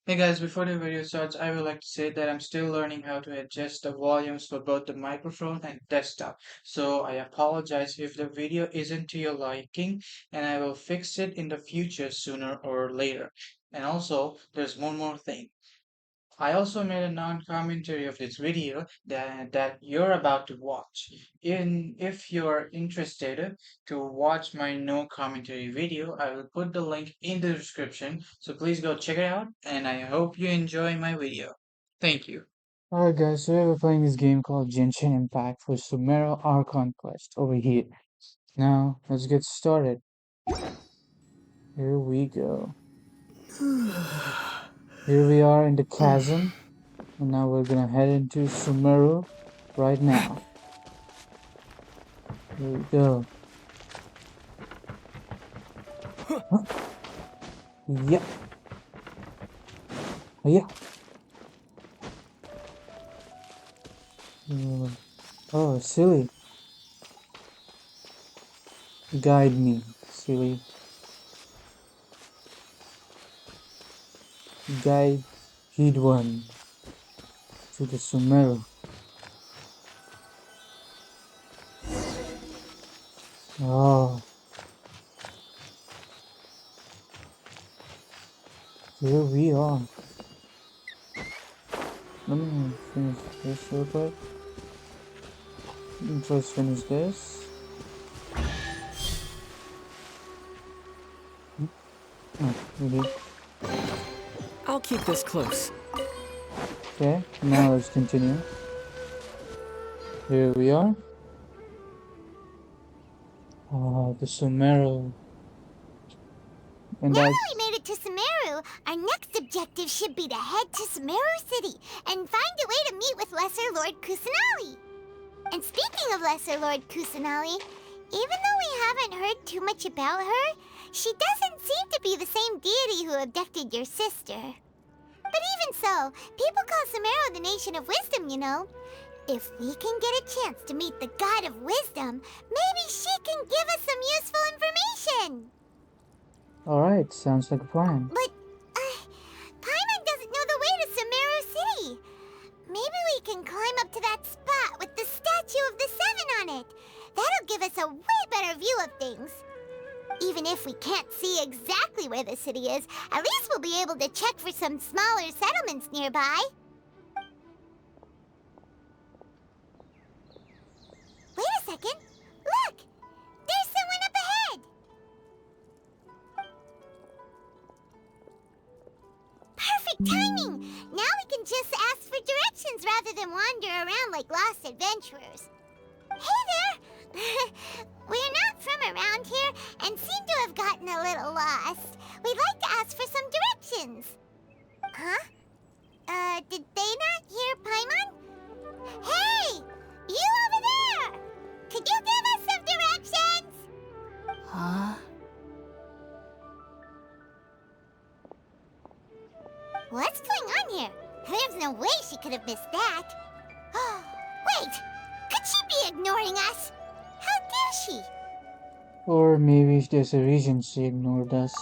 Hey guys, before the video starts, I would like to say that I'm still learning how to adjust the volumes for both the microphone and desktop. So I apologize if the video isn't to your liking, and I will fix it in the future sooner or later. And also, there's one more thing. I also made a non-commentary of this video that you're about to watch. If you're interested to watch my no commentary video, I will put the link in the description. So please go check it out, and I hope you enjoy my video. Thank you. Alright guys, today we're playing this game called Genshin Impact for Sumeru Archon quest over here. Now, let's get started. Here we go. Here we are in the chasm, and now we're gonna head into Sumeru right now. Here we go. Huh? Yeah, yeah. Oh, silly. Guide me, silly. Guide Heed one to the Sumeru. Oh, here we are. Let me finish this real quick. First finish this. Oh, really? I'll keep this close. Okay, now let's continue. Here we are. The Sumeru. And Now that we that's made it to Sumeru, our next objective should be to head to Sumeru City and find a way to meet with Lesser Lord Kusanali. And speaking of Lesser Lord Kusanali, even though we haven't heard too much about her, she doesn't seem to be the same deity who abducted your sister. But even so, people call Sumeru the Nation of Wisdom, you know. If we can get a chance to meet the God of Wisdom, maybe she can give us some useful information. alright, sounds like a plan. But, Paimon doesn't know the way to Sumeru City. Maybe we can climb up to that spot with the statue of the Seven on it. That'll give us a way better view of things. Even if we can't see exactly where the city is, at least we'll be able to check for some smaller settlements nearby. Wait a second. Look! There's someone up ahead! Perfect timing! Now we can just ask for directions rather than wander around like lost adventurers. Hey there! We're not from around here and seem to have gotten a little lost. We'd like to ask for some directions. Huh? Did they not hear Paimon? Hey! You over there! Could you give us some directions? Huh? What's going on here? There's no way she could have missed that. Wait! Could she be ignoring us? How dare she? Or maybe there's a reason she ignored us.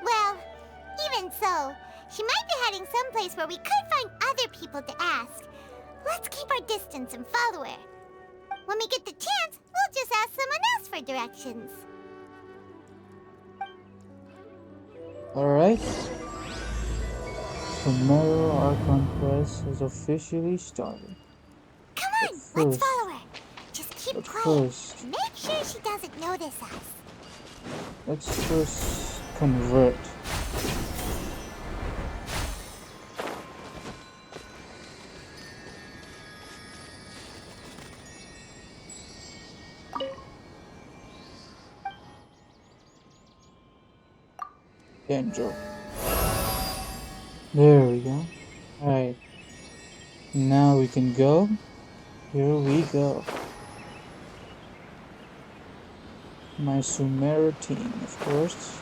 Well, even so, she might be heading someplace where we could find other people to ask. Let's keep our distance and follow her. When we get the chance, we'll just ask someone else for directions. Alright. Sumeru Archon quest has officially started. Come But on, let's first, follow her. Just keep but quiet first, and make sure she doesn't notice us. let's first convert. Angel. There we go. Alright. Now we can go. Here we go. My Sumeru team, of course.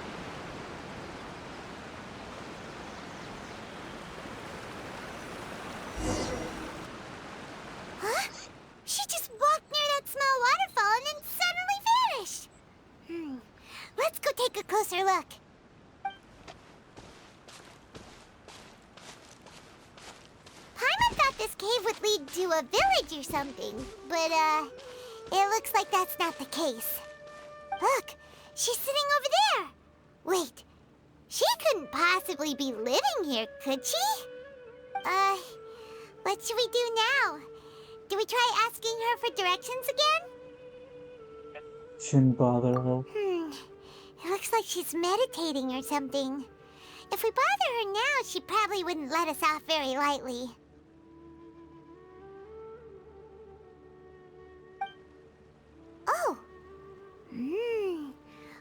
Huh? She just walked near that small waterfall and then suddenly vanished. Let's go take a closer look. cave would lead to a village or something, but, it looks like that's not the case. Look, she's sitting over there. Wait, she couldn't possibly be living here, could she? What should we do now? Do we try asking her for directions again? Shouldn't bother her. It looks like she's meditating or something. If we bother her now, she probably wouldn't let us off very lightly. Oh!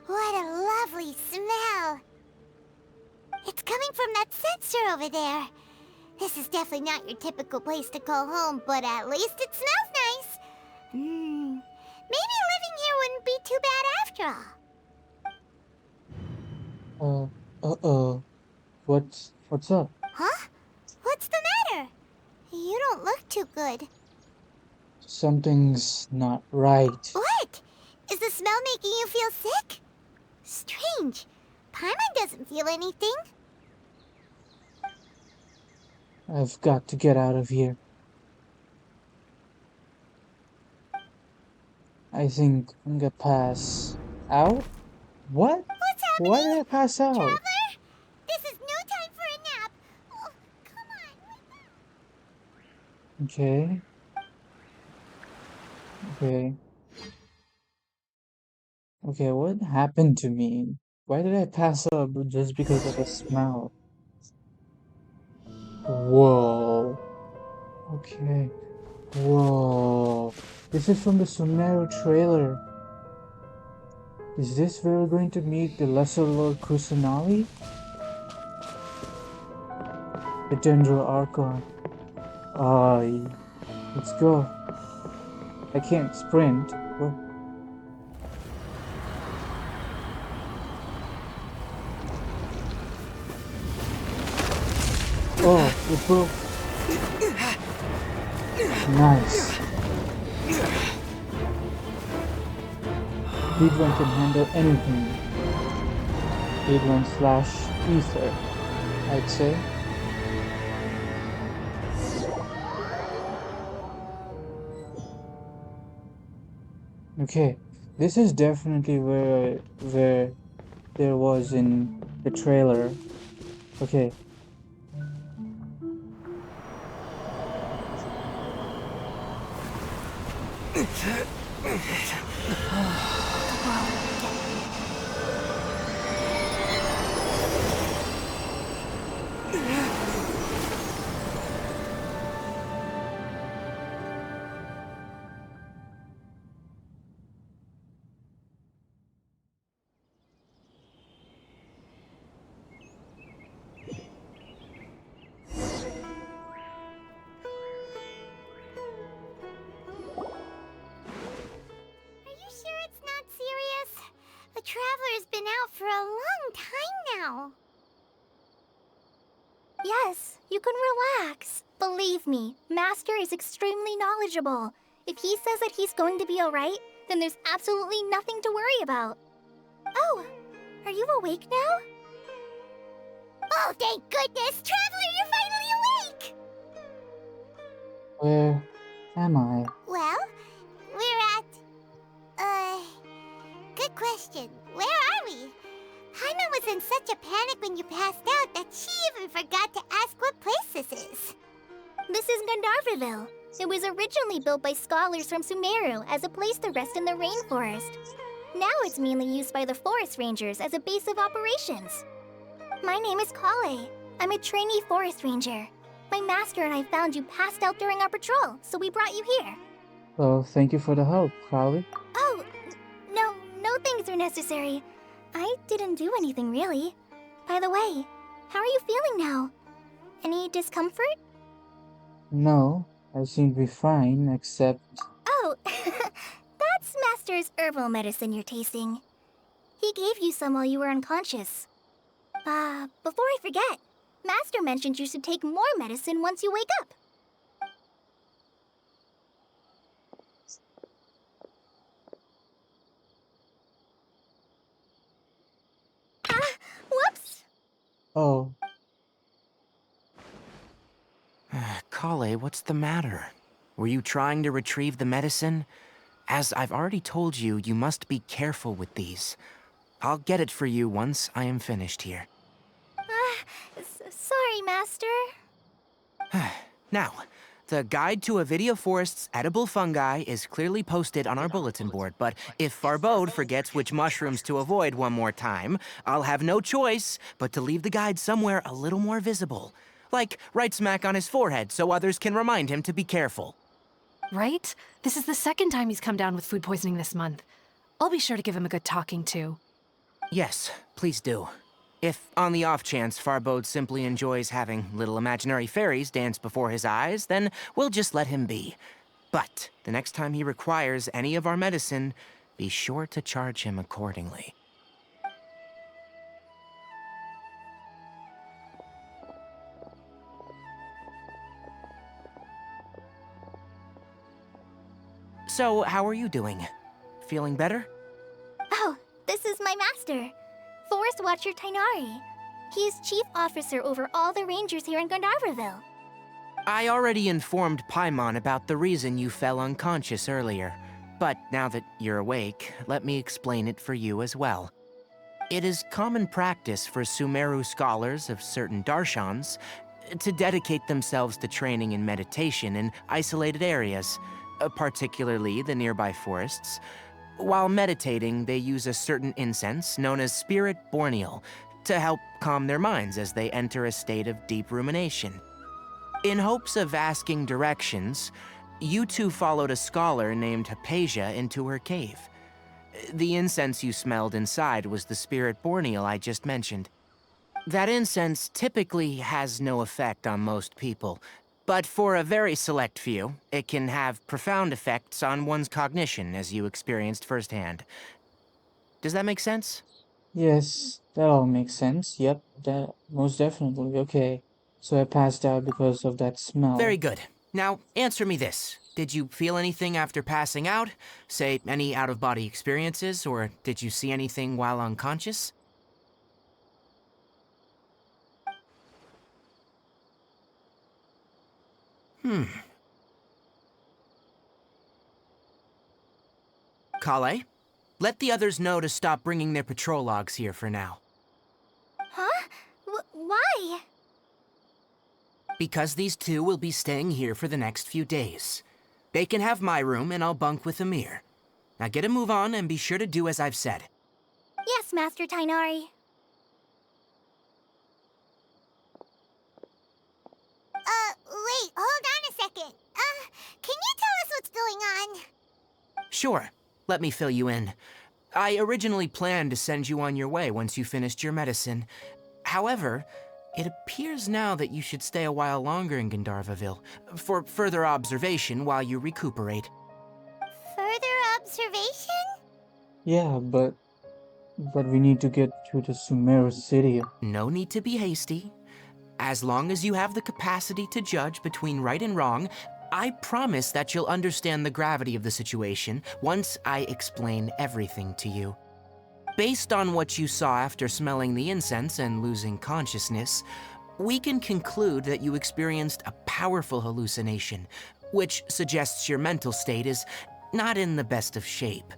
What a lovely smell! It's coming from that sensor over there. This is definitely not your typical place to call home, but at least it smells nice. Maybe living here wouldn't be too bad after all. Uh-oh. What's up? Huh? What's the matter? You don't look too good. Something's not right. What? Is the smell making you feel sick? Strange. Paimon doesn't feel anything. I've got to get out of here. I think I'm gonna pass out? What? What's happening? Why did I pass out? Traveler? This is no time for a nap. Oh, come on. Okay. Okay, what happened to me? Why did I pass out just because of the smell? Whoa. Okay. Whoa. This is from the Sumeru trailer. Is this where we're going to meet the Lesser Lord Kusanali? The Sumeru Archon. Let's go. I can't sprint. What? Oh, it broke. Nice. Speedrun can handle anything. Speedrun/ether, I'd say. Okay, this is definitely where there was in the trailer. Okay. Are you sure it's not serious? The Traveler's been out for a long time now. Yes, you can relax. Believe me, Master is extremely knowledgeable. If he says that he's going to be alright, then there's absolutely nothing to worry about. Oh, are you awake now? Oh, thank goodness! Traveler, you're finally awake! Where am I? Well, we're at... Good question. Where are we? Paimon was in such a panic when you passed out that she even forgot to ask what place this is. This is Gandharvaville. It was originally built by scholars from Sumeru as a place to rest in the rainforest. Now it's mainly used by the forest rangers as a base of operations. My name is Kale. I'm a trainee forest ranger. My master and I found you passed out during our patrol, so we brought you here. Well, thank you for the help, Crowley. Oh, no thanks are necessary. I didn't do anything really. By the way, how are you feeling now? Any discomfort? No, I seem to be fine, except... Oh, that's Master's herbal medicine you're tasting. He gave you some while you were unconscious. Before I forget, Master mentioned you should take more medicine once you wake up. Whoops! Oh, Kale, what's the matter? Were you trying to retrieve the medicine? As I've already told you, you must be careful with these. I'll get it for you once I am finished here. Sorry, Master. Now, the guide to Avidia Forest's edible fungi is clearly posted on our bulletin board, but if Farbode forgets which mushrooms to avoid one more time, I'll have no choice but to leave the guide somewhere a little more visible. Like right smack on his forehead so others can remind him to be careful. Right? This is the second time he's come down with food poisoning this month. I'll be sure to give him a good talking to. Yes, please do. If, on the off chance, Farbode simply enjoys having little imaginary fairies dance before his eyes, then we'll just let him be. But the next time he requires any of our medicine, be sure to charge him accordingly. So, how are you doing? Feeling better? Oh, this is my master, Forest Watcher Tainari. He is chief officer over all the rangers here in Gandharvaville. I already informed Paimon about the reason you fell unconscious earlier. But now that you're awake, let me explain it for you as well. It is common practice for Sumeru scholars of certain darshans to dedicate themselves to training in meditation in isolated areas, particularly the nearby forests. While meditating, they use a certain incense known as Spirit Borneal to help calm their minds as they enter a state of deep rumination. In hopes of asking directions, you two followed a scholar named Hypatia into her cave. The incense you smelled inside was the Spirit Borneal I just mentioned. That incense typically has no effect on most people, but for a very select few, it can have profound effects on one's cognition, as you experienced firsthand. Does that make sense? Yes, that all makes sense. Yep, that most definitely. Okay. So I passed out because of that smell. Very good. Now, answer me this. Did you feel anything after passing out? Say, any out-of-body experiences, or did you see anything while unconscious? Kale, let the others know to stop bringing their patrol logs here for now. Huh? Why? Because these two will be staying here for the next few days. They can have my room, and I'll bunk with Amir. Now get a move on, and be sure to do as I've said. Yes, Master Tainari. Wait, hold on a second. Can you tell us what's going on? Sure, let me fill you in. I originally planned to send you on your way once you finished your medicine. However, it appears now that you should stay a while longer in Gandharvaville for further observation while you recuperate. Further observation? Yeah, but we need to get to the Sumeru city. No need to be hasty. As long as you have the capacity to judge between right and wrong, I promise that you'll understand the gravity of the situation once I explain everything to you. Based on what you saw after smelling the incense and losing consciousness, we can conclude that you experienced a powerful hallucination, which suggests your mental state is not in the best of shape.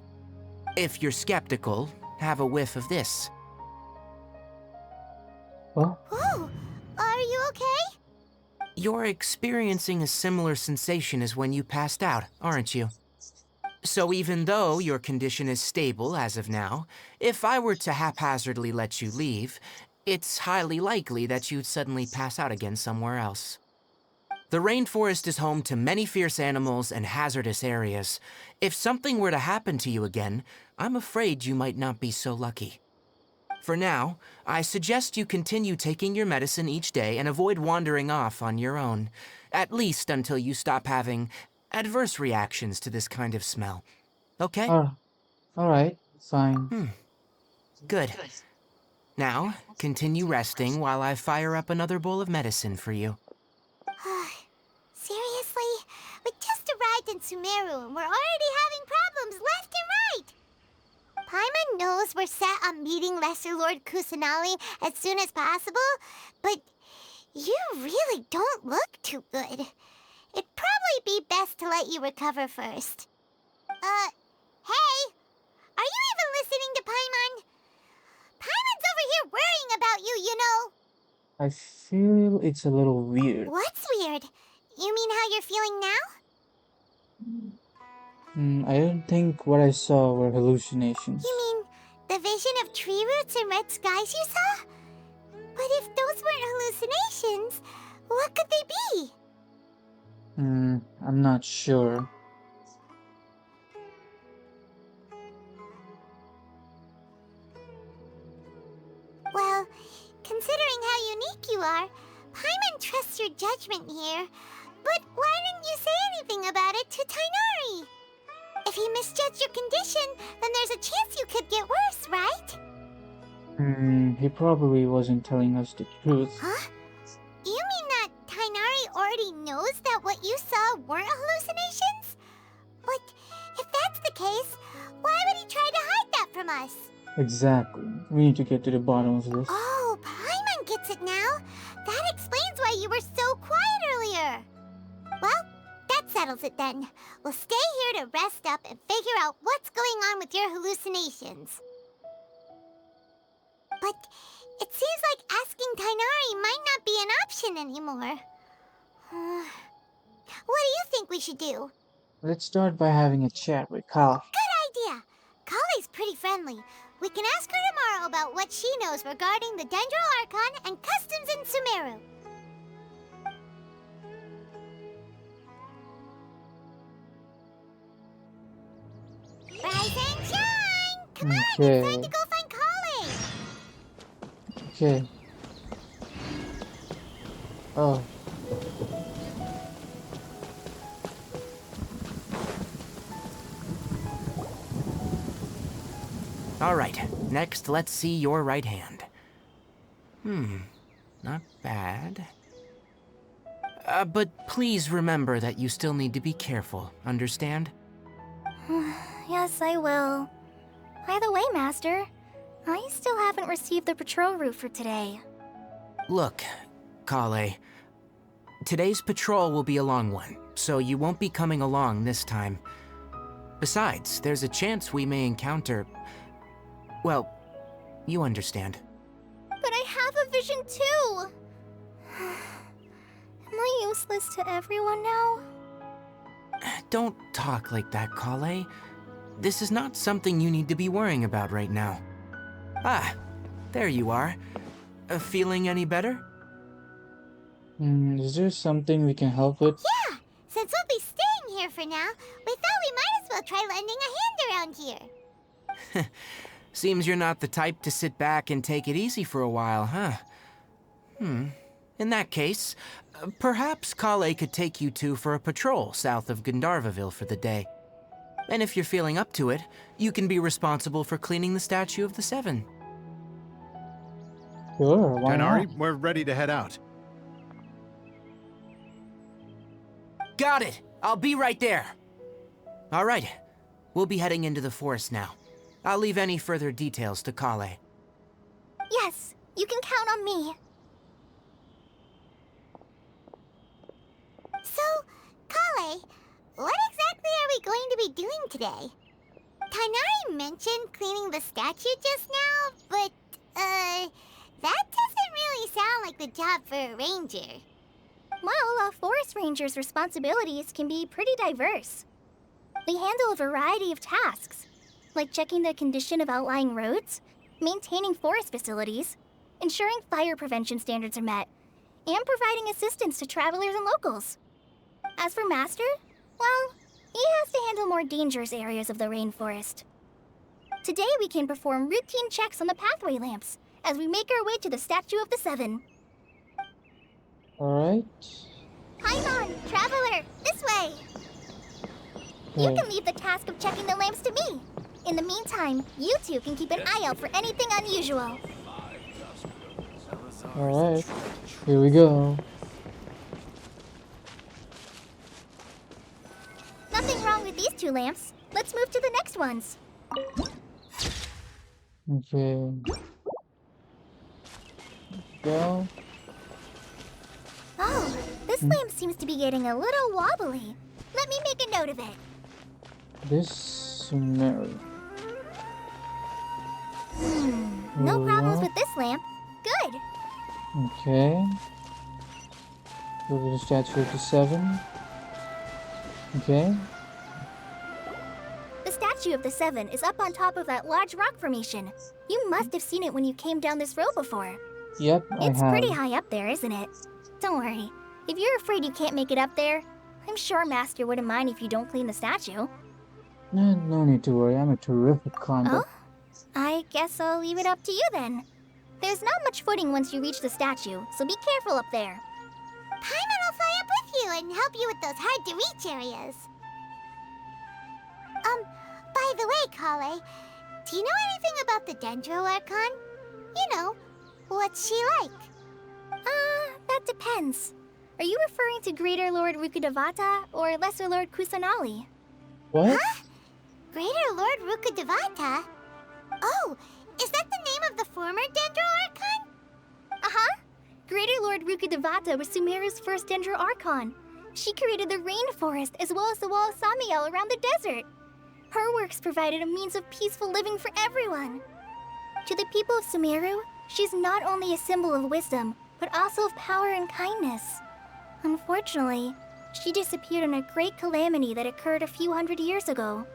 If you're skeptical, have a whiff of this. Well, Oh, are you okay? You're experiencing a similar sensation as when you passed out, aren't you? So even though your condition is stable as of now, if I were to haphazardly let you leave, it's highly likely that you'd suddenly pass out again somewhere else. The rainforest is home to many fierce animals and hazardous areas. If something were to happen to you again, I'm afraid you might not be so lucky. For now, I suggest you continue taking your medicine each day and avoid wandering off on your own, at least until you stop having adverse reactions to this kind of smell. Okay? alright, fine. Good. Now, continue resting while I fire up another bowl of medicine for you. Seriously? We just arrived in Sumeru and we're already having problems left and right! Paimon knows we're set on meeting Lesser Lord Kusanali as soon as possible, but You really don't look too good. It'd probably be best to let you recover first. Hey! Are you even listening to Paimon? Paimon's over here worrying about you, you know. I feel it's a little weird. What's weird? You mean how you're feeling now? I don't think what I saw were hallucinations. You mean the vision of tree roots and red skies you saw? But if those weren't hallucinations, what could they be? I'm not sure. Well, considering how unique you are, Paimon trusts your judgment here. But why didn't you say anything about it to Tainari? If he misjudged your condition, then there's a chance you could get worse, right? He probably wasn't telling us the truth. Huh? You mean that Tainari already knows that what you saw weren't hallucinations? But if that's the case, why would he try to hide that from us? Exactly. We need to get to the bottom of this. Oh, Paimon gets it now. That explains why you were so quiet earlier. Well, that settles it then. We'll stay here to rest up and figure out what's going on with your hallucinations. But it seems like asking Tainari might not be an option anymore. What do you think we should do? Let's start by having a chat with Kale. Good idea. Kale's pretty friendly. We can ask her tomorrow about what she knows regarding the Sumeru Archon and customs in Sumeru. Rise and shine! Come on, it's time to go find Kale! Okay. Oh. All right, next let's see your right hand. Not bad. But please remember that you still need to be careful, understand? Yes, I will. By the way, Master, I still haven't received the patrol route for today. Look, Kale, today's patrol will be a long one, so you won't be coming along this time. Besides, there's a chance we may encounter... well, you understand. But I have a vision too! Am I useless to everyone now? Don't talk like that, Kale. This is not something you need to be worrying about right now. Ah, there you are. Feeling any better? Is there something we can help with? Yeah, since we'll be staying here for now, we thought we might as well try lending a hand around here. Seems you're not the type to sit back and take it easy for a while, huh? In that case, perhaps Kale could take you two for a patrol south of Gandharvaville for the day. And if you're feeling up to it, you can be responsible for cleaning the statue of the Seven. Sure, why Tainari, not? we're ready to head out. Got it! I'll be right there! All right, we'll be heading into the forest now. I'll leave any further details to Kale. Yes, you can count on me. So, Kale, what exactly are we going to be doing today? Tainari mentioned cleaning the statue just now, but, that doesn't really sound like the job for a ranger. Well, a forest ranger's responsibilities can be pretty diverse. They handle a variety of tasks, like checking the condition of outlying roads, maintaining forest facilities, ensuring fire prevention standards are met, and providing assistance to travelers and locals. As for Master, well, he has to handle more dangerous areas of the rainforest. Today we can perform routine checks on the pathway lamps as we make our way to the Statue of the Seven. Alright. Paimon, traveler, this way! You Okay. can leave the task of checking the lamps to me. In the meantime, you two can keep an eye out for anything unusual. Alright. Here we go. Nothing wrong with these two lamps. Let's move to the next ones. Okay. Go. This lamp seems to be getting a little wobbly. Let me make a note of it. This Sumeru. No problems What? with this lamp. Good. Okay. Go to the statue of the 7. Okay. The statue of the 7 is up on top of that large rock formation. You must have seen it when you came down this road before. Yep, I It's have. pretty high up there, isn't it? Don't worry. If you're afraid you can't make it up there, I'm sure Master wouldn't mind if you don't clean the statue. No need to worry. I'm a terrific climber. Oh? I guess I'll leave it up to you then. There's not much footing once you reach the statue, so be careful up there. Paimon will fly up with you and help you with those hard-to-reach areas. By the way, Kale, do you know anything about the Dendro Archon? You know, what's she like? That depends. Are you referring to Greater Lord Rukkhadevata or Lesser Lord Kusanali? What? Greater Lord Rukkhadevata? Oh, is that the name of the former Dendro Archon? Uh-huh. Greater Lord Rukkhadevata was Sumeru's first Dendro Archon. She created the rainforest as well as the wall of Samiel around the desert. Her works provided a means of peaceful living for everyone. To the people of Sumeru, she's not only a symbol of wisdom, but also of power and kindness. Unfortunately, she disappeared in a great calamity that occurred a few hundred years ago.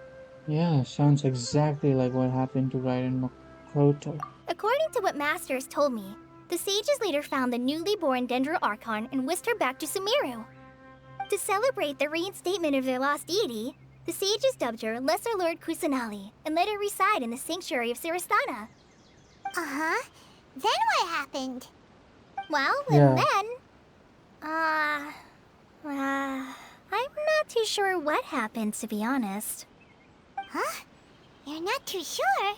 Yeah, sounds exactly like what happened to Raiden Makoto. According to what Master has told me, the sages later found the newly born Dendro Archon and whisked her back to Sumeru. To celebrate the reinstatement of their lost deity, the sages dubbed her Lesser Lord Kusanali and let her reside in the sanctuary of Siristana. Uh-huh. Then what happened? Well, Yeah. and then... I'm not too sure what happened, to be honest. Huh? You're not too sure?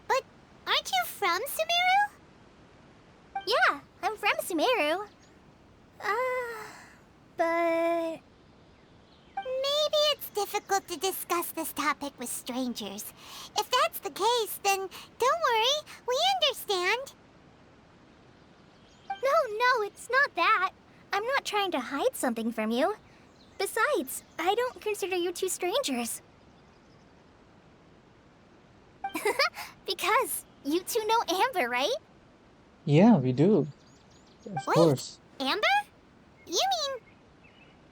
But aren't you from Sumeru? Yeah, I'm from Sumeru. But... Maybe it's difficult to discuss this topic with strangers. If that's the case, then don't worry, we understand. No, it's not that. I'm not trying to hide something from you. Besides, I don't consider you two strangers. Because you two know Amber, right? Yeah, we do. Of Wait. course. Amber? You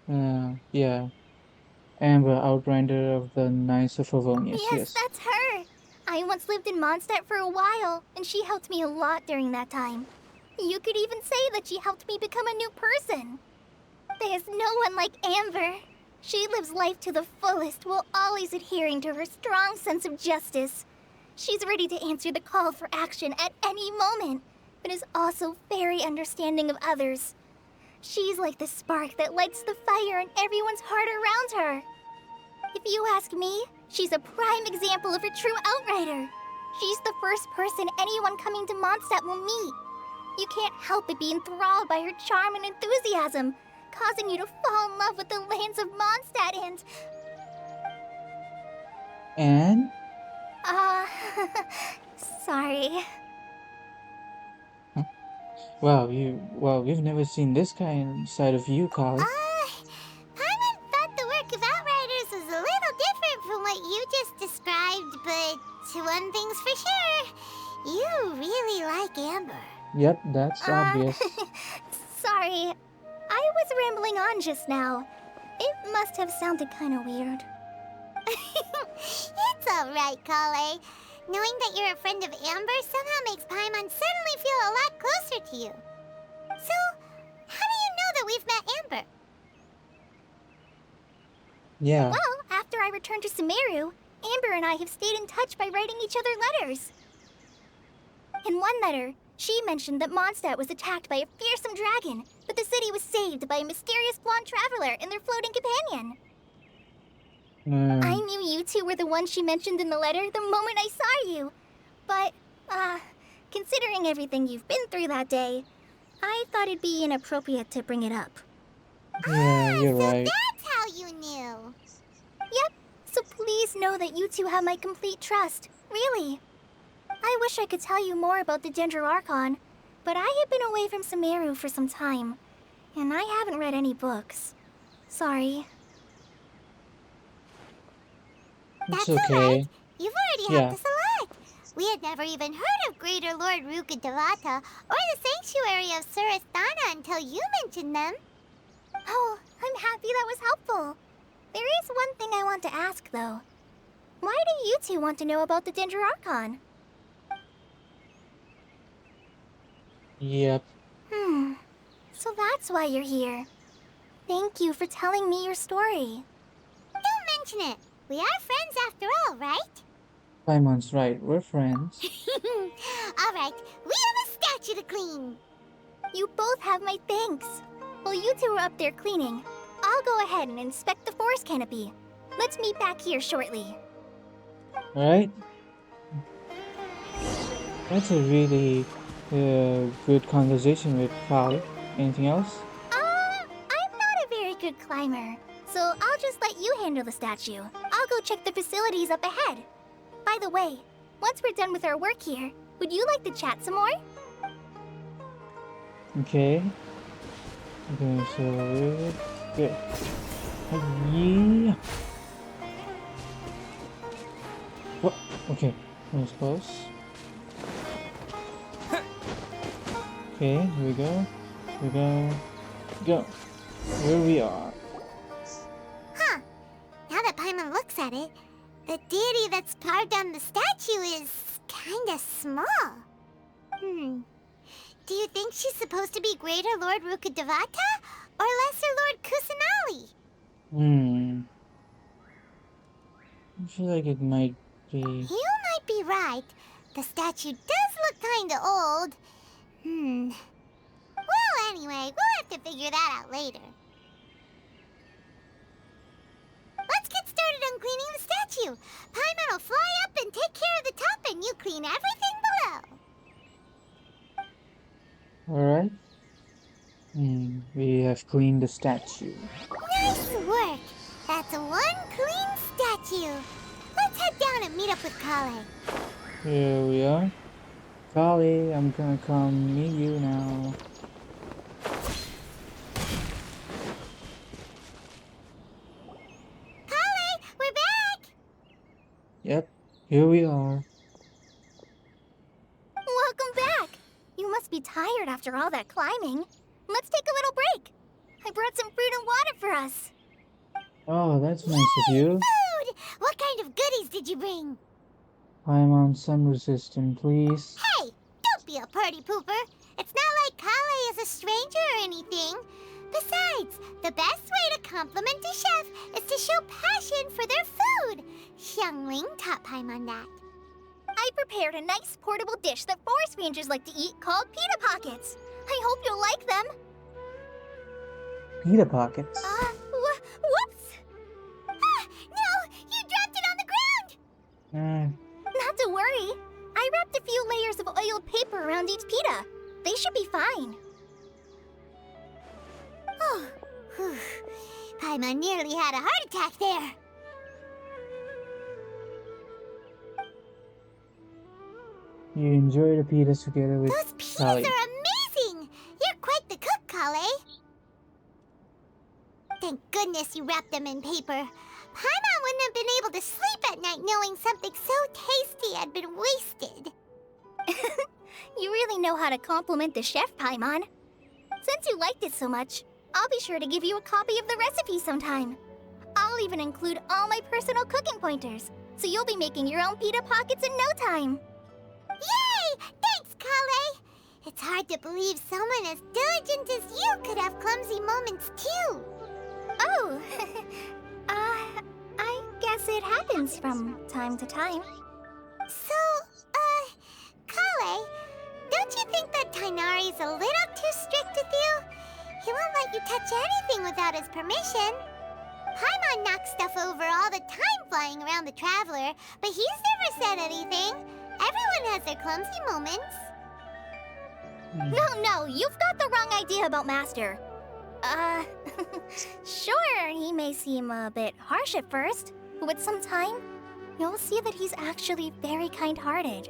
mean... Yeah. Amber, Outrider of the Knights of Favonius, yes. That's her. I once lived in Mondstadt for a while, and she helped me a lot during that time. You could even say that she helped me become a new person. There's no one like Amber. She lives life to the fullest while always adhering to her strong sense of justice. She's ready to answer the call for action at any moment, but is also very understanding of others. She's like the spark that lights the fire in everyone's heart around her. If you ask me, she's a prime example of a true outrider. She's the first person anyone coming to Mondstadt will meet. You can't help but be enthralled by her charm and enthusiasm, causing you to fall in love with the lands of Mondstadt and... And? Sorry. Wow, we've never seen this kind side of you, Kale. Paimon thought the work of Outriders was a little different from what you just described, but one thing's for sure, you really like Amber. Yep, that's obvious. Sorry. I was rambling on just now. It must have sounded kind of weird. It's alright, Kale. Knowing that you're a friend of Amber somehow makes Paimon suddenly feel a lot closer to you. So, how do you know that we've met Amber? Yeah. Well, after I returned to Sumeru, Amber and I have stayed in touch by writing each other letters. In one letter, she mentioned that Mondstadt was attacked by a fearsome dragon, but the city was saved by a mysterious blonde traveler and their floating companion. I knew you two were the ones she mentioned in the letter the moment I saw you. But, considering everything you've been through that day, I thought it'd be inappropriate to bring it up. Yeah, you're So right. that's how you knew. Yep, so please know that you two have my complete trust. Really. I wish I could tell you more about the Dendro Archon, but I have been away from Sumeru for some time, and I haven't read any books. Sorry. It's That's alright. okay. You've already helped Yeah. us a lot. We had never even heard of Greater Lord Rukkhadevata or the Sanctuary of Surasthana until you mentioned them. Oh, I'm happy that was helpful. There is one thing I want to ask, though. Why do you two want to know about the Ginger Archon? Yep. So that's why you're here. Thank you for telling me your story. Don't mention it. We are friends after all, right? Paimon's right. We're friends. Alright, we have a statue to clean. You both have my thanks. While you two are up there cleaning, I'll go ahead and inspect the forest canopy. Let's meet back here shortly. Alright? That's a really good conversation with Kali. Anything else? I'm not a very good climber, so I'll just let you handle the statue. I'll go check the facilities up ahead. By the way, once we're done with our work here, would you like to chat some more? Okay. Okay, so good. Yeah. What? Okay, that was close. Okay, here we go. Here we go. Go. Here we are. Huh. Now that Paimon looks at it, the deity that's carved on the statue is kinda small. Do you think she's supposed to be Greater Lord Rukkhadevata or Lesser Lord Kusanali? I feel like it might be. You might be right. The statue does look kinda old. Well, anyway, we'll have to figure that out later. Let's get started on cleaning the statue. Paimon will fly up and take care of the top, and you clean everything below. Alright. We have cleaned the statue. Nice work. That's one clean statue. Let's head down and meet up with Kale. Here we are. Kali, I'm gonna come meet you now. Kale, we're back. Yep, here we are. Welcome back! You must be tired after all that climbing. Let's take a little break. I brought some fruit and water for us. Oh, that's nice of you. Food. What kind of goodies did you bring? I'm on some resistance, please. Hey, don't be a party pooper. It's not like Kale is a stranger or anything. Besides, the best way to compliment a chef is to show passion for their food. Xiangling taught Paimon that. I prepared a nice portable dish that forest rangers like to eat called pita pockets. I hope you'll like them. Pita pockets. Whoops! Ah, no! You dropped it on the ground! Not to worry. I wrapped a few layers of oiled paper around each pita. They should be fine. Oh, whew. Paimon nearly had a heart attack there. You enjoy the pitas together with Those pitas Kali. are amazing! You're quite the cook, Kale. Thank goodness you wrapped them in paper. Paimon wouldn't have been able to sleep at night knowing something so tasty had been wasted. You really know how to compliment the chef, Paimon. Since you liked it so much, I'll be sure to give you a copy of the recipe sometime. I'll even include all my personal cooking pointers, so you'll be making your own pita pockets in no time. Yay! Thanks, Kale! It's hard to believe someone as diligent as you could have clumsy moments too. Oh, I guess it happens from time to time. So, Kale, don't you think that Tainari's a little too strict with you? He won't let you touch anything without his permission. Paimon knocks stuff over all the time flying around the Traveler, but he's never said anything. Everyone has their clumsy moments. No, you've got the wrong idea about Master. Sure, he may seem a bit harsh at first, but with some time, you'll see that he's actually very kind-hearted.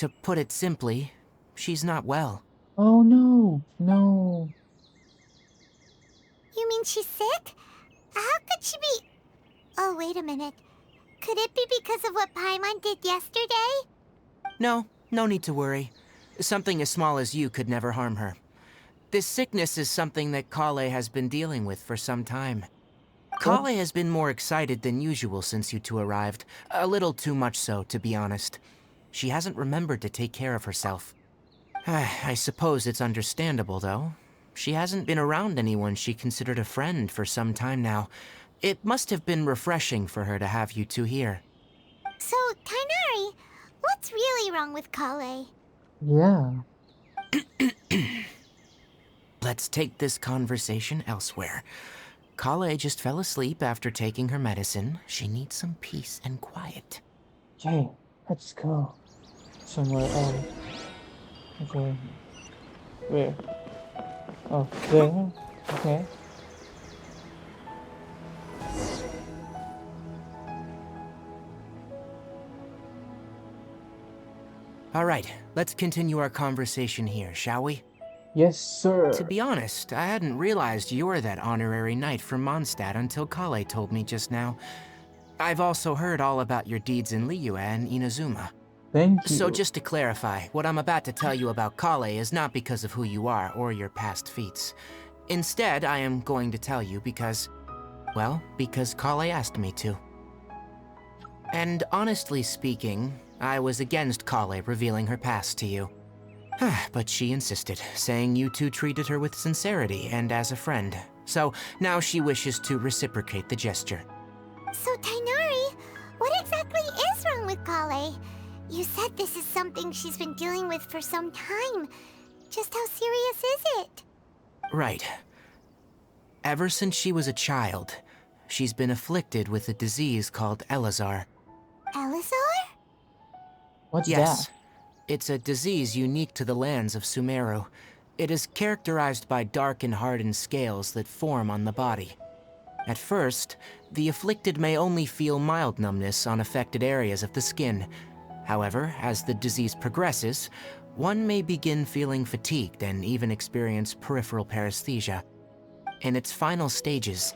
To put it simply, she's not well. Oh no, no. You mean she's sick? How could she be... Oh, wait a minute. Could it be because of what Paimon did yesterday? No, no need to worry. Something as small as you could never harm her. This sickness is something that Kale has been dealing with for some time. Kale has been more excited than usual since you two arrived. A little too much so, to be honest. She hasn't remembered to take care of herself. I suppose it's understandable, though. She hasn't been around anyone she considered a friend for some time now. It must have been refreshing for her to have you two here. So, Tainari, what's really wrong with Kale? Yeah. Let's take this conversation elsewhere. Kale just fell asleep after taking her medicine. She needs some peace and quiet. Okay, let's go. Somewhere else. Okay. Where? Oh, there? Okay. All right, let's continue our conversation here, shall we? Yes, sir. To be honest, I hadn't realized you were that honorary knight from Mondstadt until Kale told me just now. I've also heard all about your deeds in Liyue and Inazuma. Thank you. So just to clarify, what I'm about to tell you about Kale is not because of who you are or your past feats. Instead, I am going to tell you because, well, because Kale asked me to. And honestly speaking, I was against Kale revealing her past to you. But she insisted, saying you two treated her with sincerity and as a friend. So now she wishes to reciprocate the gesture. So, Tainari, what exactly is wrong with Kale? You said this is something she's been dealing with for some time. Just how serious is it? Right. Ever since she was a child, she's been afflicted with a disease called Elazar. Elazar? What's Yes. that? It's a disease unique to the lands of Sumeru. It is characterized by dark and hardened scales that form on the body. At first, the afflicted may only feel mild numbness on affected areas of the skin. However, as the disease progresses, one may begin feeling fatigued and even experience peripheral paresthesia. In its final stages,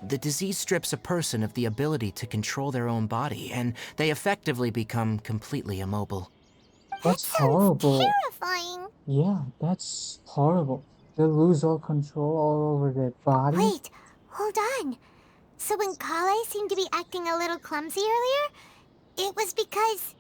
the disease strips a person of the ability to control their own body, and they effectively become completely immobile. That's That sounds horrible. terrifying. Yeah, that's horrible. They lose all control all over their body. Wait, hold on. So when Kale seemed to be acting a little clumsy earlier, it was because...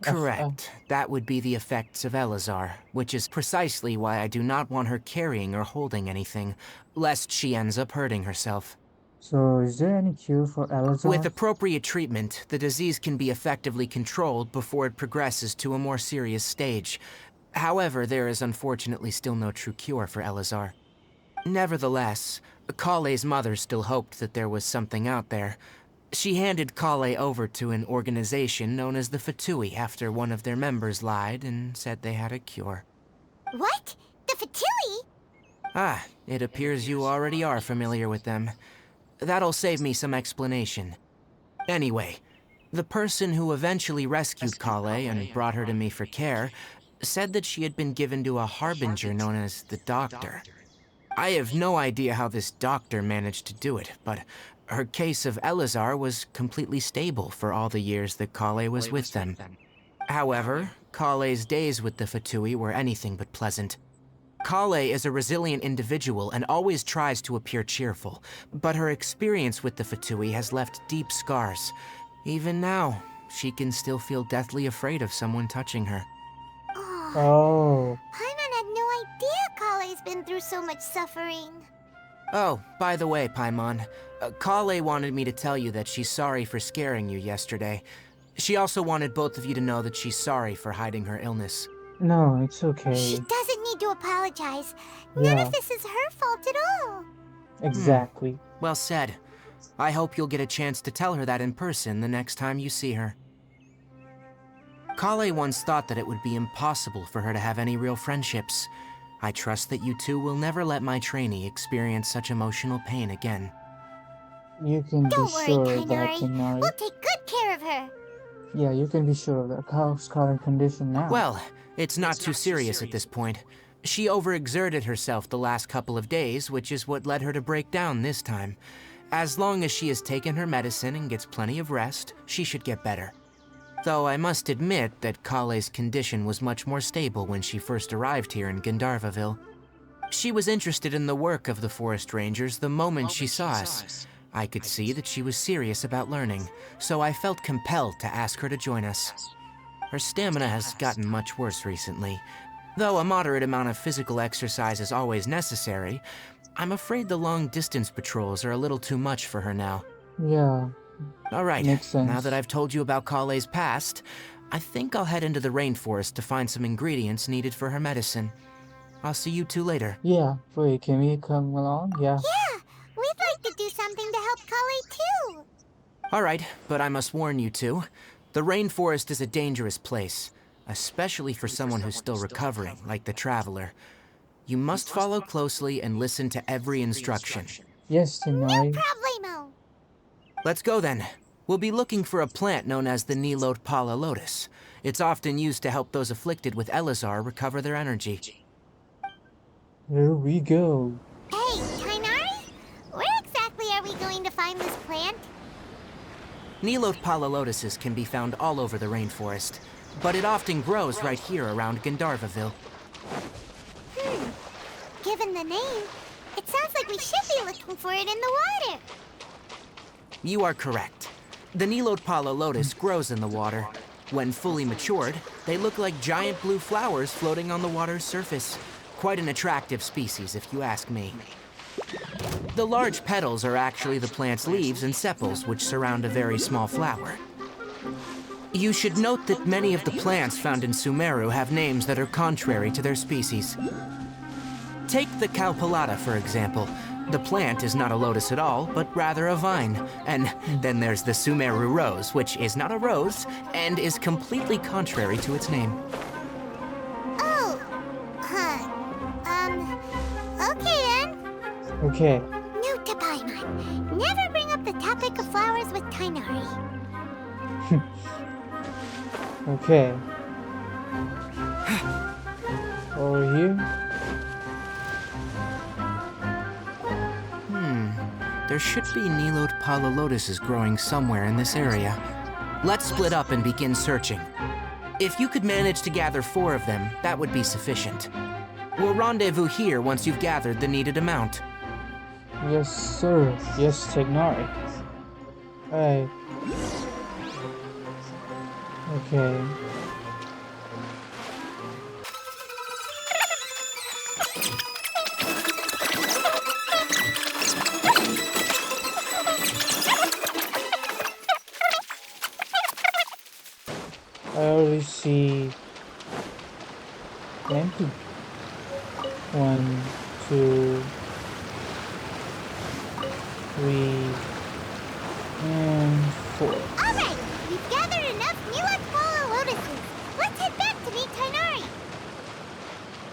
Correct. That would be the effects of Elazar, which is precisely why I do not want her carrying or holding anything, lest she ends up hurting herself. So, is there any cure for Elazar? With appropriate treatment, the disease can be effectively controlled before it progresses to a more serious stage. However, there is unfortunately still no true cure for Elazar. Nevertheless, Kale's mother still hoped that there was something out there. She handed Kale over to an organization known as the Fatui after one of their members lied and said they had a cure. What? The Fatui? It appears you already are familiar with them. That'll save me some explanation. Anyway, the person who eventually rescued Kale and brought her to me for care said that she had been given to a harbinger known as the Doctor. I have no idea how this doctor managed to do it, but her case of Elazar was completely stable for all the years that Kale was with them. However, Kale's days with the Fatui were anything but pleasant. Kale is a resilient individual and always tries to appear cheerful, but her experience with the Fatui has left deep scars. Even now, she can still feel deathly afraid of someone touching her. Oh. Paimon had no idea Kale's been through so much suffering. Oh, by the way, Paimon, Kale wanted me to tell you that she's sorry for scaring you yesterday. She also wanted both of you to know that she's sorry for hiding her illness. No, it's okay. She doesn't need to apologize. None of this is her fault at all. Exactly. Well said. I hope you'll get a chance to tell her that in person the next time you see her. Kale once thought that it would be impossible for her to have any real friendships. I trust that you two will never let my trainee experience such emotional pain again. You can Don't be worry, sure of that, Tainari. Tainari. We'll take good care of her. Yeah, you can be sure of that. How's current condition now? Well, it's not too serious at this point. She overexerted herself the last couple of days, which is what led her to break down this time. As long as she has taken her medicine and gets plenty of rest, she should get better. Though I must admit that Kale's condition was much more stable when she first arrived here in Gandharvaville. She was interested in the work of the forest rangers the moment she saw us. I could see that she was serious about learning, so I felt compelled to ask her to join us. Her stamina has gotten much worse recently. Though a moderate amount of physical exercise is always necessary, I'm afraid the long-distance patrols are a little too much for her now. Yeah, All right, makes sense. now that I've told you about Kale's past, I think I'll head into the rainforest to find some ingredients needed for her medicine. I'll see you two later. Yeah, wait, can we come along? Yeah. Yeah, we'd like to do something to help Kale too. All right, but I must warn you two. The rainforest is a dangerous place, especially for someone who's still recovering, like the Traveler. You must follow closely and listen to every instruction. Yes, Tighnari. Problemo. Let's go then. We'll be looking for a plant known as the Nilotpala lotus. It's often used to help those afflicted with Elazar recover their energy. Here we go. Hey, Tighnari, where exactly are we going to find this plant? Nilotpala lotuses can be found all over the rainforest, but it often grows right here around Gandharvaville. Given the name, it sounds like we should be looking for it in the water. You are correct. The Nilotpala lotus grows in the water. When fully matured, they look like giant blue flowers floating on the water's surface. Quite an attractive species, if you ask me. The large petals are actually the plant's leaves and sepals, which surround a very small flower. You should note that many of the plants found in Sumeru have names that are contrary to their species. Take the Cowpelata, for example. The plant is not a lotus at all, but rather a vine. And then there's the Sumeru rose, which is not a rose, and is completely contrary to its name. Oh, okay then. Okay. Note to Paimon, never bring up the topic of flowers with Tighnari. Okay. Over here. There should be Nilotpala lotuses growing somewhere in this area. Let's split up and begin searching. If you could manage to gather 4 of them, that would be sufficient. We'll rendezvous here once you've gathered the needed amount. Yes, sir. Yes, Tighnari. Alright. Okay. I already see plenty. 1, 2, 3, and 4. Alright, we've gathered enough Nilotpala lotuses. Let's head back to meet Tighnari.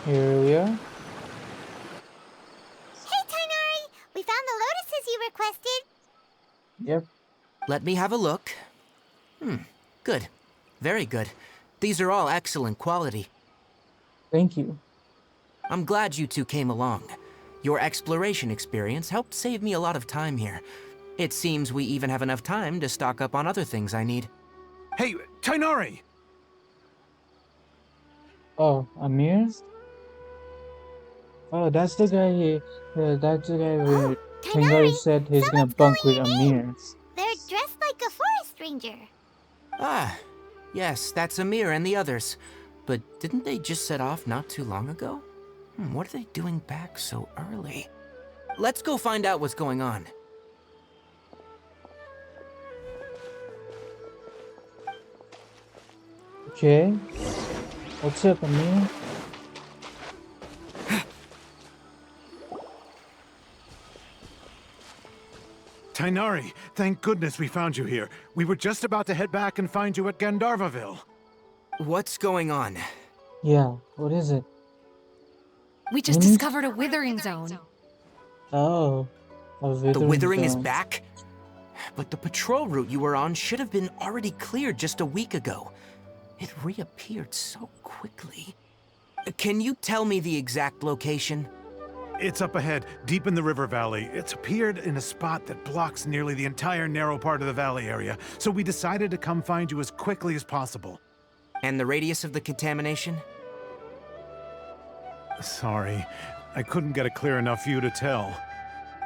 Here we are. Hey, Tighnari, we found the lotuses you requested. Yep. Let me have a look. Good. Very good. These are all excellent quality. Thank you. I'm glad you two came along. Your exploration experience helped save me a lot of time here. It seems we even have enough time to stock up on other things I need. Hey, Tighnari! Oh, Amir? Oh, that's the guy. That's the guy where Tighnari said he's gonna bunk with Amir. They're dressed like a forest ranger. Ah, yes, that's Amir and the others. But didn't they just set off not too long ago? What are they doing back so early? Let's go find out what's going on. Okay. What's up, Amir? Tighnari, thank goodness we found you here. We were just about to head back and find you at Gandharvaville. What's going on? Yeah, what is it? We just Mhm. discovered a withering zone. Oh, a The withering is zone. back? but the patrol route you were on should have been already cleared just a week ago. It reappeared so quickly. Can you tell me the exact location? It's up ahead, deep in the river valley. It's appeared in a spot that blocks nearly the entire narrow part of the valley area, so we decided to come find you as quickly as possible. And the radius of the contamination? Sorry, I couldn't get a clear enough view to tell.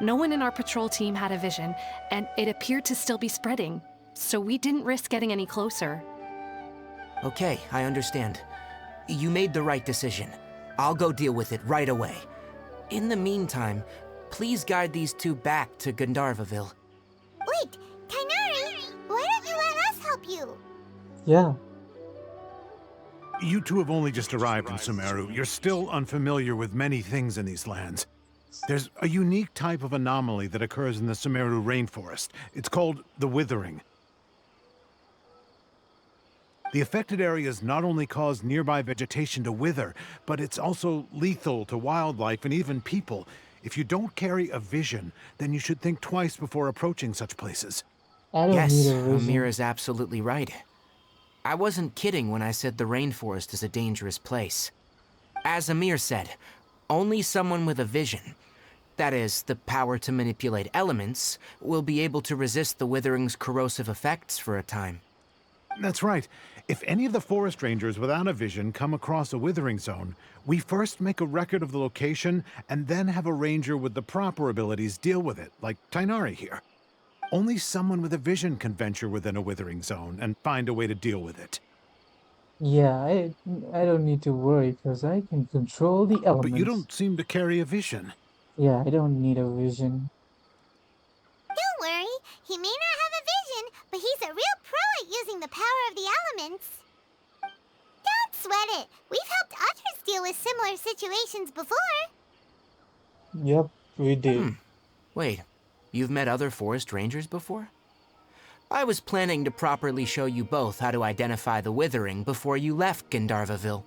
No one in our patrol team had a vision, and it appeared to still be spreading, so we didn't risk getting any closer. Okay, I understand. You made the right decision. I'll go deal with it right away. In the meantime, please guide these two back to Gandharvaville. Wait, Kainari, why don't you let us help you? Yeah. You two have only just arrived in Sumeru. You're still unfamiliar with many things in these lands. There's a unique type of anomaly that occurs in the Sumeru rainforest. It's called the withering. The affected areas not only cause nearby vegetation to wither, but it's also lethal to wildlife and even people. If you don't carry a vision, then you should think twice before approaching such places. I don't Yes, need a vision. Amir is absolutely right. I wasn't kidding when I said the rainforest is a dangerous place. As Amir said, only someone with a vision, that is, the power to manipulate elements, will be able to resist the withering's corrosive effects for a time. That's right. If any of the forest rangers without a vision come across a withering zone, we first make a record of the location and then have a ranger with the proper abilities deal with it, like Tainari here. Only someone with a vision can venture within a withering zone and find a way to deal with it. Yeah, I don't need to worry because I can control the elements. But you don't seem to carry a vision. Yeah, I don't need a vision. Don't worry, he may not have a vision, but he's a real pro at using the power of the elements. Don't sweat it. We've helped others deal with similar situations before. Yep, we did. Wait, you've met other forest rangers before? I was planning to properly show you both how to identify the withering before you left Gandharvaville.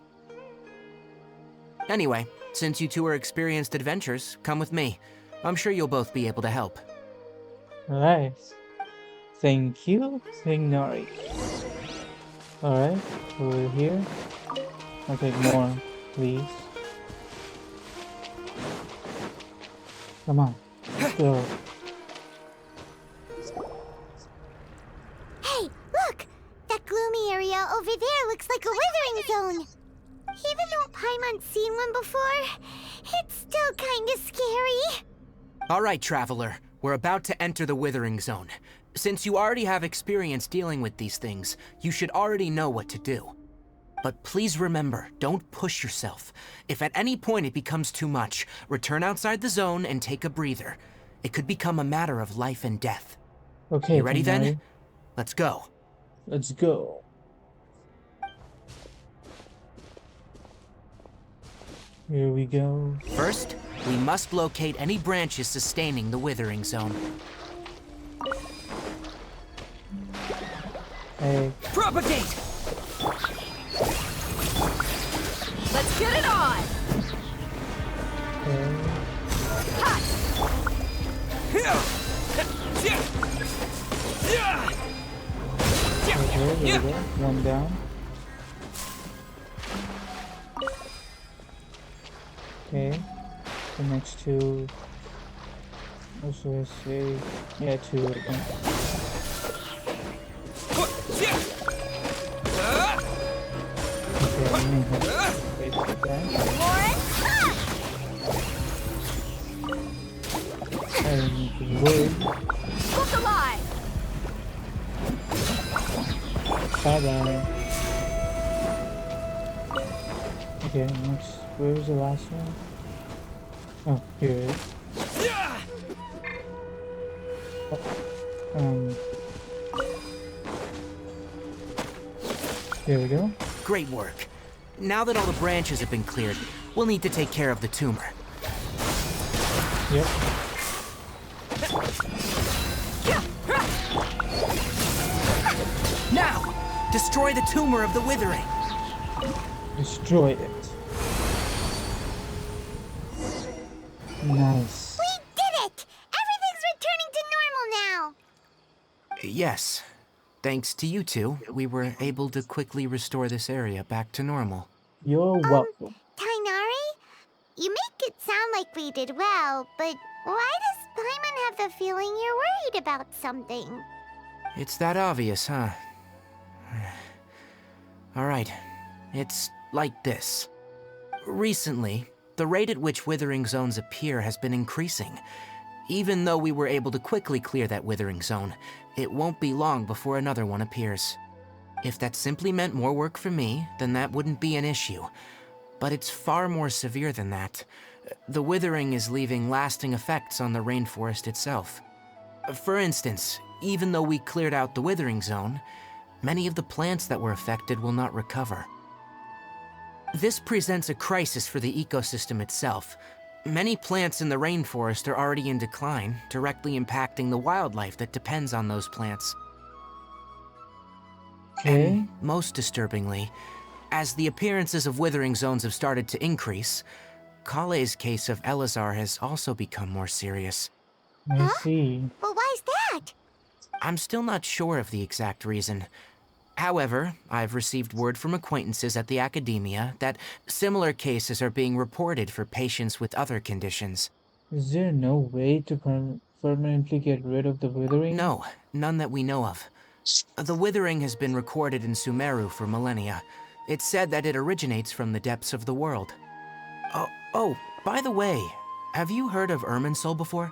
Anyway, since you two are experienced adventurers, come with me. I'm sure you'll both be able to help. Alright. Thank you, Signori. Alright, over here. I'll take more, please. Come on, let's go. Hey, look! That gloomy area over there looks like a withering zone. Even though Paimon's seen one before, it's still kinda scary. All right, Traveler. We're about to enter the withering zone. Since you already have experience dealing with these things, you should already know what to do. But please remember, don't push yourself. If at any point it becomes too much, return outside the zone and take a breather. It could become a matter of life and death. Okay, You ready Signori. then? Let's go. Let's go. Here we go. First, we must locate any branches sustaining the withering zone. Hey, Propagate! Let's get it on! okay. Okay, there we go. One down. Okay. The next two. What should I say? Yeah, two. I think. Okay, let me have space for that. I don't need to worry. Look alive! Bye-bye. Okay, next. Where's the last one? Oh, here it is. Here we go. Great work. Now that all the branches have been cleared, we'll need to take care of the tumor. Yep. Now, destroy the tumor of the withering. Destroy it. Nice. We did it! Everything's returning to normal now. Yes. Thanks to you two, we were able to quickly restore this area back to normal. You're welcome. Tainari? You make it sound like we did well, but why does Paimon have the feeling you're worried about something? It's that obvious, huh? Alright, it's like this. Recently, the rate at which withering zones appear has been increasing. Even though we were able to quickly clear that withering zone, it won't be long before another one appears. If that simply meant more work for me, then that wouldn't be an issue. But it's far more severe than that. The withering is leaving lasting effects on the rainforest itself. For instance, even though we cleared out the withering zone, many of the plants that were affected will not recover. This presents a crisis for the ecosystem itself. Many plants in the rainforest are already in decline, directly impacting the wildlife that depends on those plants. Okay. And most disturbingly, as the appearances of withering zones have started to increase, Kale's case of Elazar has also become more serious. I see. Well, why's that? I'm still not sure of the exact reason. However, I've received word from acquaintances at the academia that similar cases are being reported for patients with other conditions. Is there no way to permanently get rid of the withering? No, none that we know of. The withering has been recorded in Sumeru for millennia. It's said that it originates from the depths of the world. Oh, by the way, have you heard of Irminsul before?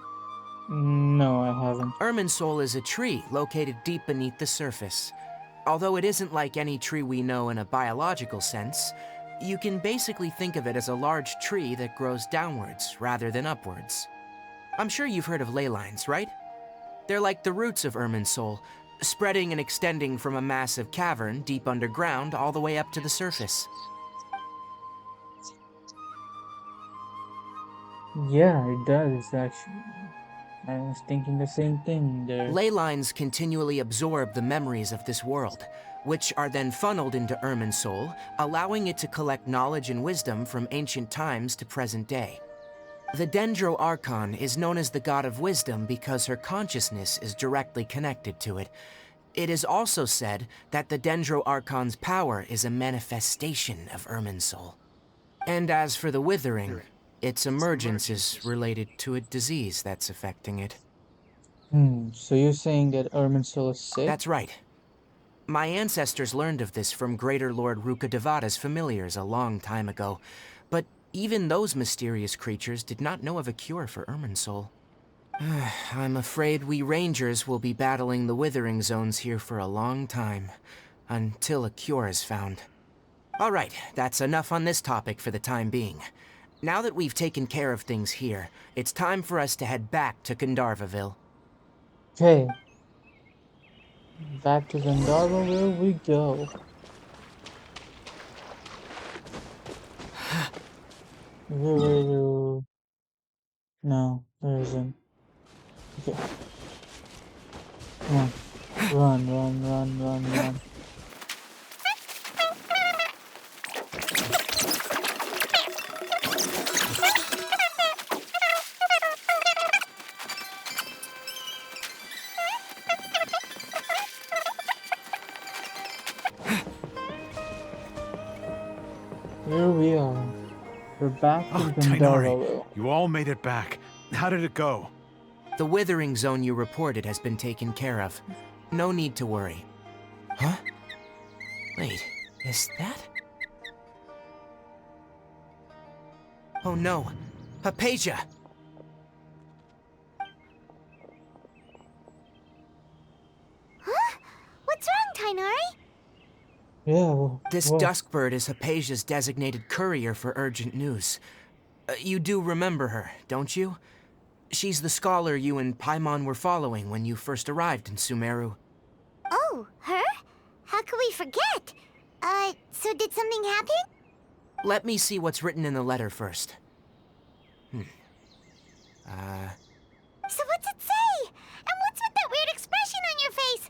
No, I haven't. Irminsul is a tree located deep beneath the surface. Although it isn't like any tree we know in a biological sense, you can basically think of it as a large tree that grows downwards rather than upwards. I'm sure you've heard of ley lines, right? They're like the roots of Irminsul, spreading and extending from a massive cavern deep underground all the way up to the surface. Yeah, it does, actually. I was thinking the same thing there. Ley lines continually absorb the memories of this world, which are then funneled into Irminsul, allowing it to collect knowledge and wisdom from ancient times to present day. The Sumeru Archon is known as the god of wisdom because her consciousness is directly connected to it. It is also said that the Sumeru Archon's power is a manifestation of Irminsul. And as for the withering, its emergence is related to a disease that's affecting it. So you're saying that Irminsul is sick? That's right. My ancestors learned of this from Greater Lord Rukkhadevata's familiars a long time ago, but even those mysterious creatures did not know of a cure for Irminsul. I'm afraid we rangers will be battling the withering zones here for a long time, until a cure is found. All right, that's enough on this topic for the time being. Now that we've taken care of things here, it's time for us to head back to Gandharvaville. Okay. Back to Gandharvaville we go. No, there isn't. Okay. Come on. Run. Here we are. We're back in Oh, Tainari, Gandharvaville. you all made it back. How did it go? The withering zone you reported has been taken care of. No need to worry. Huh? Wait, is that? Oh no, Hypatia! Huh? What's wrong, Tainari? Yeah, This what? Duskbird is Hypatia's designated courier for urgent news. You do remember her, don't you? She's the scholar you and Paimon were following when you first arrived in Sumeru. Oh, her? How could we forget? So did something happen? Let me see what's written in the letter first. So what's it say? And what's with that weird expression on your face?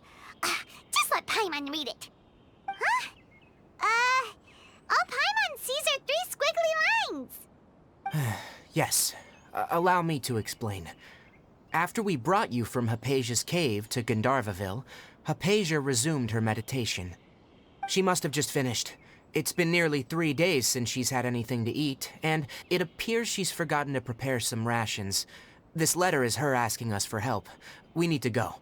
Just let Paimon read it. Huh? All Paimon sees are 3 squiggly lines. Yes, allow me to explain. After we brought you from Hypatia's cave to Gandharvaville, Hypatia resumed her meditation. She must have just finished. It's been nearly 3 days since she's had anything to eat, and it appears she's forgotten to prepare some rations. This letter is her asking us for help. We need to go.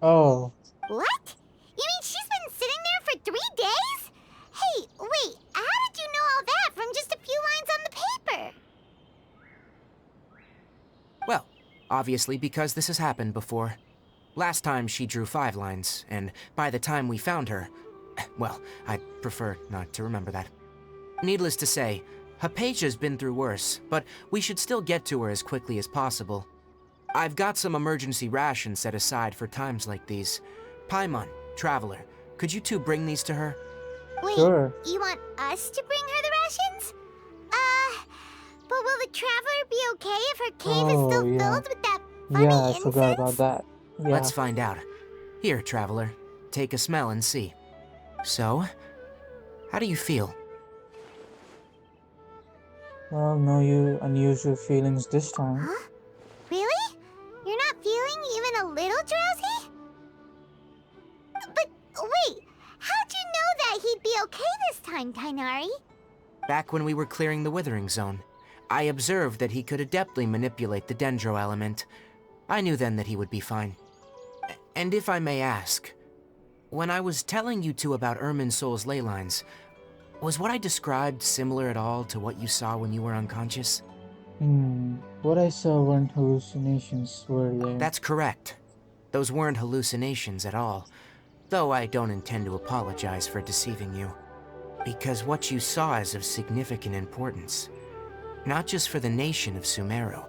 Oh, What? You mean she's been sitting there for 3 days? Hey, wait, how did you know all that from just a few lines on the paper? Well, obviously because this has happened before. Last time she drew 5 lines, and by the time we found her, well, I'd prefer not to remember that. Needless to say, Hypatia's been through worse, but we should still get to her as quickly as possible. I've got some emergency rations set aside for times like these. Paimon, Traveler, could you two bring these to her? Wait, sure. you want us to bring her the rations? But will the traveler be okay if her cave is Oh, still yeah. filled with that funny Yeah, I incense? forgot about that. Yeah. Let's find out. Here, Traveler, take a smell and see. So, how do you feel? Well, no unusual feelings this time. Huh? Really? You're not feeling even a little drowsy? But wait, how'd you know that he'd be okay this time, Tainari? Back when we were clearing the Withering Zone, I observed that he could adeptly manipulate the Dendro element. I knew then that he would be fine. And if I may ask, when I was telling you two about Irminsol's ley lines, was what I described similar at all to what you saw when you were unconscious? What I saw weren't hallucinations, were they? That's correct. Those weren't hallucinations at all, though I don't intend to apologize for deceiving you. Because what you saw is of significant importance. Not just for the nation of Sumeru,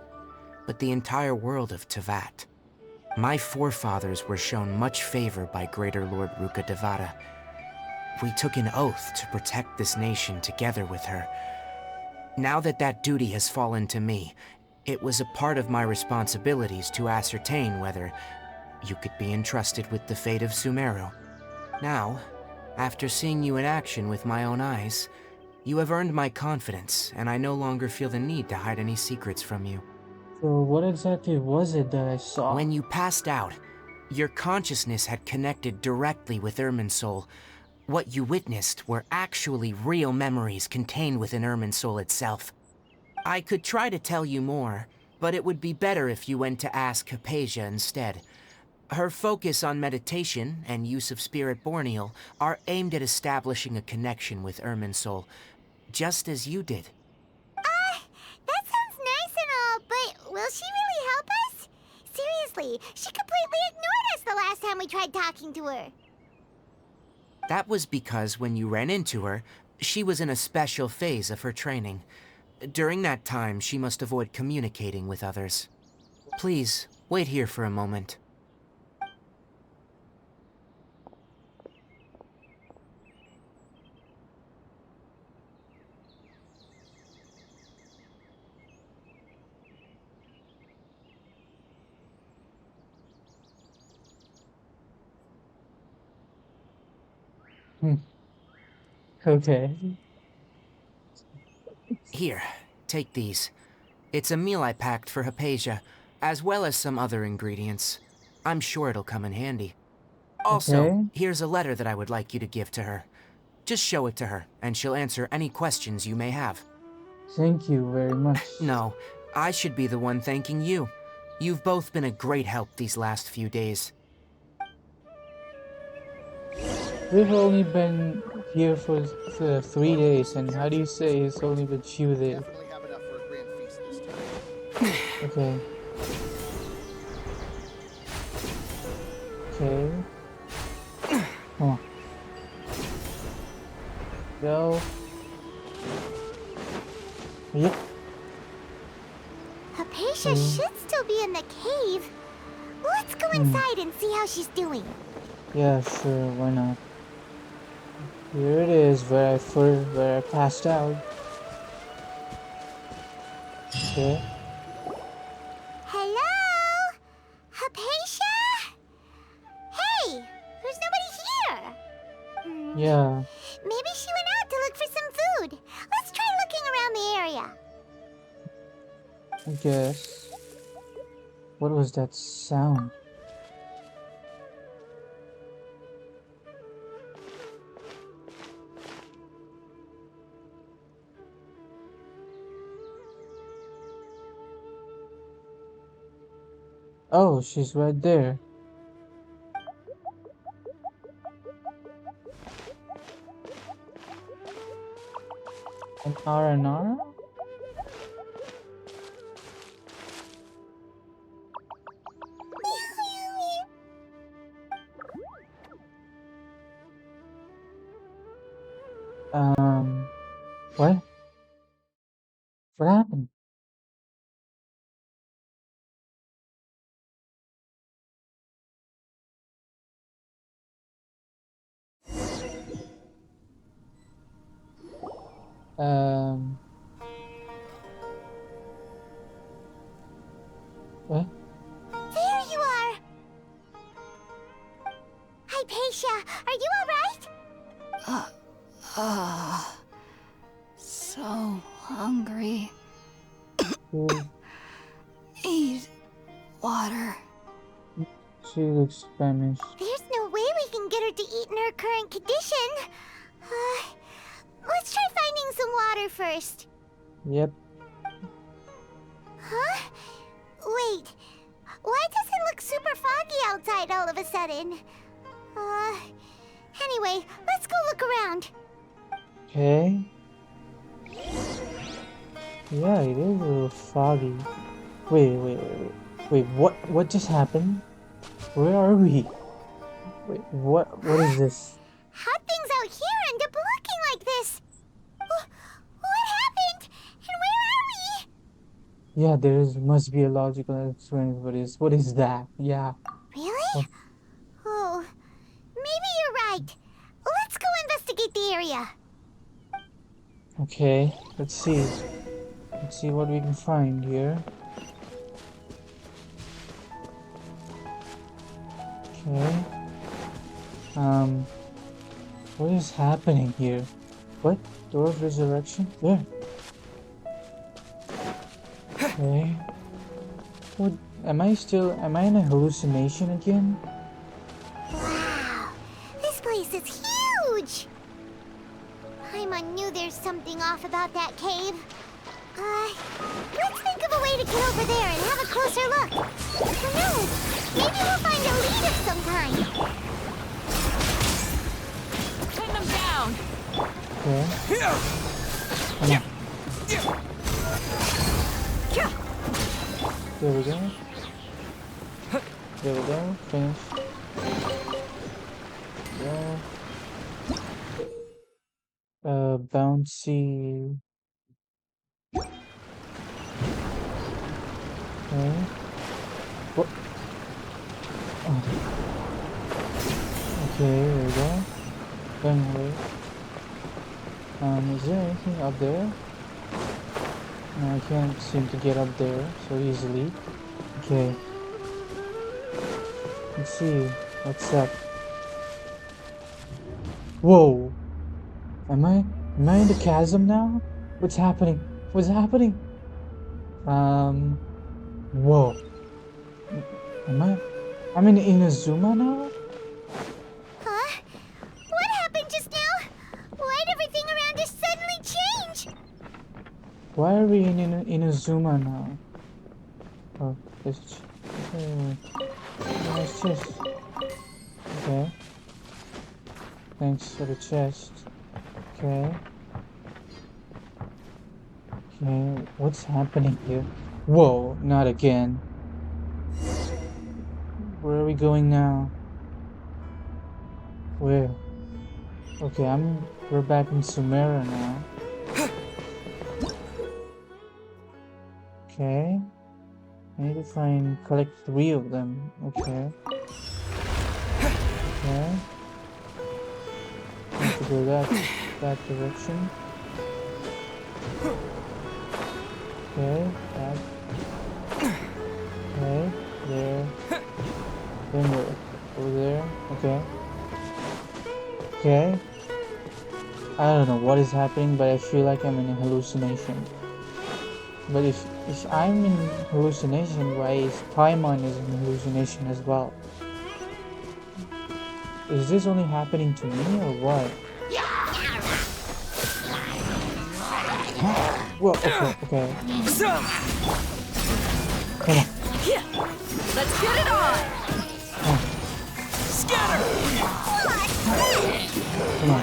but the entire world of Tevat. My forefathers were shown much favor by Greater Lord Rukkhadevata. We took an oath to protect this nation together with her. Now that that duty has fallen to me, it was a part of my responsibilities to ascertain whether you could be entrusted with the fate of Sumeru. Now, after seeing you in action with my own eyes, you have earned my confidence, and I no longer feel the need to hide any secrets from you. So what exactly was it that I saw? When you passed out, your consciousness had connected directly with Irminsul. What you witnessed were actually real memories contained within Irminsul itself. I could try to tell you more, but it would be better if you went to ask Hypatia instead. Her focus on meditation and use of Spirit Borneal are aimed at establishing a connection with Irminsul, just as you did. That sounds nice and all, but will she really help us? Seriously, she completely ignored us the last time we tried talking to her. That was because when you ran into her, she was in a special phase of her training. During that time, she must avoid communicating with others. Please, wait here for a moment. Okay. Here, take these. It's a meal I packed for Hypatia, as well as some other ingredients. I'm sure it'll come in handy. Also, Okay. here's a letter that I would like you to give to her. Just show it to her, and she'll answer any questions you may have. Thank you very much. No, I should be the one thanking you. You've both been a great help these last few days. We've only been here for 3 days, and how do you say it's only been few days? Definitely have enough for a grand feast this time. Okay. Okay. Come on. Go. Yep. Hypatia should still be in the cave. Let's go inside and see how she's doing. Yeah, sure. Why not? Here it is, where I passed out. Okay. Hello? Hypatia? Hey, there's nobody here. Yeah. Maybe she went out to look for some food. Let's try looking around the area. I guess. What was that sound? Oh, she's right there. An R&R? What? What happened? What? There you are! Hypatia, are you alright? So hungry. She, Need water. she looks famished. There's no way we can get her to eat in her current condition. Let's try finding some water first. Yep. Huh? Wait. Why does it look super foggy outside all of a sudden? Anyway, let's go look around. Okay. Yeah, it is a little foggy. Wait, what just happened? Where are we? Wait, what is this? How things out here end up looking like this? What happened? And where are we? Yeah, must be a logical explanation for this. What is that? Yeah. Really? Oh, maybe you're right. Let's go investigate the area. Okay, let's see. Let's see what we can find here. Okay. What is happening here? What? Door of Resurrection? Where? Okay. What? Am I in a hallucination again? Wow, this place is huge! Paimon knew there's something off about that cave. Let's think of a way to get over there and have a closer look. Who knows? Maybe we'll find a lead of some kind. Pin them down. Okay. Come on. There we go. There we go. Finish. Yeah. Bouncy. Okay. What? Oh. Okay, there we go. Going away. Is there anything up there? No, I can't seem to get up there so easily. Okay. Let's see. What's up? Whoa! Am I in the chasm now? What's happening? What's happening? Whoa. I'm in Inazuma now? Huh? What happened just now? Why'd everything around us suddenly change? Why are we in Inazuma now? Oh, this. Nice chest. Okay. Thanks for the chest. Okay. Okay, what's happening here? Whoa, not again. Where are we going now? Where? Okay, we're back in Sumeru now. Okay. I need to collect 3 of them. Okay. Okay. I need to go that direction. Okay, back. Okay, there. Then we're over there. Okay. Okay. I don't know what is happening, but I feel like I'm in a hallucination. But if I'm in hallucination, why is Paimon is in hallucination as well? Is this only happening to me or what? Whoa, okay, okay. Come on. Let's get it on! Scatter! Come on.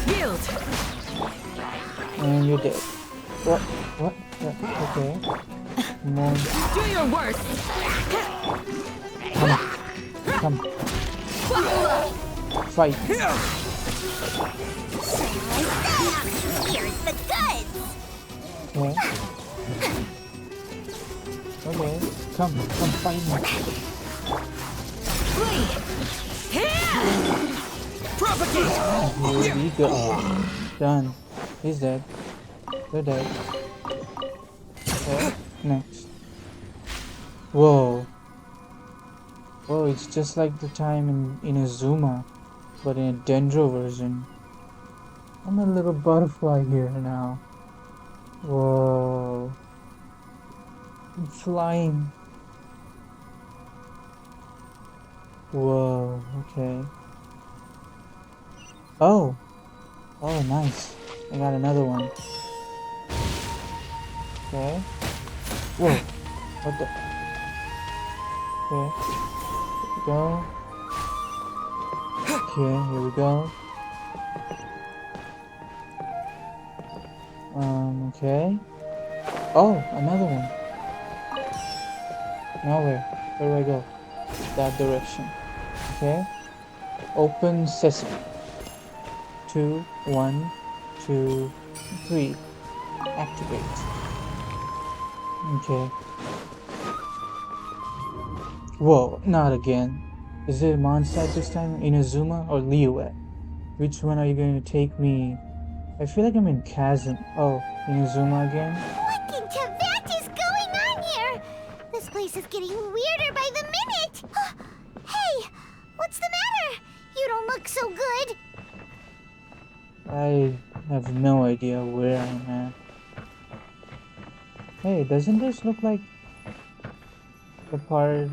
Yield! And you're dead. What? What? Okay. Come on. Do your worst! Come on. Come. Fight. Here's the goods! Okay. Okay. Come fight me. Flee! Propagate! Here we go. Done. He's dead. They're dead. Okay. Next. Whoa. Whoa, it's just like the time in Azuma, but in a Dendro version. I'm a little butterfly here now. Whoa. I'm flying. Whoa, okay. Oh. Oh, nice. I got another one. Okay. Whoa. What the? Okay. Here we go. Okay, here we go. Okay. Oh, another one. Now where? Where do I go? That direction. Okay. Open sesame. 2, 1, 2, 3. Activate. Okay. Whoa, not again. Is it Mondstadt this time? Inazuma or Liyue? Which one are you going to take me? I feel like I'm in Chasm. Oh, Inazuma again? What in Tibet is going on here? This place is getting weirder by the minute. Hey, what's the matter? You don't look so good. I have no idea where I'm at. Hey, doesn't this look like the part...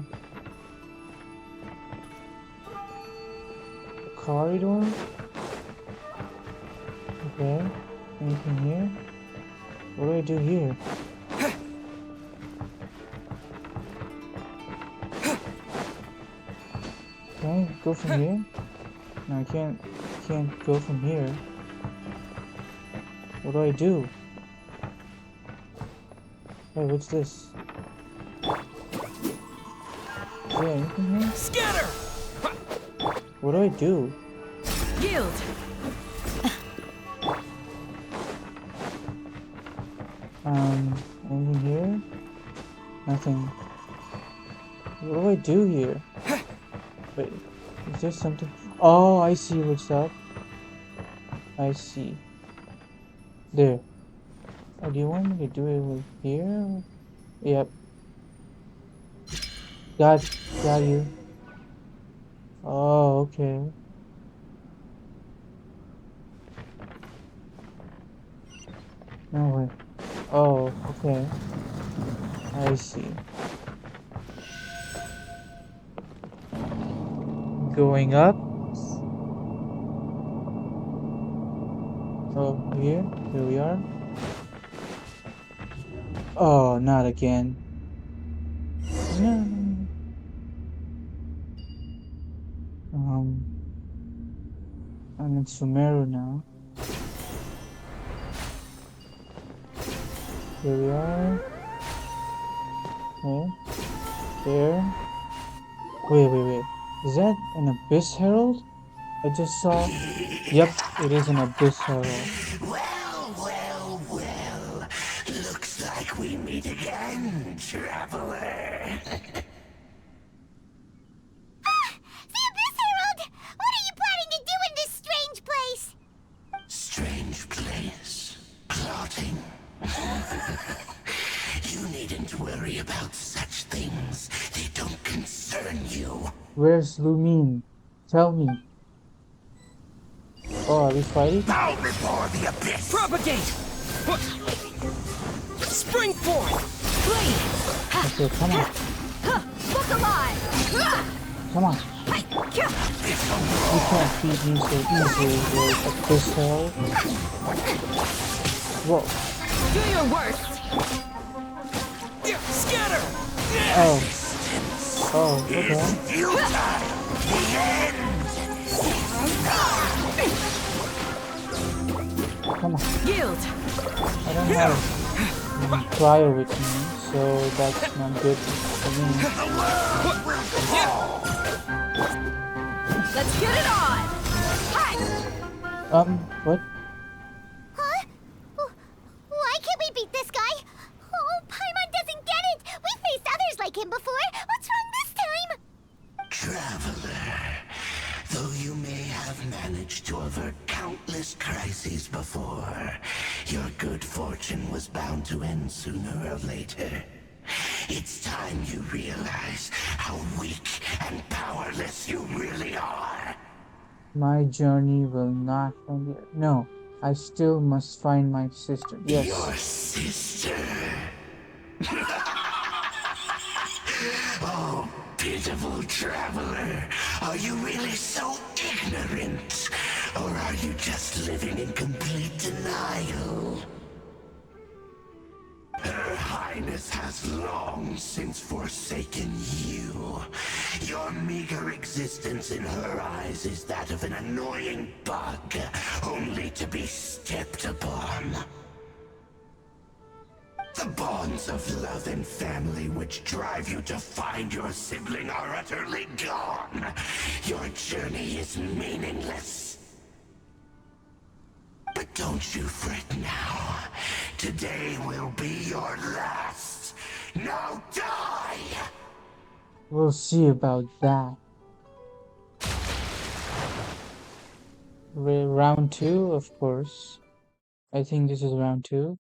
corridor? Okay, anything here? What do I do here? Can I go from here? No, I can't go from here. What do I do? Hey, what's this? Is there anything here? Scatter! What do I do? Yield! Anything here? Nothing. What do I do here? Wait, is there something? Oh, I see what's up. I see. There. Oh, do you want me to do it with here? Yep. Got you. Oh, okay. No way. Oh, okay. I see. Going up. Oh, here we are. Oh, not again. No. I'm in Sumeru now. Here we are. Okay. There. Wait. Is that an Abyss Herald? I just saw... Yep, it is an Abyss Herald. Well. Looks like we meet again, traveler. The Abyss Herald! What are you planning to do in this strange place? Strange place. Plotting. You needn't worry about such things. They don't concern you. Where's Lumine? Tell me. Oh, are we fighting? Bow before the abyss. Propagate! Spring forth! Flame! Okay, come on. Look alive! Come on. You can't beat me so easily with this hell. Whoa. Do your worst! Scatter! Oh. Oh, okay. Come on. Yield! I don't have prior with me, so that's not good for me. Let's get it on! What? Huh? Why can't we beat this guy? Oh, Paimon doesn't get it! We faced others like him before! What's wrong this time? Traveler, though you may have managed to avert countless crises before, your good fortune was bound to end sooner or later. It's time you realize how weak and powerless you really are. My journey will not end here. No, I still must find my sister. Yes. Your sister. Oh, pitiful traveler. Are you really so ignorant? Or are you just living in complete denial? Her Highness has long since forsaken you. Your meager existence in her eyes is that of an annoying bug, only to be stepped upon. The bonds of love and family which drive you to find your sibling are utterly gone. Your journey is meaningless. But don't you fret now. Today will be your last. Now die! We'll see about that. Round 2, of course. I think this is round 2.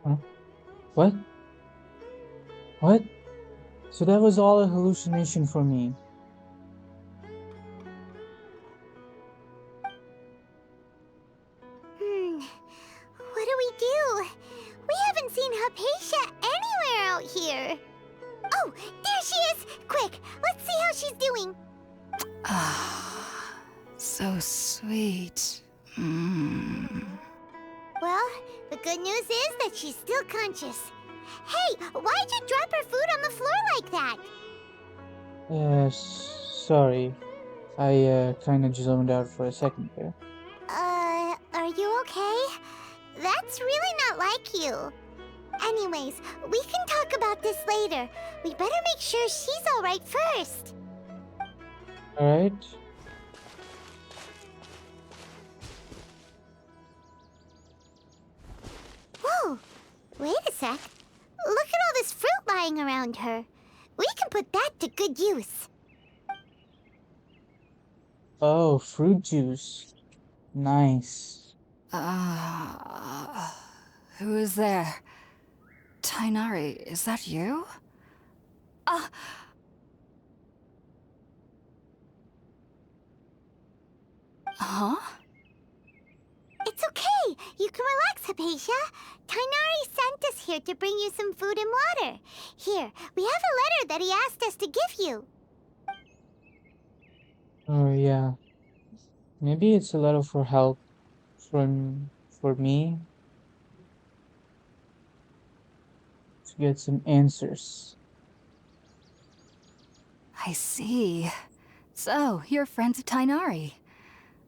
Huh? What? What? So that was all a hallucination for me. What do we do? We haven't seen Hypatia anywhere out here. Oh, there she is! Quick, let's see how she's doing. Ah, so sweet. Well, the good news is that she's still conscious. Hey, why'd you drop her food on the floor like that? Sorry. I kinda zoned out for a second there. Are you okay? That's really not like you. Anyways, we can talk about this later. We better make sure she's alright first. Alright. Whoa! Wait a sec. Look at all this fruit lying around her. We can put that to good use. Oh, fruit juice. Nice. Who is there? Tainari, is that you? Huh? It's okay. You can relax, Hypatia. Tainari sent us here to bring you some food and water. Here, we have a letter that he asked us to give you. Oh, yeah. Maybe it's a letter for help for me to get some answers. I see. So, you're friends of Tainari.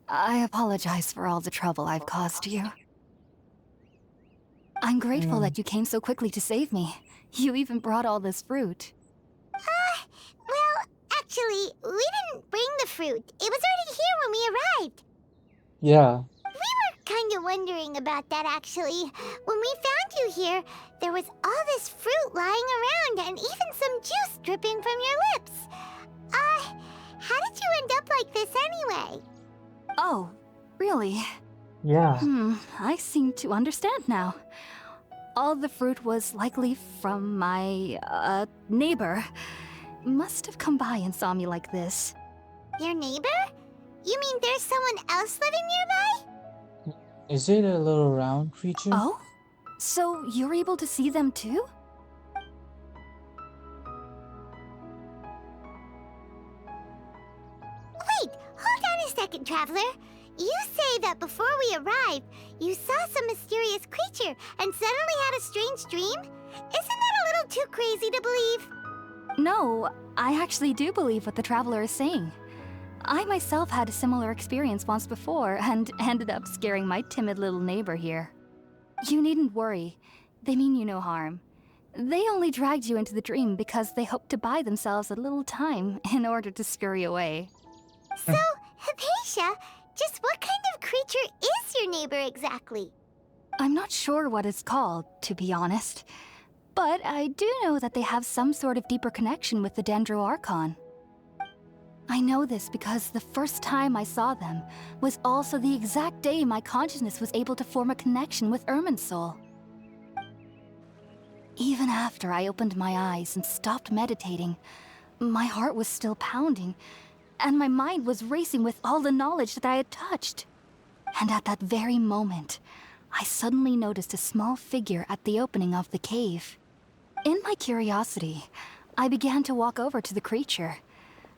I apologize for all the trouble I've caused you. I'm grateful that you came so quickly to save me. You even brought all this fruit. Well, actually, we didn't bring the fruit. It was already here when we arrived. Yeah. We were kind of wondering about that actually. When we found you here, there was all this fruit lying around and even some juice dripping from your lips. How did you end up like this anyway? Oh, really? Yeah. I seem to understand now. All the fruit was likely from my, neighbor. Must have come by and saw me like this. Your neighbor? You mean there's someone else living nearby? Is it a little round creature? Oh? So you're able to see them too? Wait, hold on a second, Traveler. You say that before we arrived, you saw some mysterious creature and suddenly had a strange dream? Isn't that a little too crazy to believe? No, I actually do believe what the traveler is saying. I myself had a similar experience once before and ended up scaring my timid little neighbor here. You needn't worry. They mean you no harm. They only dragged you into the dream because they hoped to buy themselves a little time in order to scurry away. So, Hypatia, just what kind of creature is your neighbor exactly? I'm not sure what it's called, to be honest. But I do know that they have some sort of deeper connection with the Sumeru Archon. I know this because the first time I saw them was also the exact day my consciousness was able to form a connection with Irminsul. Even after I opened my eyes and stopped meditating, my heart was still pounding, and my mind was racing with all the knowledge that I had touched. And at that very moment, I suddenly noticed a small figure at the opening of the cave. In my curiosity, I began to walk over to the creature.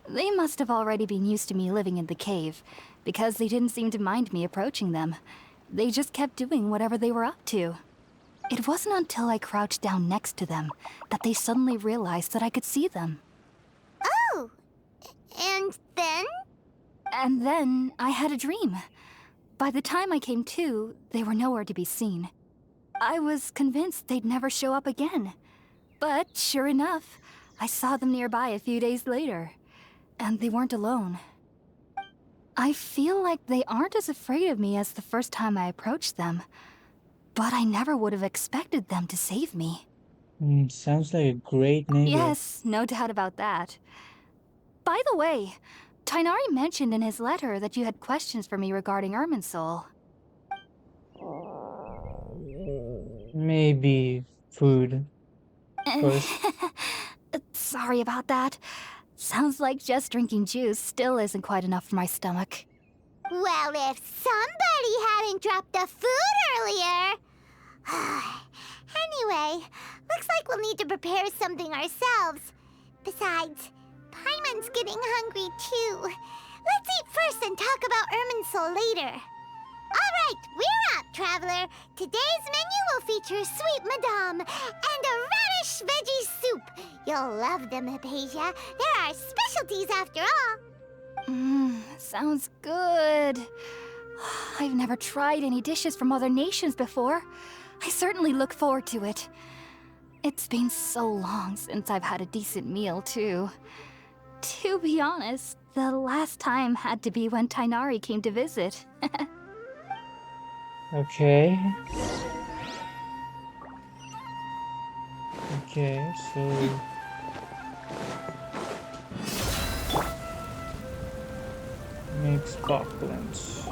They must have already been used to me living in the cave, because they didn't seem to mind me approaching them. They just kept doing whatever they were up to. It wasn't until I crouched down next to them that they suddenly realized that I could see them. Oh, and then? And then I had a dream. By the time I came to, they were nowhere to be seen. I was convinced they'd never show up again. But sure enough, I saw them nearby a few days later. And they weren't alone. I feel like they aren't as afraid of me as the first time I approached them. But I never would have expected them to save me. Sounds like a great neighbor. Yes, no doubt about that. By the way, Tainari mentioned in his letter that you had questions for me regarding Irminsul. Maybe food first. Sorry about that. Sounds like just drinking juice still isn't quite enough for my stomach. Well, if somebody hadn't dropped the food earlier... Anyway, looks like we'll need to prepare something ourselves. Besides, Paimon's getting hungry too. Let's eat first and talk about Irminsul later. All right, we're up, Traveler. Today's menu will feature sweet madame and a radish veggie soup. You'll love them, Hypatia. They're our specialties after all. Sounds good. I've never tried any dishes from other nations before. I certainly look forward to it. It's been so long since I've had a decent meal, too. To be honest, the last time had to be when Tainari came to visit. Okay. Okay, so... Mix bucklands.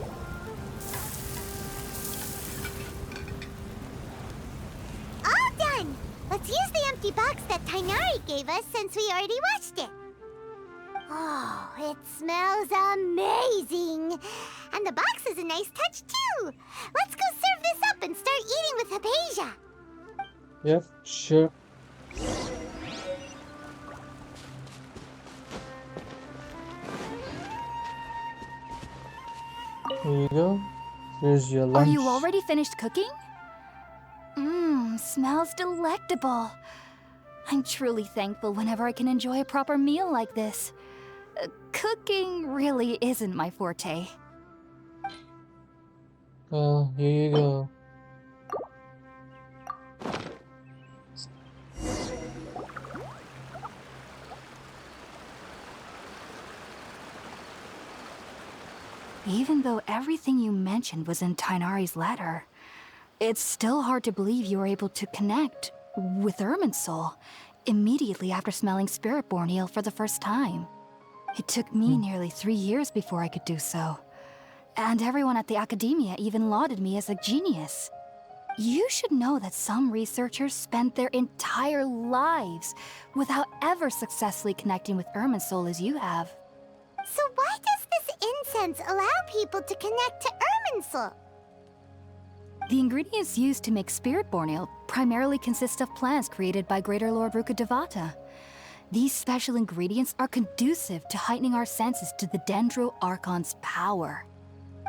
All done! Let's use the empty box that Tainari gave us since we already watched it. Oh, it smells amazing! And the box is a nice touch, too! Let's go serve this up and start eating with Hypatia! Yep, sure. Here you go. Here's your lunch. Are you already finished cooking? Smells delectable. I'm truly thankful whenever I can enjoy a proper meal like this. Cooking really isn't my forte. Well, here you go. Even though everything you mentioned was in Tainari's letter, it's still hard to believe you were able to connect with Irminsul immediately after smelling Spiritborn ale for the first time. It took me nearly 3 years before I could do so. And everyone at the Academia even lauded me as a genius. You should know that some researchers spent their entire lives without ever successfully connecting with Irminsul as you have. So why does this incense allow people to connect to Irminsul? The ingredients used to make Spiritborn ale primarily consist of plants created by Greater Lord Rukkhadevata. These special ingredients are conducive to heightening our senses to the Dendro Archon's power.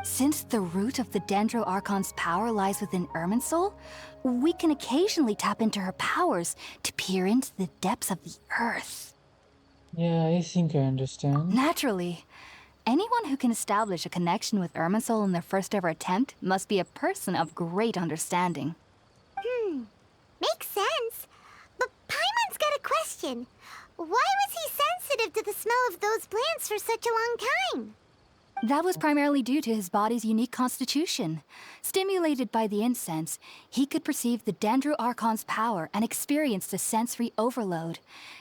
Since the root of the Dendro Archon's power lies within Irminsul, we can occasionally tap into her powers to peer into the depths of the earth. Yeah, I think I understand. Naturally, anyone who can establish a connection with Irminsul in their first ever attempt must be a person of great understanding. Makes sense. But Paimon's got a question. Why was he sensitive to the smell of those plants for such a long time? That was primarily due to his body's unique constitution. Stimulated by the incense, he could perceive the Dendro Archon's power and experienced a sensory overload,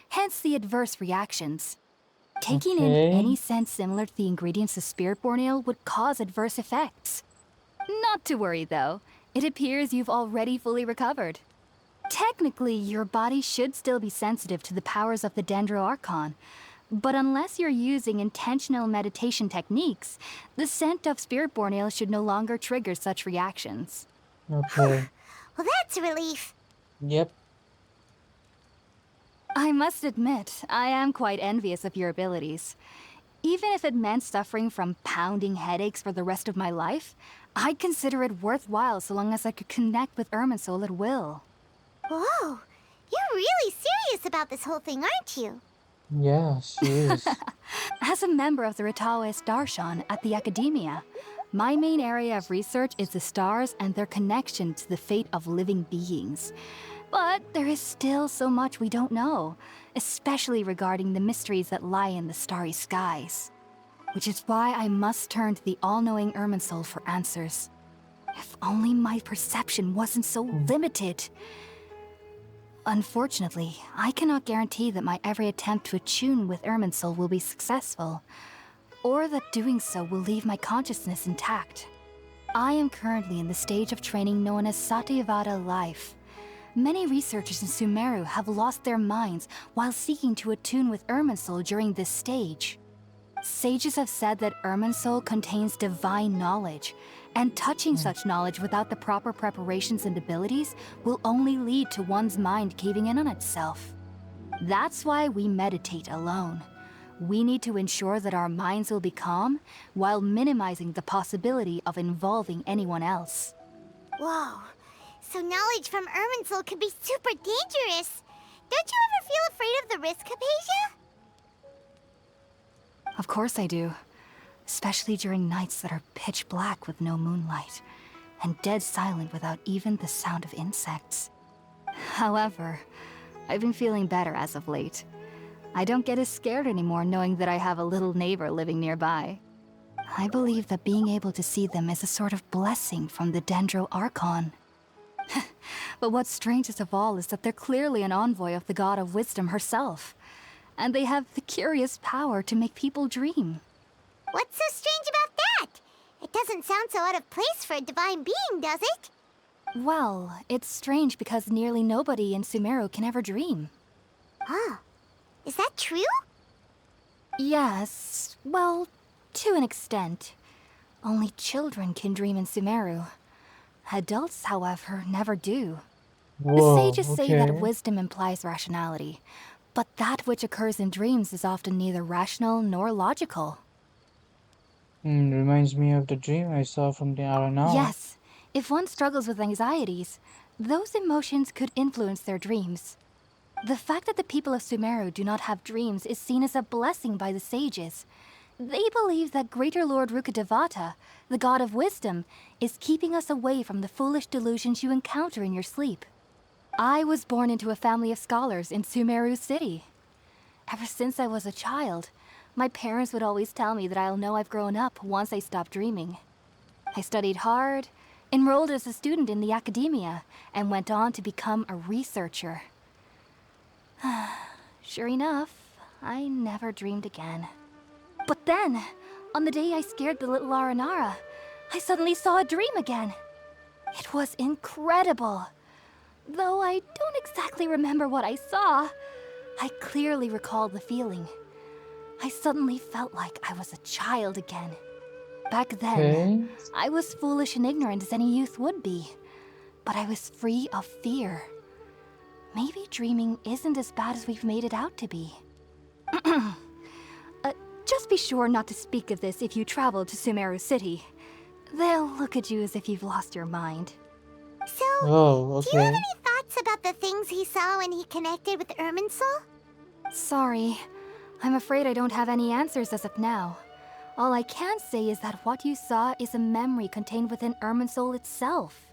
hence the adverse reactions. Taking in Okay. any scent similar to the ingredients of Spiritborn ale would cause adverse effects. Not to worry, though. It appears you've already fully recovered. Technically, your body should still be sensitive to the powers of the Dendro Archon, but unless you're using intentional meditation techniques, the scent of Spiritborn ale should no longer trigger such reactions. Okay. Well, that's a relief. Yep. I must admit, I am quite envious of your abilities. Even if it meant suffering from pounding headaches for the rest of my life, I'd consider it worthwhile so long as I could connect with Irminsul at will. Whoa, you're really serious about this whole thing, aren't you? Yeah, she is. As a member of the Ritaoist Darshan at the Academia, my main area of research is the stars and their connection to the fate of living beings. But there is still so much we don't know, especially regarding the mysteries that lie in the starry skies. Which is why I must turn to the all-knowing Irminsul for answers. If only my perception wasn't so limited. Unfortunately, I cannot guarantee that my every attempt to attune with Irminsul will be successful, or that doing so will leave my consciousness intact. I am currently in the stage of training known as Satyavada life. Many researchers in Sumeru have lost their minds while seeking to attune with Irminsul during this stage. Sages have said that Irminsul contains divine knowledge, and touching such knowledge without the proper preparations and abilities will only lead to one's mind caving in on itself. That's why we meditate alone. We need to ensure that our minds will be calm while minimizing the possibility of involving anyone else. Whoa, so knowledge from Irminsul could be super dangerous. Don't you ever feel afraid of the risk, Hypatia? Of course I do. Especially during nights that are pitch black with no moonlight, and dead silent without even the sound of insects. However, I've been feeling better as of late. I don't get as scared anymore knowing that I have a little neighbor living nearby. I believe that being able to see them is a sort of blessing from the Dendro Archon. But what's strangest of all is that they're clearly an envoy of the God of Wisdom herself, and they have the curious power to make people dream. What's so strange about that? It doesn't sound so out of place for a divine being, does it? Well, it's strange because nearly nobody in Sumeru can ever dream. Oh, is that true? Yes, well, to an extent. Only children can dream in Sumeru. Adults, however, never do. Whoa, The sages say that okay. wisdom implies rationality, but that which occurs in dreams is often neither rational nor logical. Reminds me of the dream I saw from the Aranal. Yes, if one struggles with anxieties, those emotions could influence their dreams. The fact that the people of Sumeru do not have dreams is seen as a blessing by the sages. They believe that Greater Lord Rukkhadevata, the God of Wisdom, is keeping us away from the foolish delusions you encounter in your sleep. I was born into a family of scholars in Sumeru City. Ever since I was a child, My parents would always tell me that I'll know I've grown up once I stop dreaming. I studied hard, enrolled as a student in the academia, and went on to become a researcher. Sure enough, I never dreamed again. But then, on the day I scared the little Aranara, I suddenly saw a dream again. It was incredible. Though I don't exactly remember what I saw, I clearly recall the feeling. I suddenly felt like I was a child again. Back then, Okay. I was foolish and ignorant as any youth would be, but I was free of fear. Maybe dreaming isn't as bad as we've made it out to be. Just be sure not to speak of this if you travel to Sumeru City. They'll look at you as if you've lost your mind. So, Oh, do you have okay. any thoughts about the things he saw when he connected with Irminsul? Sorry, I'm afraid I don't have any answers as of now. All I can say is that what you saw is a memory contained within Irminsul itself.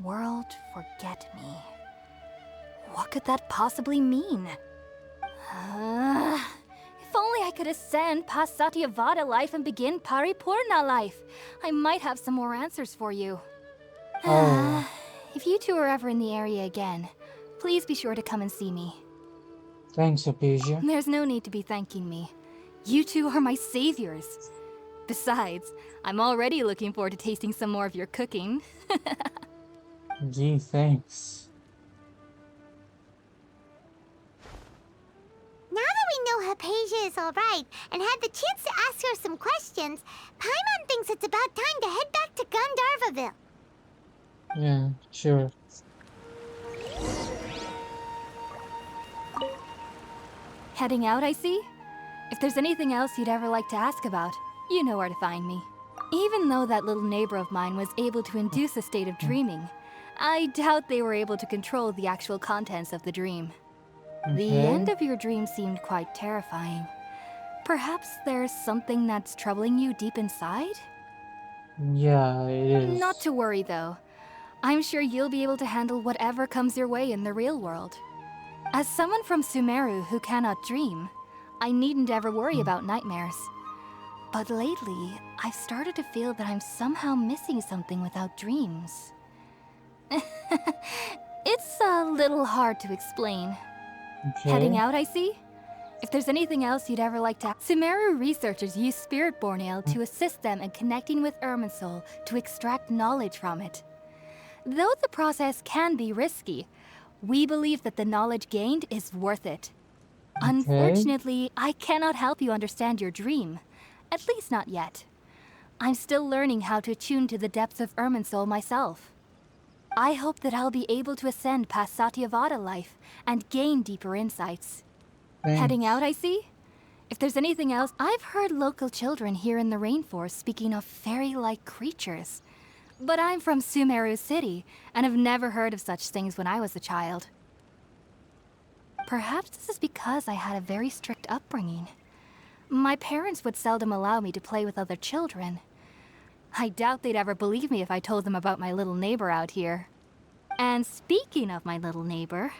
World forget me. What could that possibly mean? If only I could ascend past Satyavada life and begin Paripurna life. I might have some more answers for you. Oh. If you two are ever in the area again, please be sure to come and see me. Thanks, Apesia. There's no need to be thanking me. You two are my saviors. Besides, I'm already looking forward to tasting some more of your cooking. Gee, thanks. Now that we know Hypatia is alright and had the chance to ask her some questions, Paimon thinks it's about time to head back to Gandharvaville. Yeah, sure. Heading out, I see? If there's anything else you'd ever like to ask about, you know where to find me. Even though that little neighbor of mine was able to induce a state of dreaming, I doubt they were able to control the actual contents of the dream. The Okay. end of your dream seemed quite terrifying. Perhaps there's something that's troubling you deep inside? Yeah, it is. Not to worry, though. I'm sure you'll be able to handle whatever comes your way in the real world. As someone from Sumeru who cannot dream, I needn't ever worry about nightmares. But lately, I've started to feel that I'm somehow missing something without dreams. It's a little hard to explain. Okay. Heading out, I see? If there's anything else you'd ever like to... Sumeru researchers use Spiritborn Ale to assist them in connecting with Irminsul to extract knowledge from it. Though the process can be risky, we believe that the knowledge gained is worth it. Unfortunately, I cannot help you understand your dream. At least not yet. I'm still learning how to attune to the depths of Irminsul myself. I hope that I'll be able to ascend past Satyavada life and gain deeper insights. Thanks. Heading out, I see? If there's anything else, I've heard local children here in the rainforest speaking of fairy-like creatures. But I'm from Sumeru City, and have never heard of such things when I was a child. Perhaps this is because I had a very strict upbringing. My parents would seldom allow me to play with other children. I doubt they'd ever believe me if I told them about my little neighbor out here. And speaking of my little neighbor,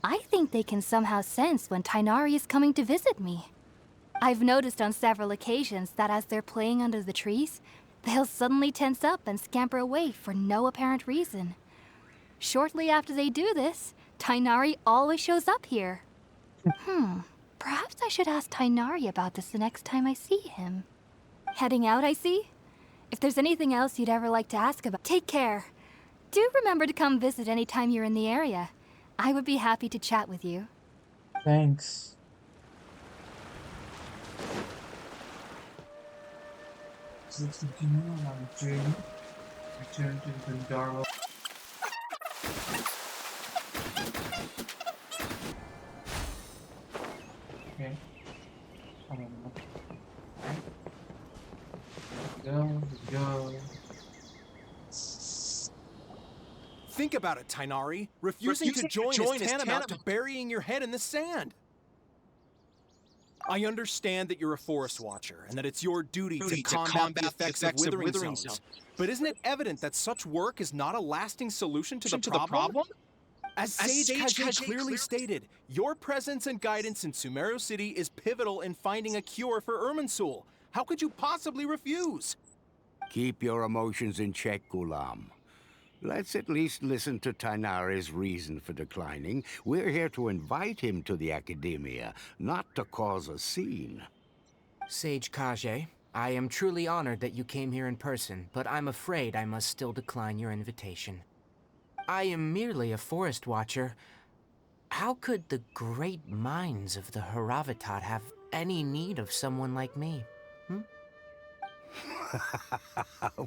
I think they can somehow sense when Tighnari is coming to visit me. I've noticed on several occasions that as they're playing under the trees, they'll suddenly tense up and scamper away for no apparent reason. Shortly after they do this, Tighnari always shows up here. Perhaps I should ask Tighnari about this the next time I see him. Heading out, I see? If there's anything else you'd ever like to ask about, take care. Do remember to come visit anytime you're in the area. I would be happy to chat with you. Thanks. Since we can on our journey, return to Gandharva. Okay. Go. Think about it, Tighnari. Refusing to join is tantamount to burying your head in the sand. I understand that you're a forest watcher and that it's your duty to combat the effects of withering zones. But isn't it evident that such work is not a lasting solution to the problem? As Sage Kage clearly stated, your presence and guidance in Sumeru City is pivotal in finding a cure for Irminsul. How could you possibly refuse? Keep your emotions in check, Gulam. Let's at least listen to Tainari's reason for declining. We're here to invite him to the Academia, not to cause a scene. Sage Kage, I am truly honored that you came here in person, but I'm afraid I must still decline your invitation. I am merely a forest watcher. How could the great minds of the Haravatat have any need of someone like me?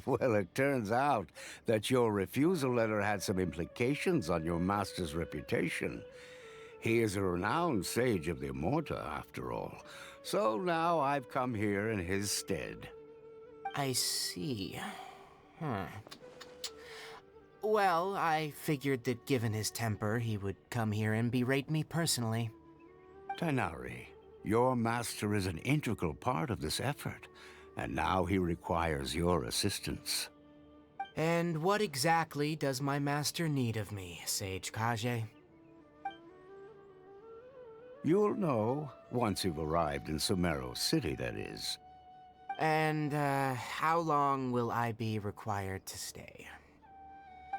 Well, it turns out that your refusal letter had some implications on your master's reputation. He is a renowned sage of the Immorta, after all. So now I've come here in his stead. I see. Well, I figured that given his temper, he would come here and berate me personally. Tainari, your master is an integral part of this effort, and now he requires your assistance. And what exactly does my master need of me, Sage Kage? You'll know once you've arrived in Sumeru City, that is. And, how long will I be required to stay?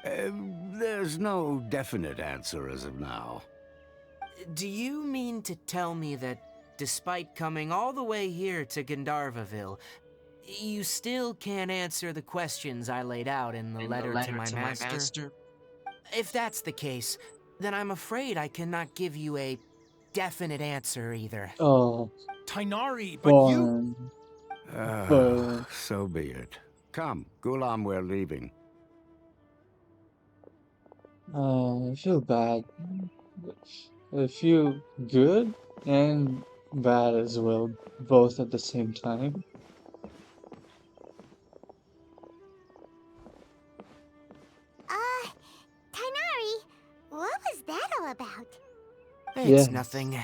There's no definite answer as of now. Do you mean to tell me that, despite coming all the way here to Gandharvaville, you still can't answer the questions I laid out in the letter to my master? If that's the case, then I'm afraid I cannot give you a definite answer either. Oh, Tainari, but you... So be it. Come, Gulam, we're leaving. I feel bad. I feel good and bad as well, both at the same time. Tainari, what was that all about? It's nothing.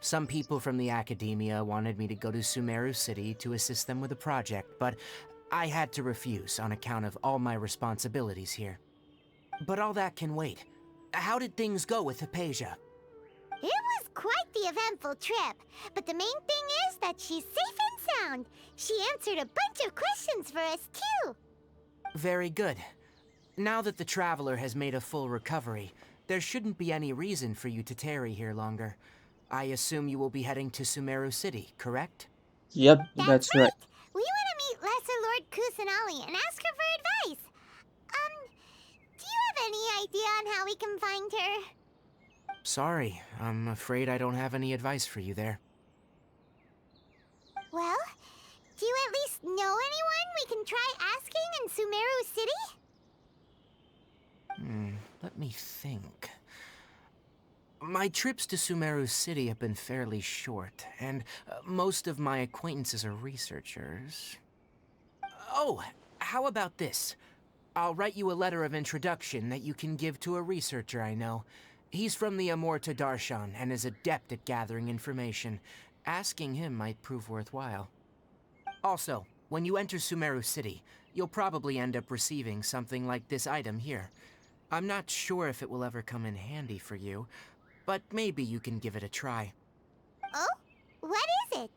Some people from the Academia wanted me to go to Sumeru City to assist them with a project, but I had to refuse on account of all my responsibilities here. But all that can wait. How did things go with Hypatia? It was quite the eventful trip, but the main thing is that she's safe and sound. She answered a bunch of questions for us, too. Very good. Now that the Traveler has made a full recovery, there shouldn't be any reason for you to tarry here longer. I assume you will be heading to Sumeru City, correct? Yep, that's right. We want to meet Lesser Lord Kusanali and ask her for advice. Do you have any idea on how we can find her? Sorry, I'm afraid I don't have any advice for you there. Well, do you at least know anyone we can try asking in Sumeru City? Let me think. My trips to Sumeru City have been fairly short, and most of my acquaintances are researchers. Oh, how about this? I'll write you a letter of introduction that you can give to a researcher I know. He's from the Immorta Darshan and is adept at gathering information. Asking him might prove worthwhile. Also, when you enter Sumeru City, you'll probably end up receiving something like this item here. I'm not sure if it will ever come in handy for you, but maybe you can give it a try. Oh? What is it?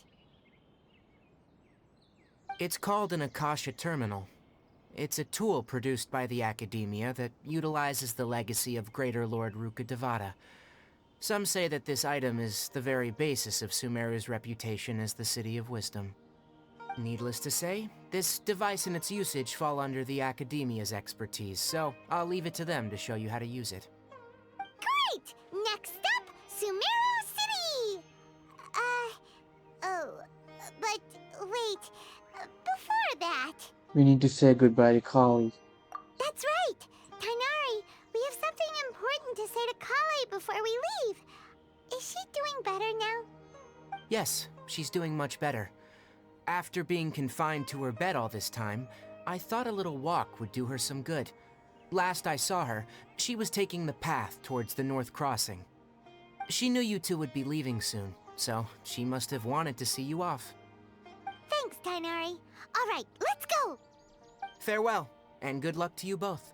It's called an Akasha Terminal. It's a tool produced by the Academia that utilizes the legacy of Greater Lord Rukkhadevata. Some say that this item is the very basis of Sumeru's reputation as the City of Wisdom. Needless to say, this device and its usage fall under the Academia's expertise, so I'll leave it to them to show you how to use it. Great! Next up, Sumeru City! But wait, before that... We need to say goodbye to Kali. That's right! Tainari, we have something important to say to Kali before we leave. Is she doing better now? Yes, she's doing much better. After being confined to her bed all this time, I thought a little walk would do her some good. Last I saw her, she was taking the path towards the North Crossing. She knew you two would be leaving soon, so she must have wanted to see you off. Thanks, Tainari. All right, let's go! Farewell, and good luck to you both.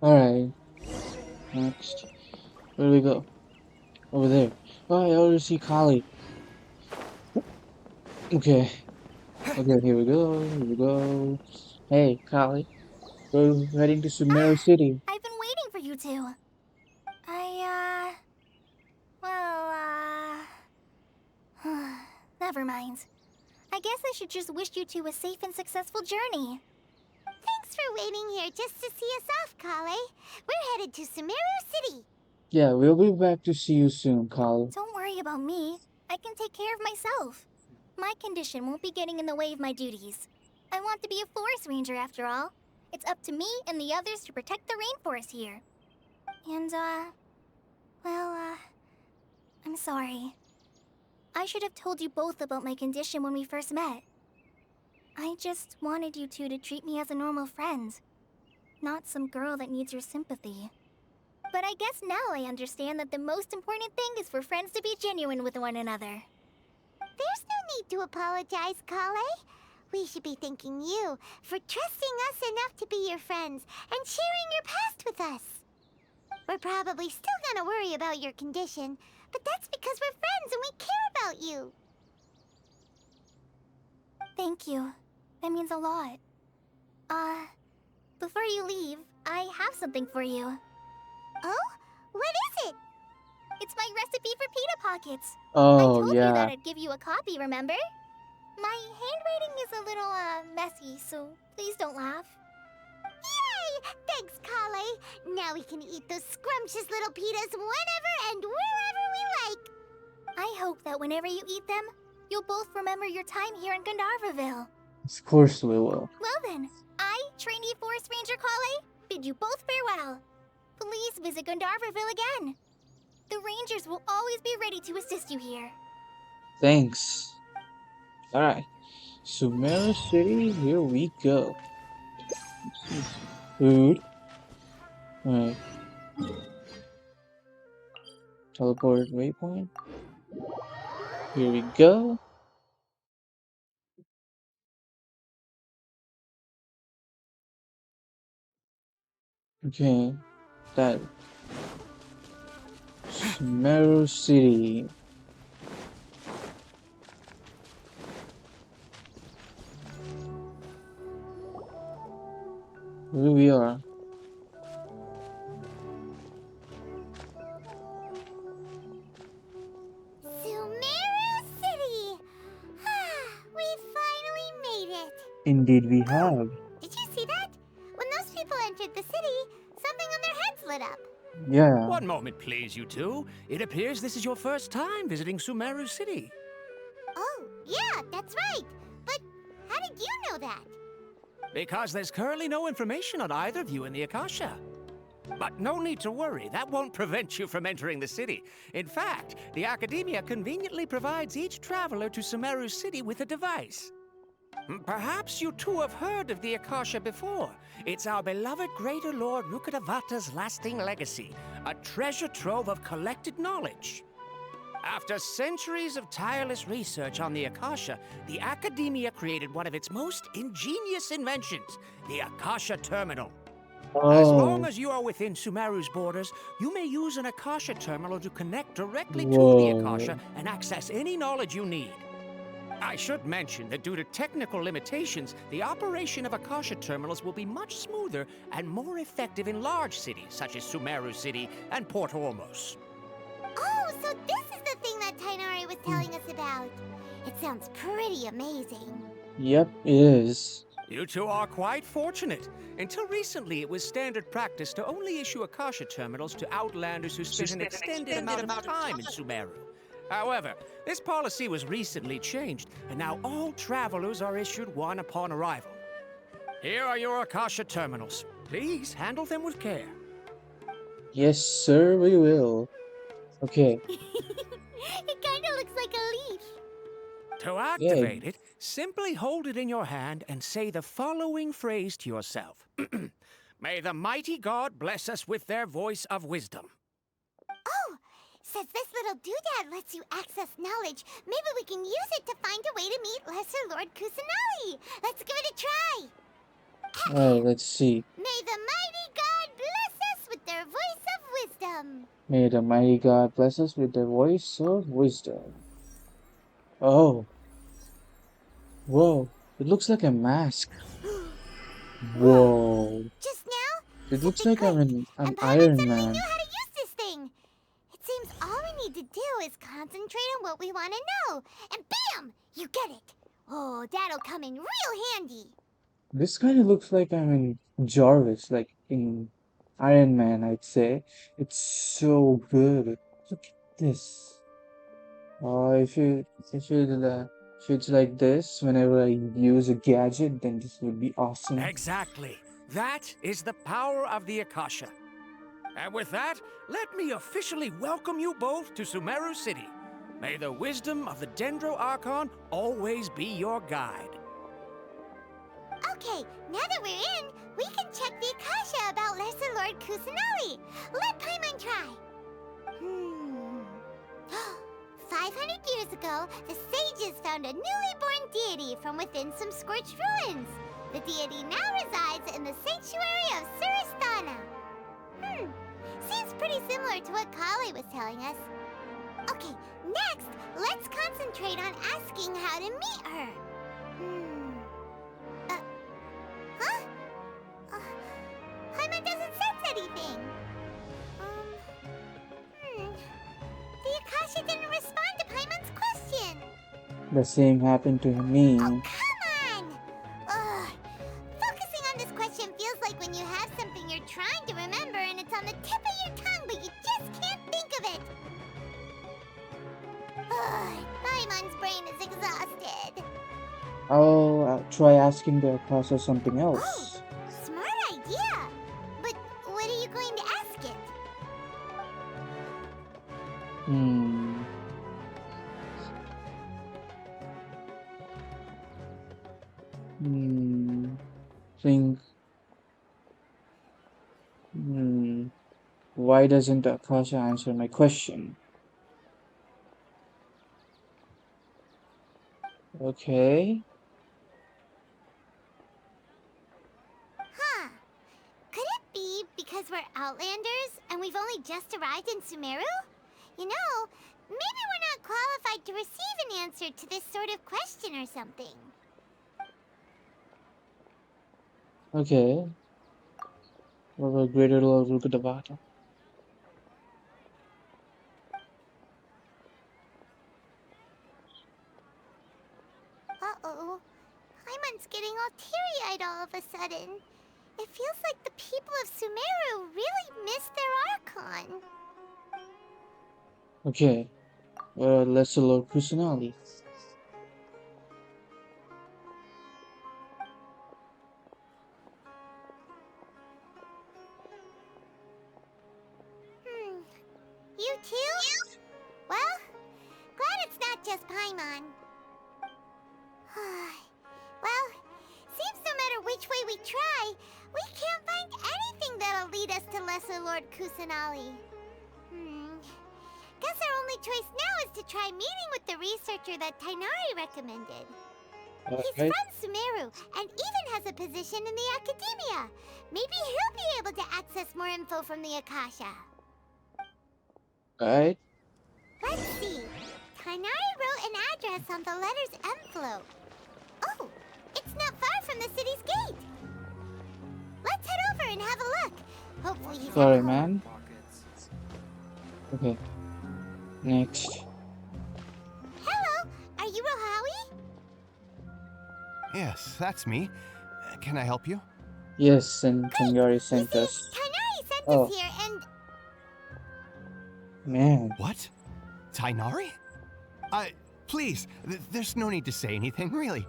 Alright. Next. Where do we go? Over there. Oh, I already see Kali. Okay. Okay, here we go. Here we go. Hey, Kali. We're heading to Sumeru City. I've been waiting for you two. Well, never mind. I guess I should just wish you two a safe and successful journey. Thanks for waiting here just to see us off, Kale. We're headed to Sumeru City. Yeah, we'll be back to see you soon, Kali. Don't worry about me. I can take care of myself. My condition won't be getting in the way of my duties. I want to be a forest ranger after all. It's up to me and the others to protect the rainforest here. And, I'm sorry. I should have told you both about my condition when we first met. I just wanted you two to treat me as a normal friend, not some girl that needs your sympathy. But I guess now I understand that the most important thing is for friends to be genuine with one another. There's no need to apologize, Kale. We should be thanking you for trusting us enough to be your friends and sharing your past with us. We're probably still gonna worry about your condition, but that's because we're friends and we care about you. Thank you. That means a lot. Before you leave, I have something for you. Oh? What is it? It's my recipe for pita pockets. I Oh, told you yeah. that I'd give you a copy, remember? My handwriting is a little, messy, so please don't laugh. Yay! Thanks, Kale. Now we can eat those scrumptious little pitas whenever and wherever we like. I hope that whenever you eat them, you'll both remember your time here in Gandharvaville. Of course we will. Well then, I, trainee Forest Ranger Kale, bid you both farewell. Please visit Gandharvaville again. The Rangers will always be ready to assist you here. Thanks. Alright. Sumeru City, here we go. Food. Alright. Teleport waypoint. Here we go. Okay. That. Sumeru City. Here we are. Sumeru City! We finally made it. Indeed we have. Did you see that? When those people entered the city, something on their heads lit up. Yeah. One moment, please, you two. It appears this is your first time visiting Sumeru City. Oh, yeah, that's right. But how did you know that? Because there's currently no information on either of you in the Akasha. But no need to worry, that won't prevent you from entering the city. In fact, the Academia conveniently provides each traveler to Sumeru City with a device. Perhaps you two have heard of the Akasha before. It's our beloved Greater Lord Rukkhadevata's lasting legacy, a treasure trove of collected knowledge. After centuries of tireless research on the Akasha, the Academia created one of its most ingenious inventions, the Akasha Terminal. As long as you are within Sumeru's borders, you may use an Akasha Terminal to connect directly to the Akasha and access any knowledge you need. I should mention that due to technical limitations, the operation of Akasha Terminals will be much smoother and more effective in large cities such as Sumeru City and Port Ormos. Oh, so this is the thing that Tainari was telling us about. It sounds pretty amazing. Yep, it is. You two are quite fortunate. Until recently, it was standard practice to only issue Akasha Terminals to outlanders who spent an extended amount of time in Sumeru. However, this policy was recently changed, and now all travelers are issued one upon arrival. Here are your Akasha Terminals. Please handle them with care. Yes, sir, we will. Okay. It kinda looks like a leaf. To activate it, simply hold it in your hand and say the following phrase to yourself. May the mighty God bless us with their voice of wisdom. Oh, since this little doodad lets you access knowledge, maybe we can use it to find a way to meet Lesser Lord Kusanali. Let's give it a try. Alright, let's see. May the mighty God bless us with their voice of wisdom. May the mighty God bless us with the voice of wisdom. Oh, whoa. It looks like a mask. Whoa! Whoa. Just now, It looks something like I'm clicked, an and Paimon Iron suddenly knew Man. how to use this thing. It seems all we need to do is concentrate on what we want to know, and bam! You get it. Oh, that'll come in real handy. This kind of looks like I'm in Jarvis, like in Iron Man, I'd say. It's so good. Look at this. If it's like this, whenever I use a gadget, then this would be awesome. Exactly. That is the power of the Akasha. And with that, let me officially welcome you both to Sumeru City. May the wisdom of the Dendro Archon always be your guide. Okay, now that we're in, we can check the Akasha about Lesser Lord Kusanali. Let Paimon try. 500 years ago, the sages found a newly born deity from within some scorched ruins. The deity now resides in the sanctuary of Suristana. Seems pretty similar to what Kali was telling us. Okay, next, let's concentrate on asking how to meet her. Paimon doesn't sense anything. The Akasha didn't respond to Paimon's question. The same happened to me. Oh, come on! Ugh. Focusing on this question feels like when you have something you're trying to remember and it's on the tip of your tongue, but you just can't think of it. Ugh. Paimon's brain is exhausted. I'll try asking the Akasha something Oh, else. smart idea! But what are you going to ask it? Hmm. Think. Why doesn't the Akasha answer my question? Okay. Huh. Could it be because we're Outlanders and we've only just arrived in Sumeru? You know, maybe we're not qualified to receive an answer to this sort of question or something. Okay. What about greater look at the bottom? Uh-oh. Paimon's getting all teary-eyed all of a sudden. It feels like the people of Sumeru really miss their Archon. Okay. Lesser Lord Kusanali. You too? Well, glad it's not just Paimon. Well, seems no matter which way we try, we can't find anything that'll lead us to Lesser Lord Kusanali. Guess our only choice now is to try meeting with the researcher that Tainari recommended. He's Alright. from Sumeru and even has a position in the academia. Maybe he'll be able to access more info from the Akasha. Alright. Let's see. Tainari wrote an address on the letter's envelope. Oh, it's not far from the city's gate. Let's head over and have a look. Hopefully he's Sorry, at home. man. Okay. Next. Hello, are you Rohawi? Yes, that's me. Can I help you? Yes, and Tangari sent us. Tainari sent Oh. us here and... Man. What? Tainari? Please, there's no need to say anything, really.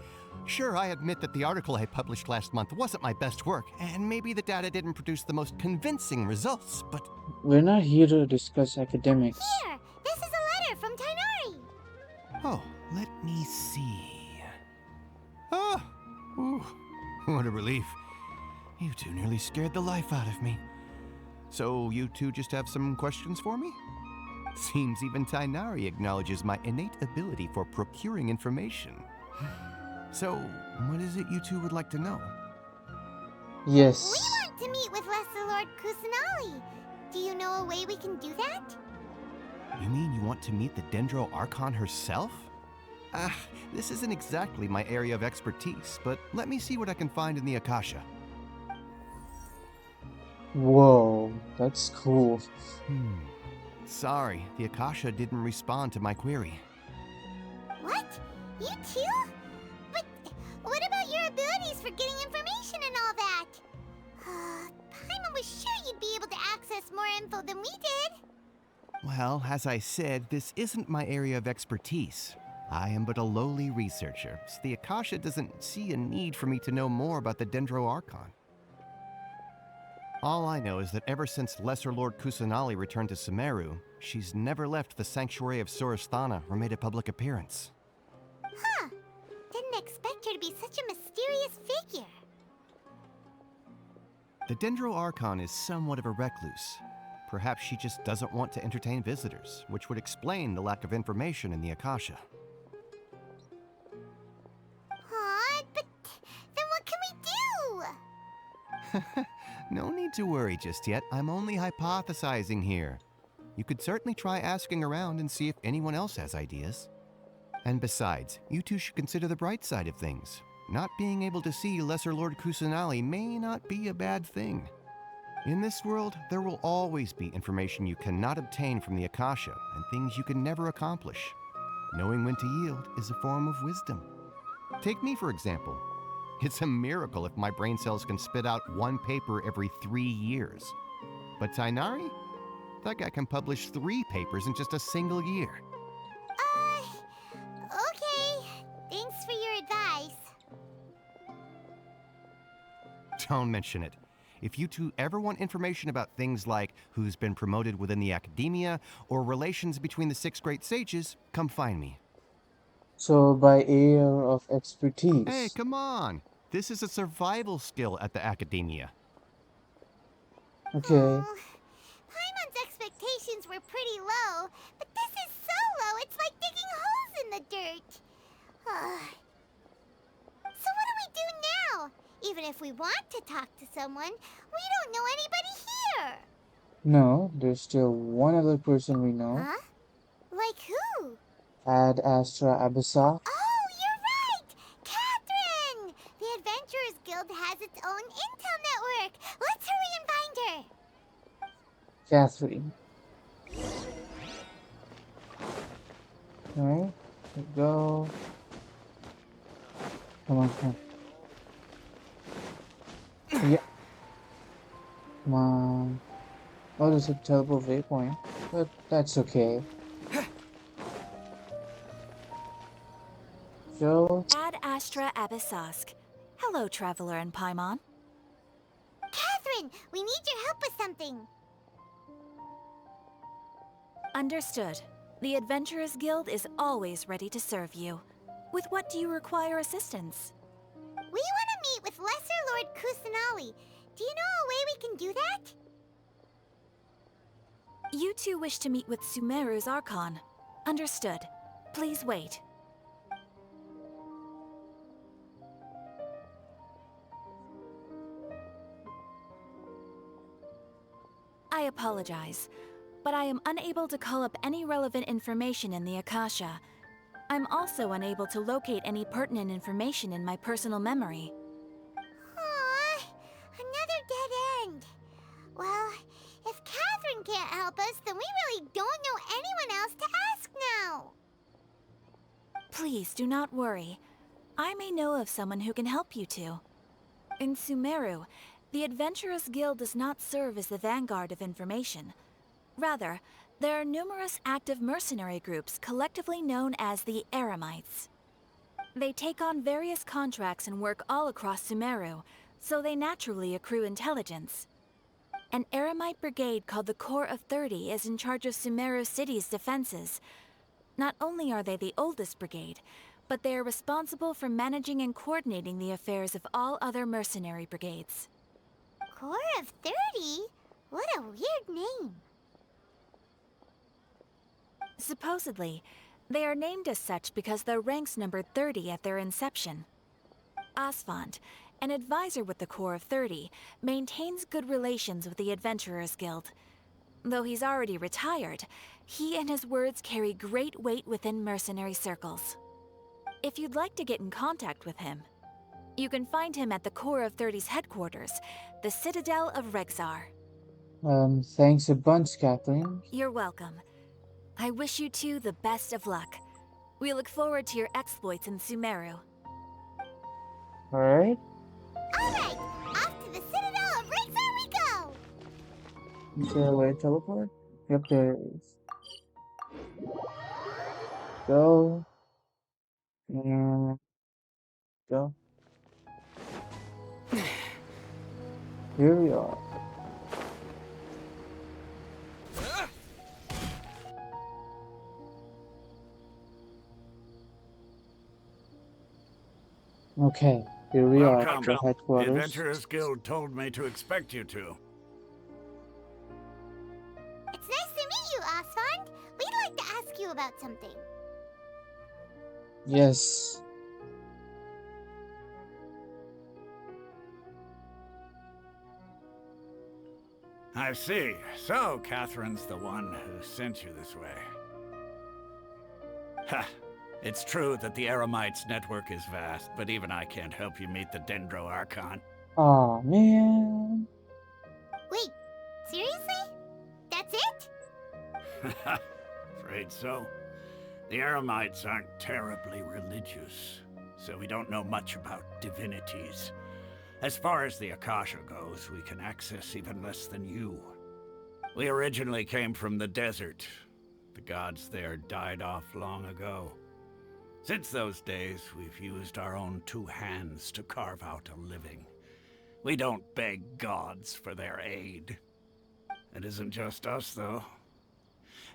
Sure, I admit that the article I published last month wasn't my best work, and maybe the data didn't produce the most convincing results, but... We're not here to discuss academics. Here, this is a letter from Tainari. Oh, let me see. Oh, ooh, what a relief. You two nearly scared the life out of me. So you two just have some questions for me? Seems even Tainari acknowledges my innate ability for procuring information. So, what is it you two would like to know? Yes. We want to meet with Lesser Lord Kusanali. Do you know a way we can do that? You mean you want to meet the Dendro Archon herself? Ah, this isn't exactly my area of expertise, but let me see what I can find in the Akasha. Whoa, that's cool. Sorry, the Akasha didn't respond to my query. What? You too? But what about your abilities for getting information and all that? Paimon was sure you'd be able to access more info than we did. Well, as I said, this isn't my area of expertise. I am but a lowly researcher, so the Akasha doesn't see a need for me to know more about the Dendro Archon. All I know is that ever since Lesser Lord Kusanali returned to Sumeru, she's never left the Sanctuary of Surasthana or made a public appearance. Huh. Didn't expect her to be such a mysterious figure. The Dendro Archon is somewhat of a recluse. Perhaps she just doesn't want to entertain visitors, which would explain the lack of information in the Akasha. Aw, but then what can we do? No need to worry just yet. I'm only hypothesizing here. You could certainly try asking around and see if anyone else has ideas. And besides, you two should consider the bright side of things. Not being able to see Lesser Lord Kusanali may not be a bad thing. In this world, there will always be information you cannot obtain from the Akasha and things you can never accomplish. Knowing when to yield is a form of wisdom. Take me, for example. It's a miracle if my brain cells can spit out one paper every 3 years. But Tainari? That guy can publish 3 papers in just a single year. Okay. Thanks for your advice. Don't mention it. If you two ever want information about things like who's been promoted within the academia or relations between the 6 great sages, come find me. So by area of Hey, expertise. come on! This is a survival skill at the academia. Okay. Paimon's expectations were pretty low, but this is so low it's like digging holes in the dirt. So what do we do now? Even if we want to talk to someone, we don't know anybody here. No, there's still one other person we know. Huh? Like who? Ad Astra Abyssa. Oh, you're right! Catherine! The Adventurers Guild has its own intel network. Let's hurry and find her. Catherine. Alright, here we go. Come on, come on. Yeah. Come on. Oh, there's a teleport waypoint, but that's okay. So, Ad Astra Abyssosk. Hello, Traveler and Paimon. Catherine, we need your help with something. Understood. The Adventurers Guild is always ready to serve you. With what do you require assistance? We want to meet with Lesser Lord Kusanali. Do you know a way we can do that? You two wish to meet with Sumeru's Archon. Understood. Please wait. I apologize, but I am unable to call up any relevant information in the Akasha. I'm also unable to locate any pertinent information in my personal memory. Aww, another dead end. Well, if Catherine can't help us, then we really don't know anyone else to ask now. Please do not worry. I may know of someone who can help you two. In Sumeru, the Adventurers Guild does not serve as the vanguard of information. Rather, there are numerous active mercenary groups collectively known as the Eremites. They take on various contracts and work all across Sumeru, so they naturally accrue intelligence. An Eremite brigade called the Corps of 30 is in charge of Sumeru City's defenses. Not only are they the oldest brigade, but they are responsible for managing and coordinating the affairs of all other mercenary brigades. Corps of 30? What a weird name. Supposedly, they are named as such because their ranks numbered 30 at their inception. Asfand, an advisor with the Corps of 30, maintains good relations with the Adventurers Guild. Though he's already retired, he and his words carry great weight within mercenary circles. If you'd like to get in contact with him, you can find him at the Core of 30's headquarters, the Citadel of Rexar. Thanks a bunch, Catherine. You're welcome. I wish you two the best of luck. We look forward to your exploits in Sumeru. Alright. Alright, off to the Citadel of Rexar we go! Is there a way to teleport? Yep, there is. Go. And go. Here we are. Okay, here we are at the The headquarters. Adventurers Guild told me to expect you two. It's nice to meet you, Osfond. We'd like to ask you about something. Yes. I see. So, Catherine's the one who sent you this way. Ha! It's true that the Eremites network is vast, but even I can't help you meet the Dendro Archon. Aw, man. Wait, seriously? That's it? Afraid so. The Eremites aren't terribly religious, so we don't know much about divinities. As far as the Akasha goes, we can access even less than you. We originally came from the desert. The gods there died off long ago. Since those days, we've used our own two hands to carve out a living. We don't beg gods for their aid. It isn't just us, though.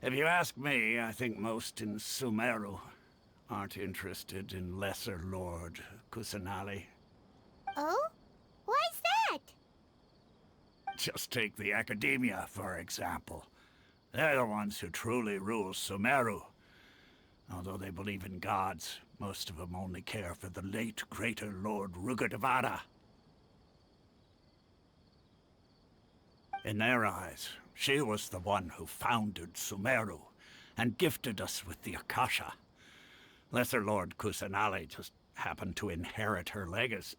If you ask me, I think most in Sumeru aren't interested in Lesser Lord Kusanali. Oh? Why's that? Just take the Academia, for example. They're the ones who truly rule Sumeru. Although they believe in gods, most of them only care for the late Greater Lord Rugadavada. In their eyes, she was the one who founded Sumeru and gifted us with the Akasha. Lesser Lord Kusanali just happened to inherit her legacy.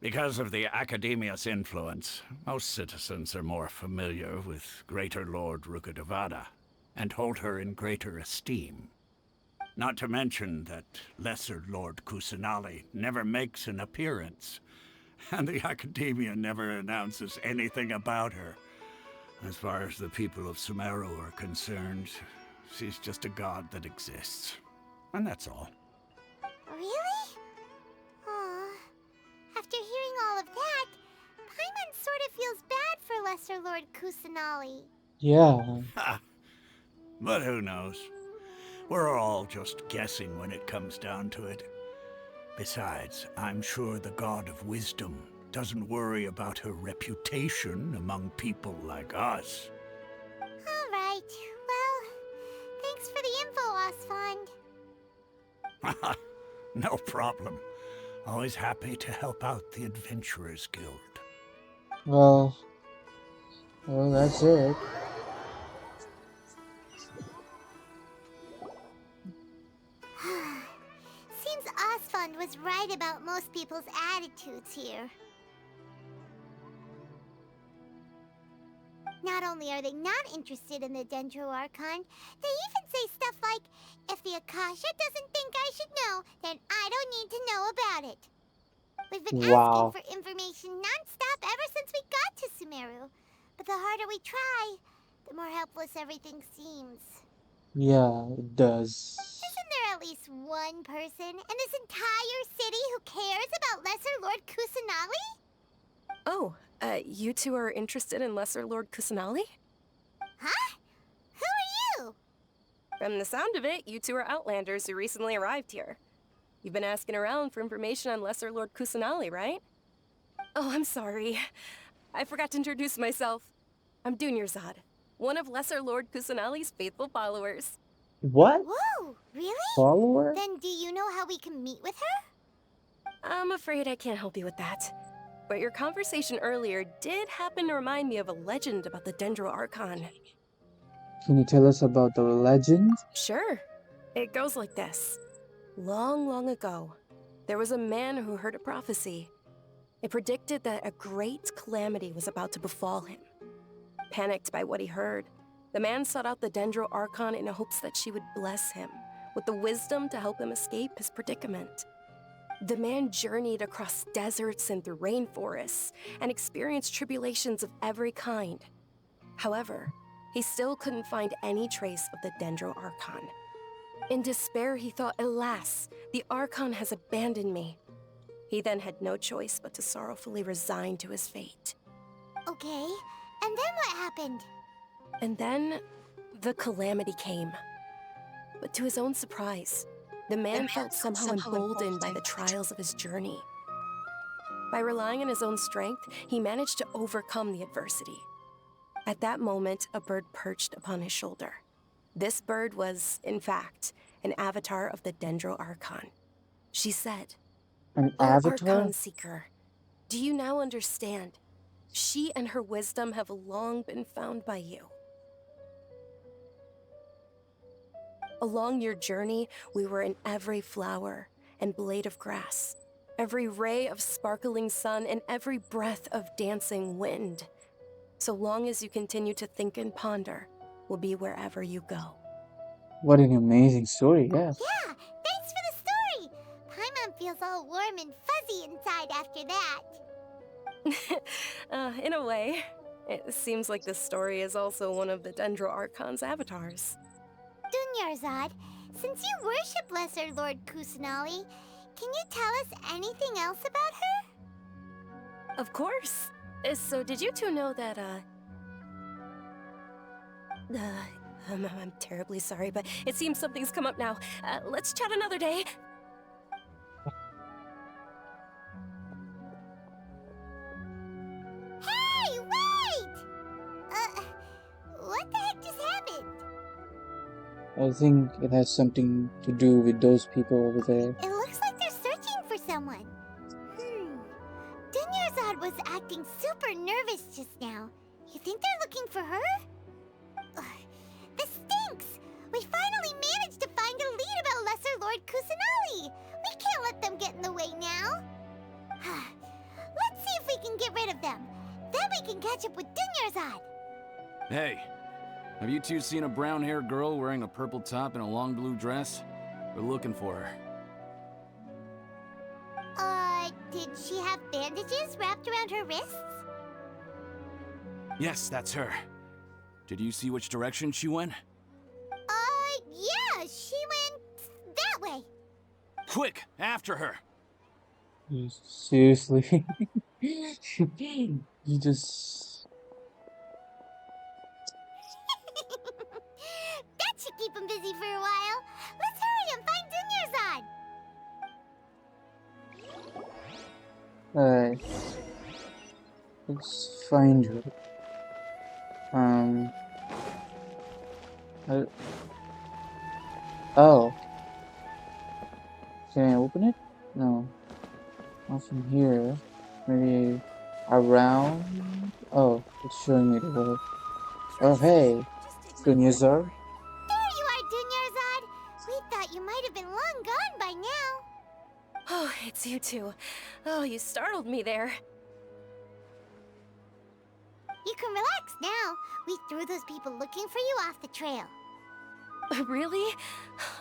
Because of the Academia's influence, most citizens are more familiar with Greater Lord Rugadavada and hold her in greater esteem. Not to mention that Lesser Lord Kusanali never makes an appearance, and the Academia never announces anything about her. As far as the people of Sumeru are concerned, she's just a god that exists. And that's all. Really? Aw. After hearing all of that, Paimon sort of feels bad for Lesser Lord Kusanali. Yeah. Ha! But who knows? We're all just guessing when it comes down to it. Besides, I'm sure the God of Wisdom doesn't worry about her reputation among people like us. All right. Well, thanks for the info, Osfond. No problem. Always happy to help out the Adventurers Guild. Well, that's it. Seems Osfond was right about most people's attitudes here. Not only are they not interested in the Dendro Archon, they even say stuff like, if the Akasha doesn't think I should know, then I don't need to know about it. We've been Wow. asking for information non-stop ever since we got to Sumeru. But the harder we try, the more helpless everything seems. Yeah, it does. Isn't there at least one person in this entire city who cares about Lesser Lord Kusanali? Oh, you two are interested in Lesser Lord Kusanali? Huh? Who are you? From the sound of it, you two are Outlanders who recently arrived here. You've been asking around for information on Lesser Lord Kusanali, right? Oh, I'm sorry. I forgot to introduce myself. I'm Dunyarzad, one of Lesser Lord Kusanali's faithful followers. What? Whoa, really? Follower? Then do you know how we can meet with her? I'm afraid I can't help you with that. but your conversation earlier did happen to remind me of a legend about the Dendro Archon. Can you tell us about the legend? Sure. It goes like this. Long, long ago, there was a man who heard a prophecy. It predicted that a great calamity was about to befall him. Panicked by what he heard, the man sought out the Dendro Archon in hopes that she would bless him with the wisdom to help him escape his predicament. The man journeyed across deserts and through rainforests and experienced tribulations of every kind. However, he still couldn't find any trace of the Dendro Archon. In despair, he thought, alas, the Archon has abandoned me. He then had no choice but to sorrowfully resign to his fate. Okay, and then what happened? And then, the calamity came. But to his own surprise, the man felt somehow emboldened by the trials of his journey. By relying on his own strength, he managed to overcome the adversity. At that moment, a bird perched upon his shoulder. This bird was, in fact, an avatar of the Dendro Archon. She said, An "O avatar? Archon Seeker, do you now understand? She and her wisdom have long been found by you. Along your journey, we were in every flower and blade of grass, every ray of sparkling sun, and every breath of dancing wind. So long as you continue to think and ponder, we'll be wherever you go." What an amazing story, yes. Yeah, thanks for the story. Paimon feels all warm and fuzzy inside after that. In a way, it seems like this story is also one of the Dendro Archon's avatars. Dunyarzad, since you worship Lesser Lord Kusanali, can you tell us anything else about her? Of course. So did you two know that, I'm terribly sorry, but it seems something's come up now. Let's chat another day. Hey, wait! What the heck just happened? I think it has something to do with those people over there. It looks like they're searching for someone. Dunyarzad was acting super nervous just now. You think they're looking for her? This stinks! We finally managed to find a lead about Lesser Lord Kusanali! We can't let them get in the way now! Let's see if we can get rid of them. Then we can catch up with Dunyarzad! Hey, have you two seen a brown-haired girl wearing a purple top and a long blue dress? We're looking for her. Did she have bandages wrapped around her wrists? Yes, that's her. Did you see which direction she went? Yeah, she went that way. Quick, after her! Seriously? You just... That should keep him busy for a while. Let's hurry and find Dunyarzad. Alright. Let's find her. Oh. Can I open it? No. Not from here. Maybe around? Oh, it's showing me the way. Oh, hey. Dunyarzad? There you are, Dunyarzad. We thought you might have been long gone by now. Oh, it's you two. Oh, you startled me there. You can relax now. We threw those people looking for you off the trail. Really?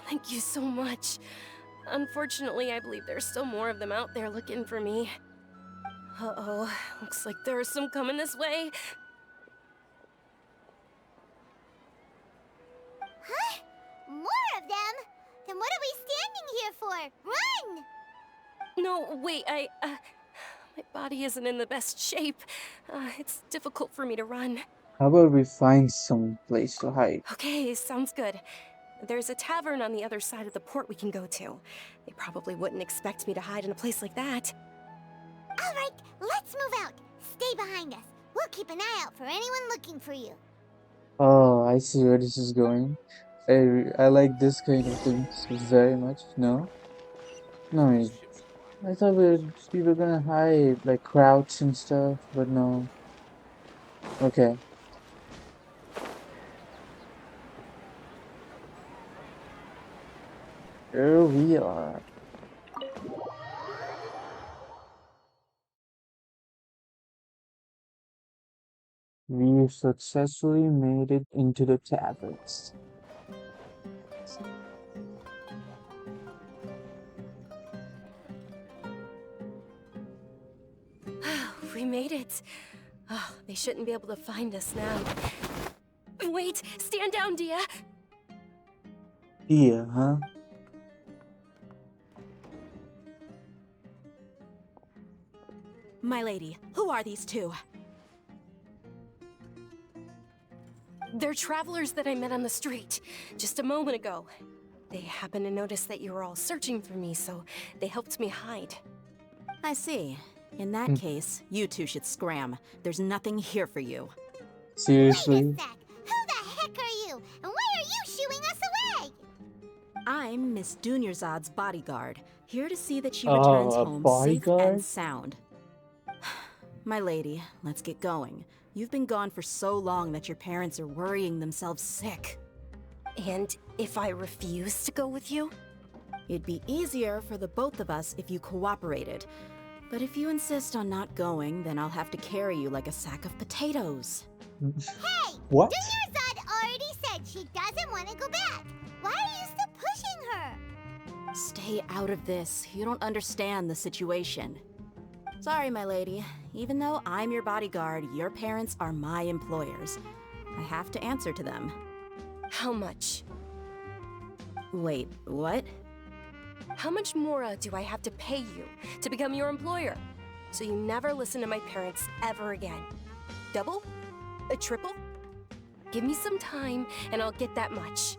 Thank you so much. Unfortunately, I believe there's still more of them out there looking for me. Uh-oh, looks like there are some coming this way. Huh? More of them? Then what are we standing here for? Run! No, wait, my body isn't in the best shape. It's difficult for me to run. How about we find some place to hide? Okay, sounds good. There's a tavern on the other side of the port we can go to. They probably wouldn't expect me to hide in a place like that. All right, let's move out. Stay behind us. We'll keep an eye out for anyone looking for you. Oh, I see where this is going. I like this kind of things very much. No? No, I thought we were gonna hide, like, crouch and stuff, but no. Okay. Here we are. We successfully made it into the tablets. We made it. Oh, they shouldn't be able to find us now. Wait, stand down, Dia. Yeah, huh? My lady, who are these two? They're travelers that I met on the street just a moment ago. They happened to notice that you were all searching for me, so they helped me hide. I see. In that case, you two should scram. There's nothing here for you. Seriously? Who the heck are you? And why are you shooing us away? I'm Miss Dunyarzad's bodyguard, here to see that she Oh, returns a home safe bodyguard? and sound. My lady, let's get going. You've been gone for so long that your parents are worrying themselves sick. And if I refuse to go with you? It'd be easier for the both of us if you cooperated. But if you insist on not going, then I'll have to carry you like a sack of potatoes. Hey! What? Dunyarzad already said she doesn't want to go back. Why are you still pushing her? Stay out of this. You don't understand the situation. Sorry, my lady. Even though I'm your bodyguard, your parents are my employers. I have to answer to them. How much? Wait, what? How much more do I have to pay you to become your employer? So you never listen to my parents ever again. Double? A triple? Give me some time and I'll get that much.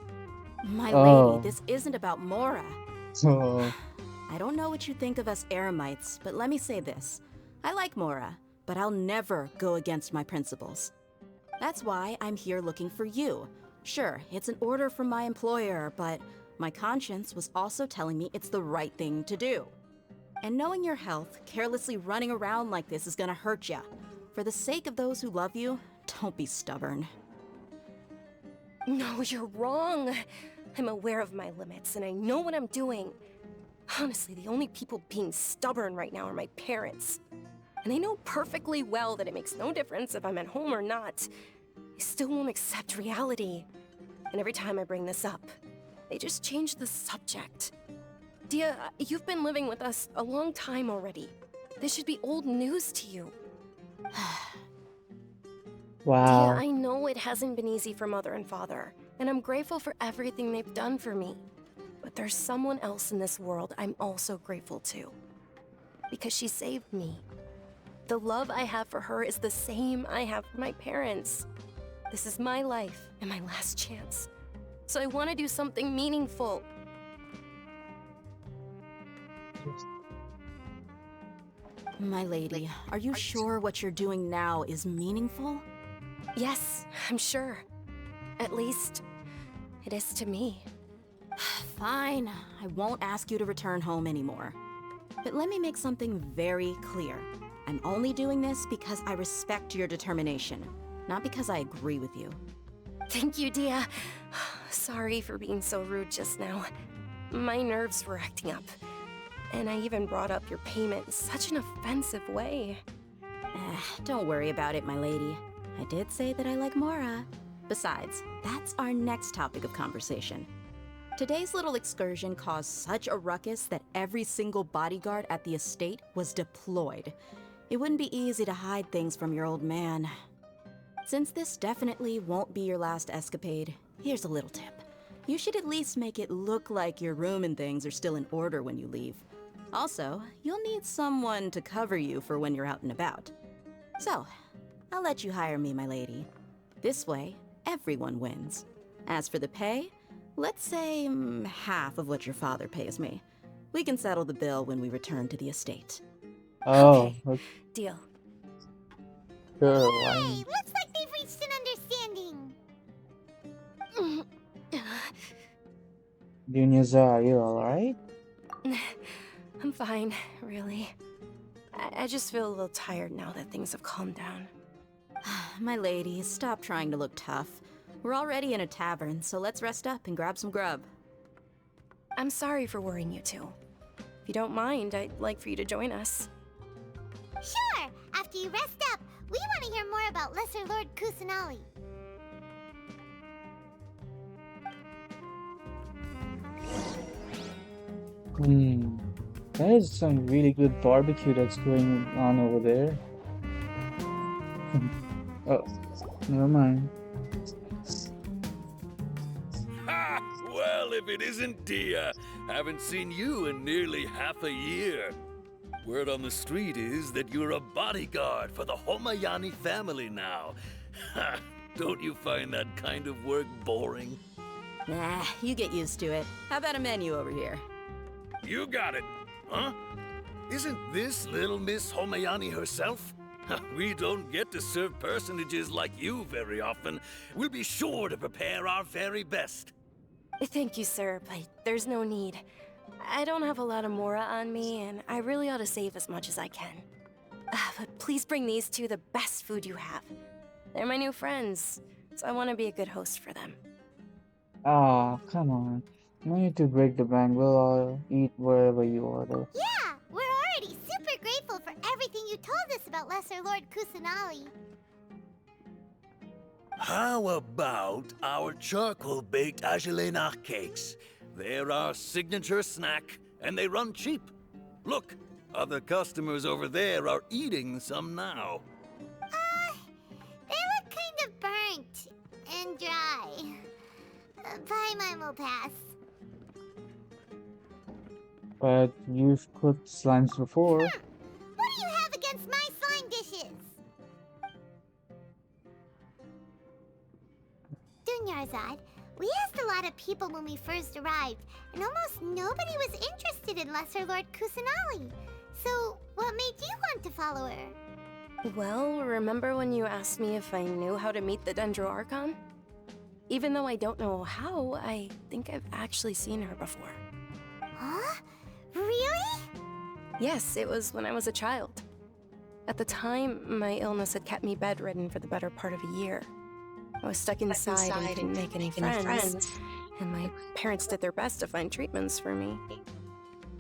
My Oh. lady, this isn't about Mora. Oh. I don't know what you think of us Eremites, but let me say this. I like Mora, but I'll never go against my principles. That's why I'm here looking for you. Sure, it's an order from my employer, but my conscience was also telling me it's the right thing to do. And knowing your health, carelessly running around like this is gonna hurt ya. For the sake of those who love you, don't be stubborn. No, you're wrong. I'm aware of my limits and I know what I'm doing. Honestly, the only people being stubborn right now are my parents. And they know perfectly well that it makes no difference if I'm at home or not. They still won't accept reality. And every time I bring this up, they just change the subject. Dia, you've been living with us a long time already. This should be old news to you. Wow. Dia, I know it hasn't been easy for Mother and Father, and I'm grateful for everything they've done for me. But there's someone else in this world I'm also grateful to. Because she saved me. The love I have for her is the same I have for my parents. This is my life and my last chance. So I want to do something meaningful. My lady, are you sure what you're doing now is meaningful? Yes, I'm sure. At least, it is to me. Fine, I won't ask you to return home anymore. But let me make something very clear. I'm only doing this because I respect your determination, not because I agree with you. Thank you, Dia. Sorry for being so rude just now. My nerves were acting up. And I even brought up your payment in such an offensive way. Don't worry about it, my lady. I did say that I like Mora. Besides, that's our next topic of conversation. Today's little excursion caused such a ruckus that every single bodyguard at the estate was deployed. It wouldn't be easy to hide things from your old man. Since this definitely won't be your last escapade, here's a little tip. You should at least make it look like your room and things are still in order when you leave. Also, you'll need someone to cover you for when you're out and about. So, I'll let you hire me, my lady. This way, everyone wins. As for the pay, let's say half of what your father pays me. We can settle the bill when we return to the estate. Oh, Okay. Deal. Sure, Hey, looks like they've reached an understanding. Dunyaza, are you alright? I'm fine, really. I just feel a little tired now that things have calmed down. My lady, stop trying to look tough. We're already in a tavern, so let's rest up and grab some grub. I'm sorry for worrying you two. If you don't mind, I'd like for you to join us. Sure! After you rest up, we want to hear more about Lesser Lord Kusanali. That is some really good barbecue that's going on over there. Oh, never mind. Ha! Well, if it isn't Dia, haven't seen you in nearly half a year. Word on the street is that you're a bodyguard for the Homayani family now. Ha! Don't you find that kind of work boring? Nah, you get used to it. How about a menu over here? You got it, huh? Isn't this little Miss Homayani herself? We don't get to serve personages like you very often. We'll be sure to prepare our very best. Thank you, sir, but there's no need. I don't have a lot of Mora on me, and I really ought to save as much as I can. But please bring these two the best food you have. They're my new friends, so I want to be a good host for them. Ah, come on. No need to break the bank. We'll all eat wherever you order. Yeah, we're already super grateful for everything you told us about Lesser Lord Kusanali. How about our charcoal-baked Agelena cakes? They're our signature snack, and they run cheap. Look, other customers over there are eating some now. They look kind of burnt and dry. Paimon will pass. But you've cooked slimes before. What do you have against my slime dishes? Dunyarzad, we asked a lot of people when we first arrived, and almost nobody was interested in Lesser Lord Kusanali. So, what made you want to follow her? Well, remember when you asked me if I knew how to meet the Dendro Archon? Even though I don't know how, I think I've actually seen her before. Huh? Really? Yes, it was when I was a child. At the time, my illness had kept me bedridden for the better part of a year. I was stuck inside and didn't make any friends, and my parents did their best to find treatments for me.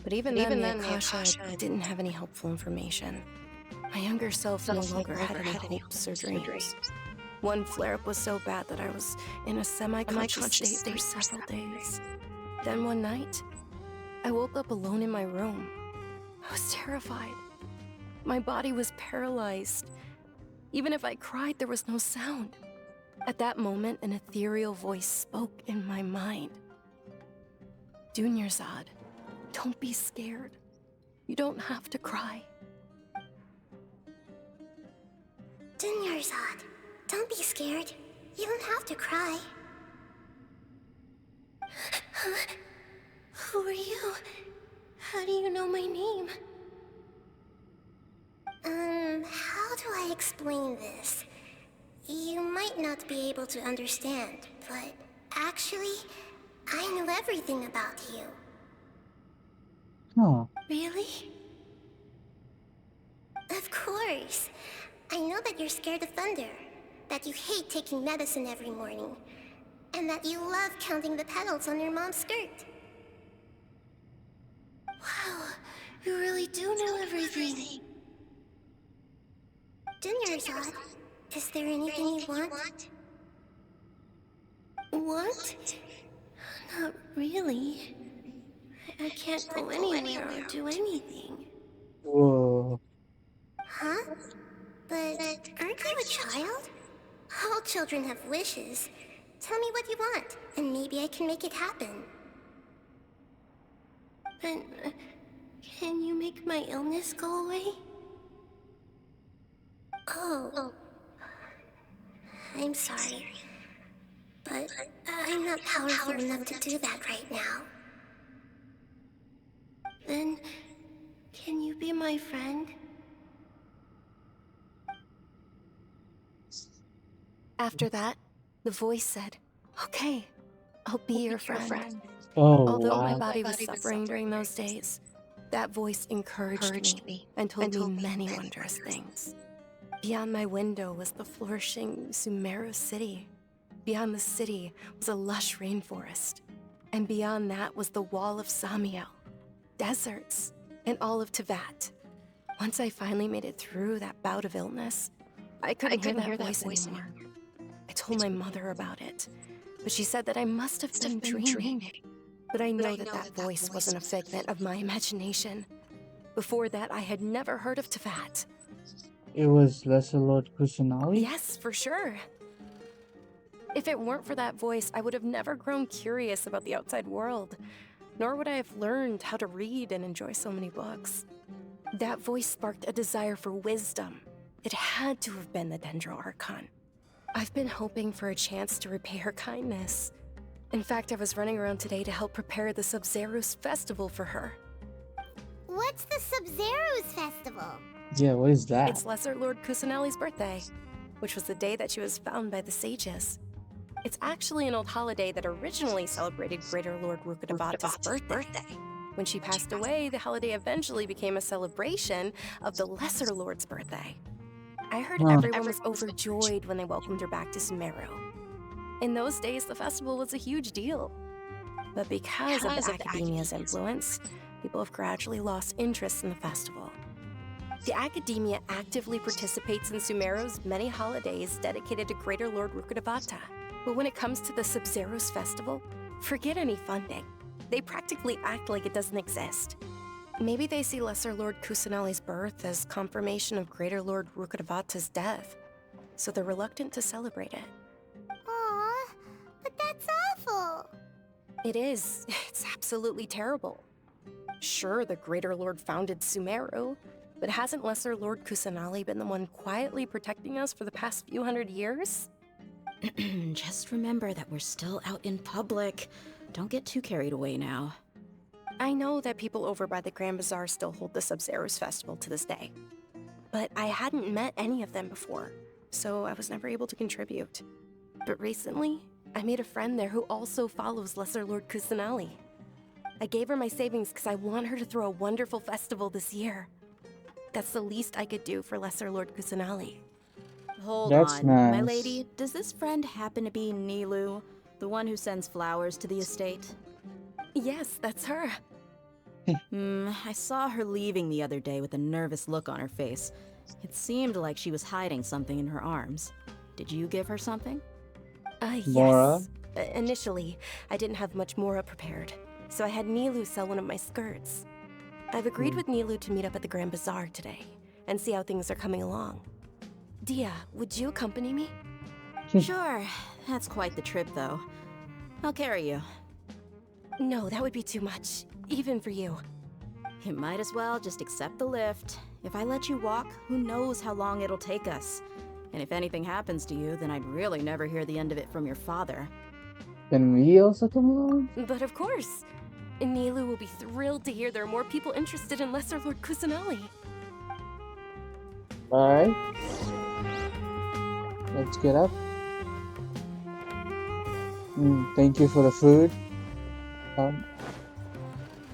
But even then, the Akasha didn't have any helpful information. My younger self no longer had any hopes or dreams. One flare-up was so bad that I was in a semi-conscious state for several days. Then one night, I woke up alone in my room. I was terrified. My body was paralyzed. Even if I cried, there was no sound. At that moment, an ethereal voice spoke in my mind. Dunyarzad, don't be scared. You don't have to cry. Dunyarzad, don't be scared. You don't have to cry. Who are you? How do you know my name? How do I explain this? You might not be able to understand, but actually, I know everything about you. Huh. Really? Of course. I know that you're scared of thunder, that you hate taking medicine every morning, and that you love counting the petals on your mom's skirt. Wow, you really do know everything. Dunyarzad, is there anything you want? Want? Not really. I can't go anywhere or do anything. Whoa. Huh? But aren't you a child? All children have wishes. Tell me what you want, and maybe I can make it happen. But can you make my illness go away? Oh. I'm sorry. But I'm not powerful enough to do that right now. Then, can you be my friend? After that, the voice said, "Okay, I'll be your friend." Oh, Although my wow. body was suffering during those days, That voice encouraged me and told me many wondrous things. Beyond my window was the flourishing Sumeru city. Beyond the city was a lush rainforest. And beyond that was the wall of Samiel, deserts, and all of Tevat. Once I finally made it through that bout of illness, I couldn't hear that voice anymore. I told my mother about it, but she said that I must have been dreaming. But I know that voice wasn't a figment of my imagination. Before that, I had never heard of Tevat. It was Lesser Lord Kusanali? Yes, for sure. If it weren't for that voice, I would have never grown curious about the outside world, nor would I have learned how to read and enjoy so many books. That voice sparked a desire for wisdom. It had to have been the Dendro Archon. I've been hoping for a chance to repay her kindness. In fact, I was running around today to help prepare the Sub-Zero's festival for her. What's the Sub-Zero's festival? Yeah, what is that? It's Lesser Lord Kusanali's birthday, which was the day that she was found by the sages. It's actually an old holiday that originally celebrated Greater Lord Rukkhadevata's birthday. When she passed away, the holiday eventually became a celebration of the Lesser Lord's birthday. I heard everyone was overjoyed when they welcomed her back to Sumeru. In those days, the festival was a huge deal. But because of the Academia's influence, people have gradually lost interest in the festival. The Academia actively participates in Sumeru's many holidays dedicated to Greater Lord Rukkhadevata. But when it comes to the Sub-Zero's festival, forget any funding. They practically act like it doesn't exist. Maybe they see Lesser Lord Kusanali's birth as confirmation of Greater Lord Rukkhadevata's death, so they're reluctant to celebrate it. Aw, but that's awful. It is. It's absolutely terrible. Sure, the Greater Lord founded Sumeru, but hasn't Lesser Lord Kusanali been the one quietly protecting us for the past few hundred years? Just remember that we're still out in public. Don't get too carried away now. I know that people over by the Grand Bazaar still hold the Sub-Zero's festival to this day. But I hadn't met any of them before, so I was never able to contribute. But recently, I made a friend there who also follows Lesser Lord Kusanali. I gave her my savings because I want her to throw a wonderful festival this year. That's the least I could do for Lesser Lord Kusanali. Hold That's on, nice. my lady. Does this friend happen to be Nilu, the one who sends flowers to the estate? Yes, that's her. I saw her leaving the other day with a nervous look on her face. It seemed like she was hiding something in her arms. Did you give her something? Mora? Yes. Initially, I didn't have much Mora prepared, so I had Nilu sell one of my skirts. I've agreed with Nilu to meet up at the Grand Bazaar today and see how things are coming along. Dia, would you accompany me? Sure. That's quite the trip, though. I'll carry you. No, that would be too much, even for you. You might as well just accept the lift. If I let you walk, who knows how long it'll take us. And if anything happens to you, then I'd really never hear the end of it from your father. Can we also come along? But of course. Nilu will be thrilled to hear there are more people interested in Lesser Lord Kusanali. Alright. Let's get up. Thank you for the food.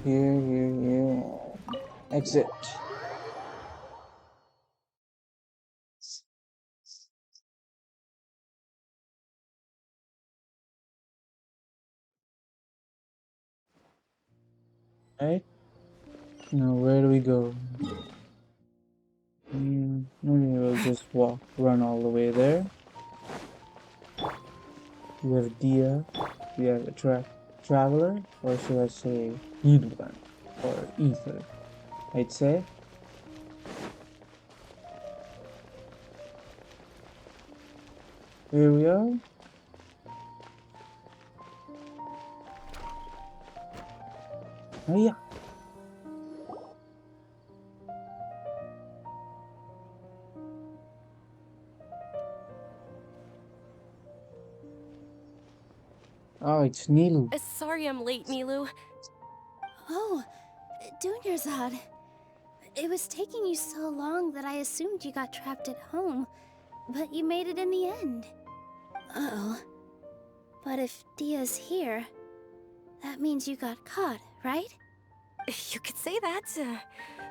Here. Exit. Right? Now where do we go? Okay, we'll just run all the way there. We have Dia. We have a traveler, or should I say Edwin, or Ether, I'd say. Here we are. Oh yeah. Oh, it's Nilu. Sorry I'm late, Nilu. Oh, Dunyarzad. It was taking you so long that I assumed you got trapped at home, but you made it in the end. Uh-oh. But if Dia's here, that means you got caught, right? You could say that,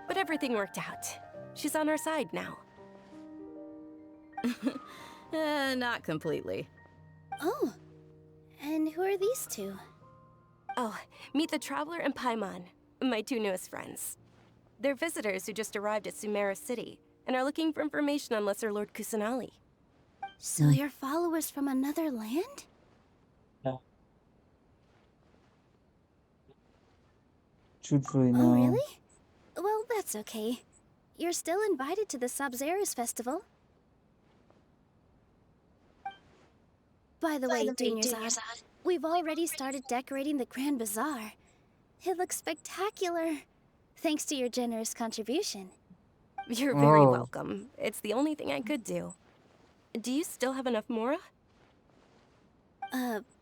but everything worked out. She's on our side now. Not completely. Oh, and who are these two? Oh, meet the Traveler and Paimon, my two newest friends. They're visitors who just arrived at Sumeru City and are looking for information on Lesser Lord Kusanali. So you're followers from another land? Yeah. Truthfully, Oh, no. really? Well, that's okay. You're still invited to the Sabzerus festival. By the way, Dunyarzad, we've already started decorating the Grand Bazaar. It looks spectacular, thanks to your generous contribution. You're very Oh. welcome. It's the only thing I could do. Do you still have enough Mora?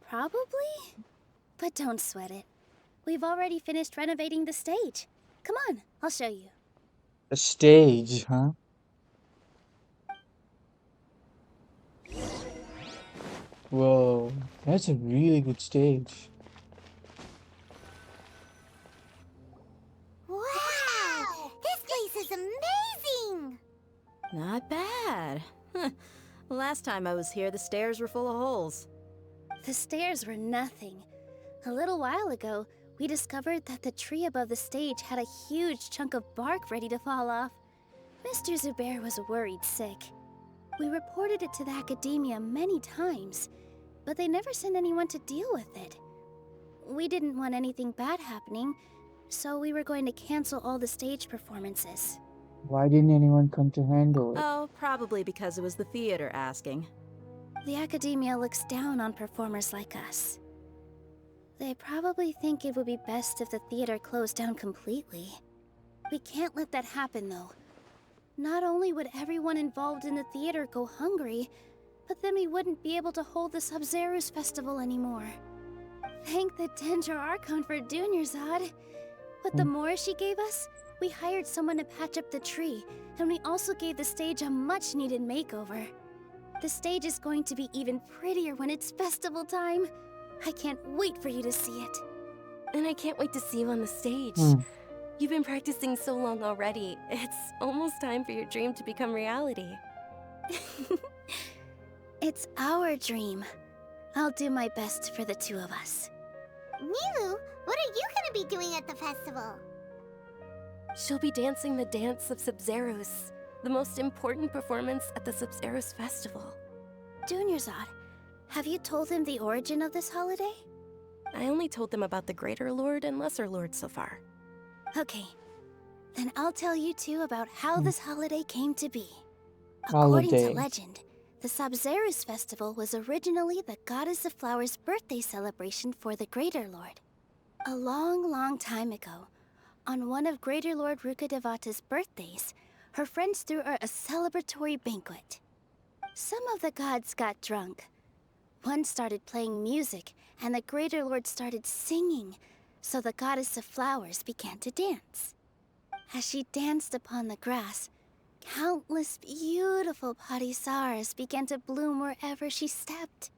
Probably? But don't sweat it. We've already finished renovating the stage. Come on, I'll show you. A stage, huh? Whoa, that's a really good stage. Wow! This place is amazing! Not bad. Last time I was here, the stairs were full of holes. The stairs were nothing. A little while ago, we discovered that the tree above the stage had a huge chunk of bark ready to fall off. Mr. Zubair was worried sick. We reported it to the academia many times, but they never sent anyone to deal with it. We didn't want anything bad happening, so we were going to cancel all the stage performances. Why didn't anyone come to handle it? Oh, probably because it was the theater asking. The academia looks down on performers like us. They probably think it would be best if the theater closed down completely. We can't let that happen, though. Not only would everyone involved in the theater go hungry, but then we wouldn't be able to hold the Sabzerus festival anymore. Thank the Dendro Archon for Dunyarzad. With the more she gave us, we hired someone to patch up the tree, and we also gave the stage a much-needed makeover. The stage is going to be even prettier when it's festival time. I can't wait for you to see it. And I can't wait to see you on the stage. You've been practicing so long already. It's almost time for your dream to become reality. It's our dream. I'll do my best for the two of us. Nilu, what are you gonna be doing at the festival? She'll be dancing the dance of Sabzerus, the most important performance at the Sabzerus festival. Dunyarzad, have you told him the origin of this holiday? I only told them about the Greater Lord and Lesser Lord so far. Okay, then I'll tell you two about how this holiday came to be. According to legend, the Sabzerus festival was originally the Goddess of Flowers' birthday celebration for the Greater Lord. A long, long time ago, on one of Greater Lord Rukkhadevata's birthdays, her friends threw her a celebratory banquet. Some of the gods got drunk. One started playing music, and the Greater Lord started singing, so the Goddess of Flowers began to dance. As she danced upon the grass, countless beautiful padisaras began to bloom wherever she stepped.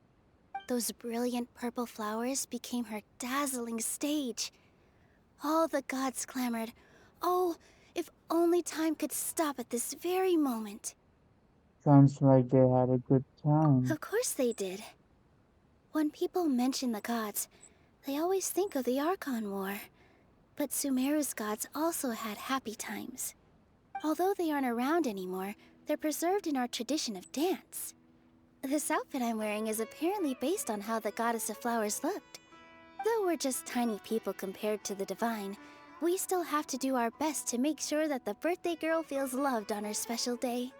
Those brilliant purple flowers became her dazzling stage. All the gods clamored, "Oh, if only time could stop at this very moment." Sounds like they had a good time. Of course they did. When people mention the gods, they always think of the Archon War. But Sumeru's gods also had happy times. Although they aren't around anymore, they're preserved in our tradition of dance. This outfit I'm wearing is apparently based on how the Goddess of Flowers looked. Though we're just tiny people compared to the Divine, we still have to do our best to make sure that the birthday girl feels loved on her special day.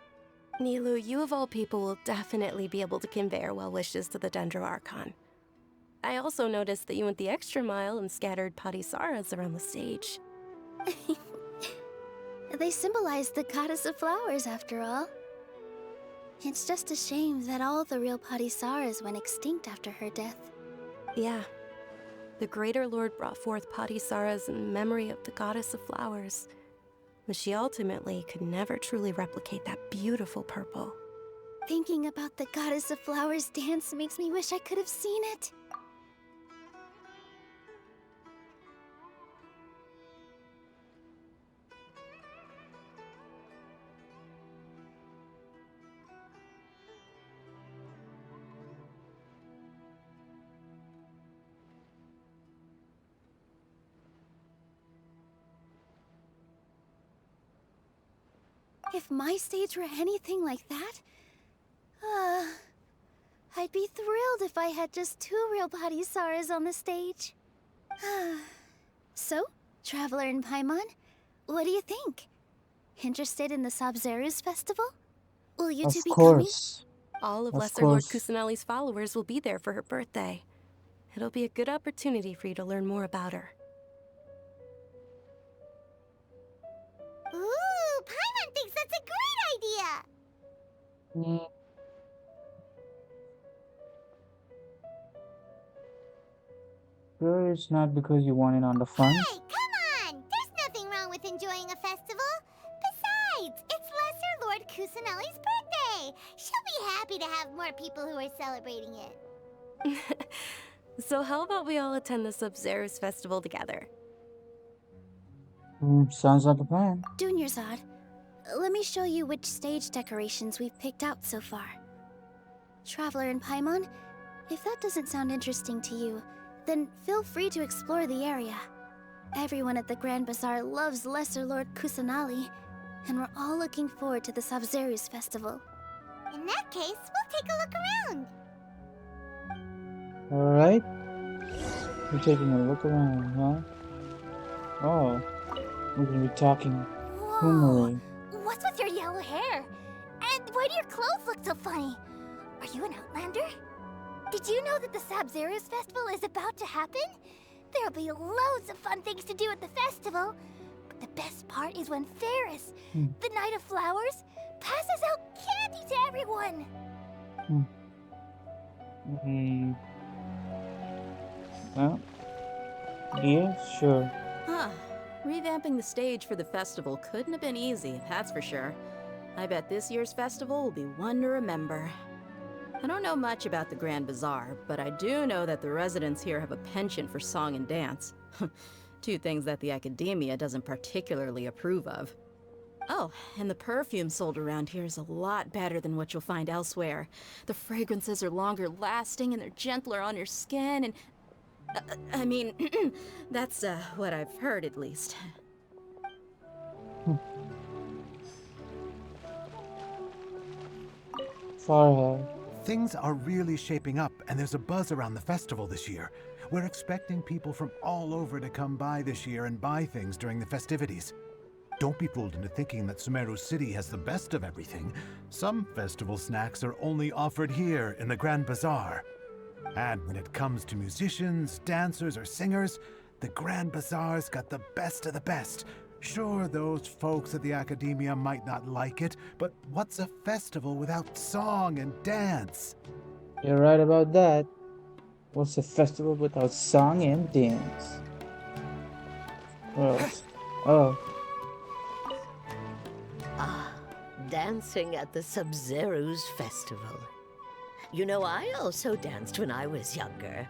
Nilu, you of all people will definitely be able to convey our well wishes to the Dendro Archon. I also noticed that you went the extra mile and scattered padisaras around the stage. They symbolize the Goddess of Flowers, after all. It's just a shame that all the real padisaras went extinct after her death. Yeah. The Greater Lord brought forth padisaras in memory of the Goddess of Flowers, but she ultimately could never truly replicate that beautiful purple. Thinking about the Goddess of Flowers dance makes me wish I could have seen it. If my stage were anything like that, I'd be thrilled if I had just 2 real body Saras on the stage. So, Traveler and Paimon, what do you think? Interested in the Sabzeruz festival? Will you two Of be coming? course. All of Of Lesser Lord course. Kusanali's followers will be there for her birthday. It'll be a good opportunity for you to learn more about her. Ooh, Paimon thinks that's a great idea! Mm. Sure, it's not because you want in on the fun. Hey, come on! There's nothing wrong with enjoying a festival. Besides, it's Lesser Lord Kusanali's birthday. She'll be happy to have more people who are celebrating it. So how about we all attend the Sub-Zero's festival together? Sounds like a plan. Dunyarzad, let me show you which stage decorations we've picked out so far. Traveler and Paimon, if that doesn't sound interesting to you, then feel free to explore the area. Everyone at the Grand Bazaar loves Lesser Lord Kusanali, and we're all looking forward to the Sabzeruz festival. In that case, we'll take a look around. Alright. We're taking a look around, huh? Oh. We're gonna be talking Sumeru. What's with your yellow hair? And why do your clothes look so funny? Are you an Outlander? Did you know that the Sabzeruz festival is about to happen? There'll be loads of fun things to do at the festival. But the best part is when Ferris, the Knight of Flowers, passes out candy to everyone. Well, yeah, sure. Huh. Revamping the stage for the festival couldn't have been easy, that's for sure. I bet this year's festival will be one to remember. I don't know much about the Grand Bazaar, but I do know that the residents here have a penchant for song and dance. 2 things that the academia doesn't particularly approve of. Oh, and the perfume sold around here is a lot better than what you'll find elsewhere. The fragrances are longer lasting and they're gentler on your skin and... I mean, that's what I've heard at least. Farha. Things are really shaping up, and there's a buzz around the festival this year. We're expecting people from all over to come by this year and buy things during the festivities. Don't be fooled into thinking that Sumeru City has the best of everything. Some festival snacks are only offered here in the Grand Bazaar. And when it comes to musicians, dancers, or singers, the Grand Bazaar's got the best of the best. Sure, those folks at the academia might not like it, but what's a festival without song and dance? You're right about that. What's a festival without song and dance? What else? Oh. Ah, dancing at the Sub-Zero's festival. You know, I also danced when I was younger.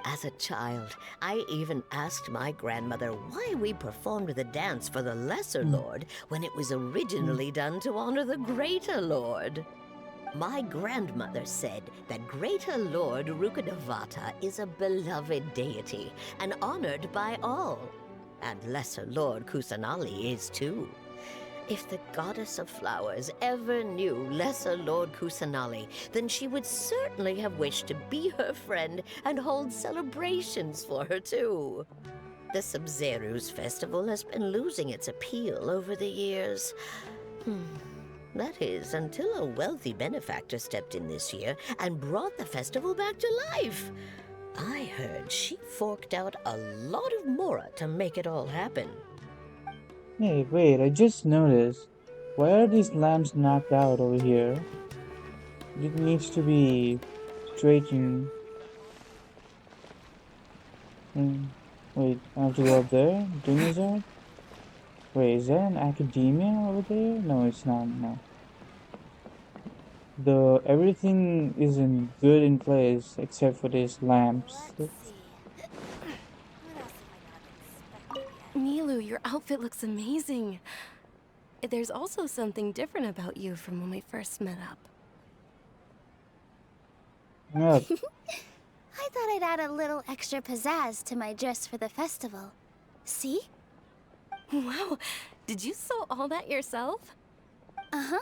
As a child, I even asked my grandmother why we performed the dance for the Lesser Lord when it was originally done to honor the Greater Lord. My grandmother said that Greater Lord Rukkhadevata is a beloved deity and honored by all. And Lesser Lord Kusanali is too. If the Goddess of Flowers ever knew Lesser Lord Kusanali, then she would certainly have wished to be her friend and hold celebrations for her too. The Sub-Zero's festival has been losing its appeal over the years. That is, until a wealthy benefactor stepped in this year and brought the festival back to life. I heard she forked out a lot of mora to make it all happen. Hey, wait, I just noticed. Why are these lamps knocked out over here? It needs to be straightened. Wait, I have to go up there? Dunyarzad? Wait, is that an academia over there? No, it's not, no. Everything is good in place except for these lamps. Nilu, your outfit looks amazing. There's also something different about you from when we first met up. Yep. I thought I'd add a little extra pizzazz to my dress for the festival. See? Wow, did you sew all that yourself? Uh-huh.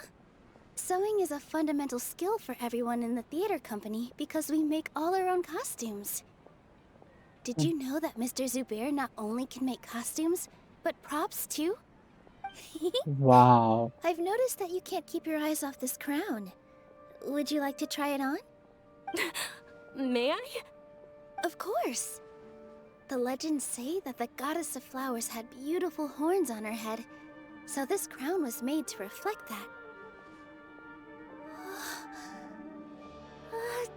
Sewing is a fundamental skill for everyone in the theater company because we make all our own costumes. Did you know that Mr. Zubair not only can make costumes, but props too? Wow. I've noticed that you can't keep your eyes off this crown. Would you like to try it on? May I? Of course. The legends say that the goddess of flowers had beautiful horns on her head, so this crown was made to reflect that.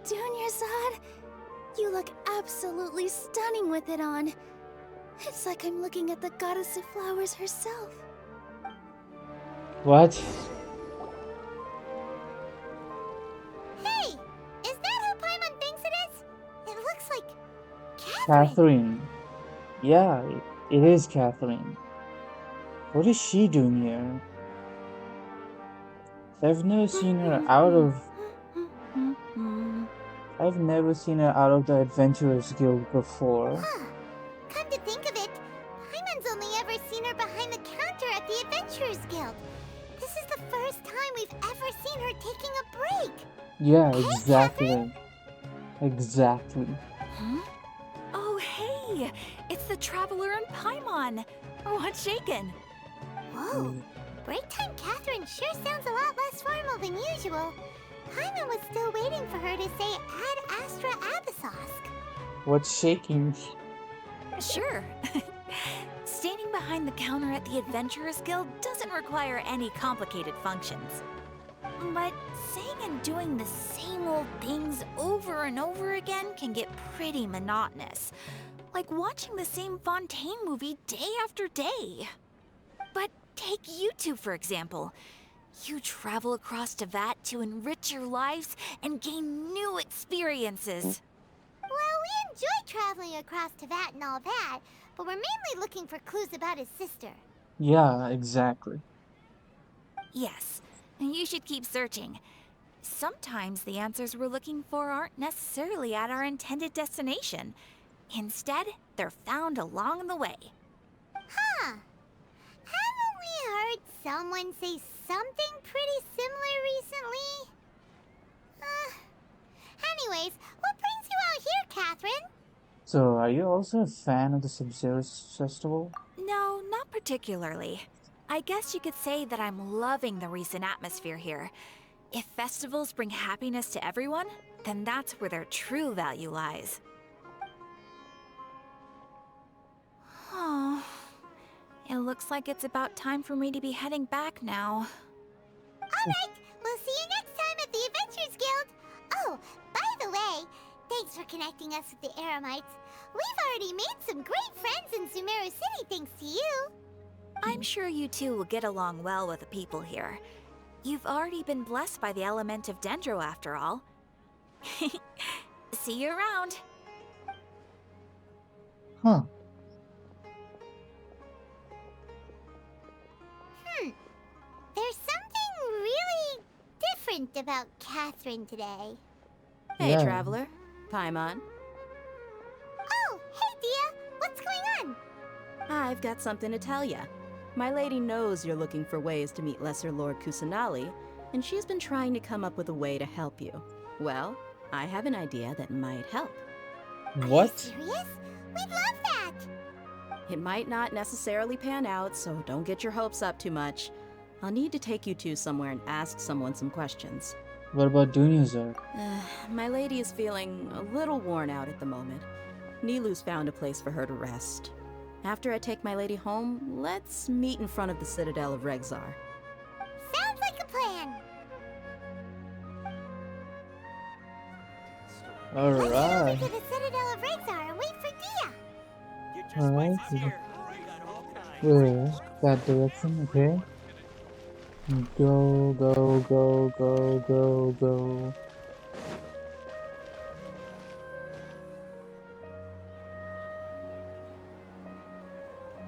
Dunyarzad, you look absolutely stunning with it on. It's like I'm looking at the goddess of flowers herself. What? Hey! Is that who Paimon thinks it is? It looks like Catherine. Yeah, it is Catherine. What is she doing here? I've never seen her out of I've never seen her out of the Adventurers Guild before. Come to think of it, Paimon's only ever seen her behind the counter at the Adventurers Guild. This is the first time we've ever seen her taking a break. Yeah, exactly. Exactly. Huh? Oh, hey! It's the Traveler and Paimon! What's shaken? Whoa, break time Catherine sure sounds a lot less formal than usual. Paimon was still waiting for her to say Ad Astra Abyssosque. What's shaking? Sure. Standing behind the counter at the Adventurers Guild doesn't require any complicated functions. But saying and doing the same old things over and over again can get pretty monotonous. Like watching the same Fontaine movie day after day. But take you two, for example. You travel across Tevat to enrich your lives and gain new experiences. Well, we enjoy traveling across Tevat and all that, but we're mainly looking for clues about his sister. Yeah, exactly. Yes, you should keep searching. Sometimes the answers we're looking for aren't necessarily at our intended destination. Instead, they're found along the way. Huh. Haven't we heard someone say something pretty similar recently? Anyways, what brings you out here, Catherine? So, are you also a fan of the Sub-Zero Festival? No, not particularly. I guess you could say that I'm loving the recent atmosphere here. If festivals bring happiness to everyone, then that's where their true value lies. Oh, it looks like it's about time for me to be heading back now. Alright, we'll see you next time at the Adventurers Guild. Oh, by the way, thanks for connecting us with the Eremites. We've already made some great friends in Sumeru City thanks to you. I'm sure you two will get along well with the people here. You've already been blessed by the element of Dendro after all. See you around. Huh. There's something really different about Catherine today. Hey, Yeah. Traveler. Paimon. Oh, hey, Dia. What's going on? I've got something to tell ya. My lady knows you're looking for ways to meet Lesser Lord Kusanali, and she's been trying to come up with a way to help you. Well, I have an idea that might help. What? Serious? We'd love that. It might not necessarily pan out, so don't get your hopes up too much. I'll need to take you two somewhere and ask someone some questions. What about Dunyarzad? My lady is feeling a little worn out at the moment. Nilu's found a place for her to rest. After I take my lady home, let's meet in front of the Citadel of Regzar. Sounds like a plan. Alright. To the Citadel of Regzar and wait for Dia. Alright. Where? That direction, okay. Go, go, go, go, go, go.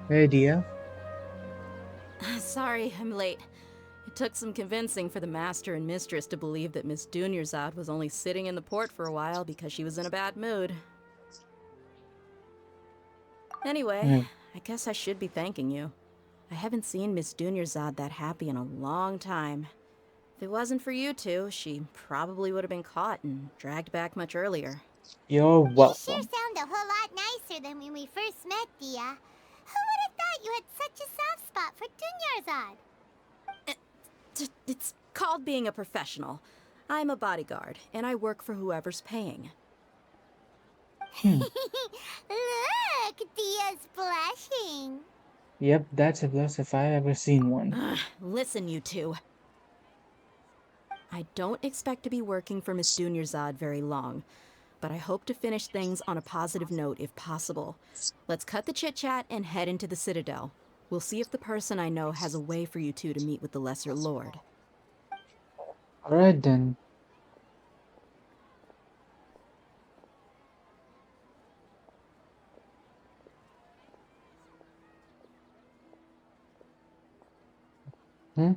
Hey, Dia. Sorry, I'm late. It took some convincing for the master and mistress to believe that Miss Dunyarzad was only sitting in the port for a while because she was in a bad mood. Anyway, I guess I should be thanking you. I haven't seen Miss Dunyarzad that happy in a long time. If it wasn't for you two, she probably would have been caught and dragged back much earlier. You're You sure welcome. sound a whole lot nicer than when we first met, Dia. Who would have thought you had such a soft spot for Dunyarzad? It's called being a professional. I'm a bodyguard, and I work for whoever's paying. Look, Dia's blushing. Yep, that's a blush if I've ever seen one. Listen, you two. I don't expect to be working for Miss Dunyarzad very long, but I hope to finish things on a positive note if possible. Let's cut the chit-chat and head into the Citadel. We'll see if the person I know has a way for you two to meet with the Lesser Lord. Alright then. Hmm?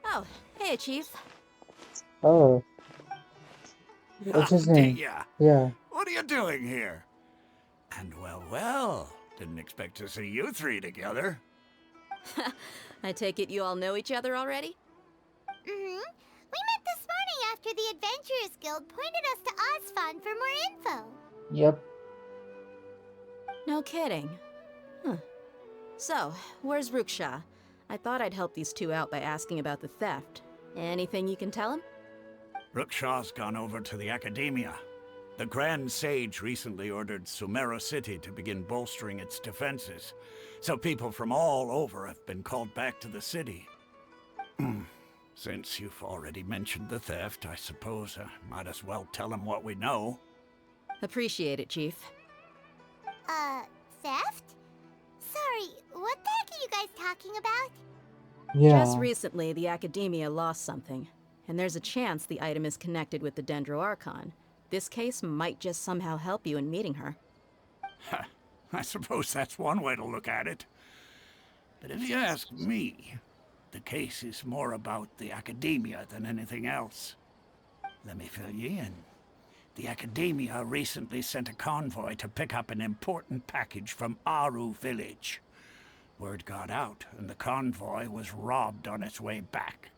Oh, hey, Chief. Oh. What's his name? Dia, Yeah. what are you doing here? And well, didn't expect to see you three together. I take it you all know each other already? We met this morning after the Adventurers Guild pointed us to Osfon for more info. Yep. No kidding. Huh. So, where's Ruksha? I thought I'd help these two out by asking about the theft. Anything you can tell him? Rukshaw's gone over to the Academia. The Grand Sage recently ordered Sumeru City to begin bolstering its defenses, so people from all over have been called back to the city. Since you've already mentioned the theft, I suppose I might as well tell him what we know. Appreciate it, Chief. Theft? Sorry, what the heck are you guys talking about? Yeah. Just recently, the Academia lost something, and there's a chance the item is connected with the Dendro Archon. This case might just somehow help you in meeting her. I suppose that's one way to look at it. But if you ask me, the case is more about the Academia than anything else. Let me fill you in. The Academia recently sent a convoy to pick up an important package from Aru village. Word got out, and the convoy was robbed on its way back.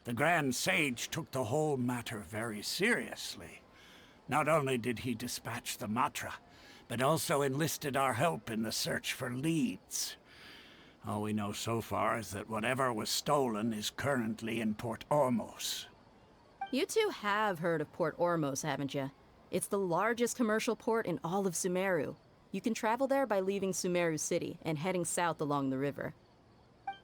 The Grand Sage took the whole matter very seriously. Not only did he dispatch the Matra, but also enlisted our help in the search for leads. All we know so far is that whatever was stolen is currently in Port Ormos. You two have heard of Port Ormos, haven't you? It's the largest commercial port in all of Sumeru. You can travel there by leaving Sumeru City and heading south along the river.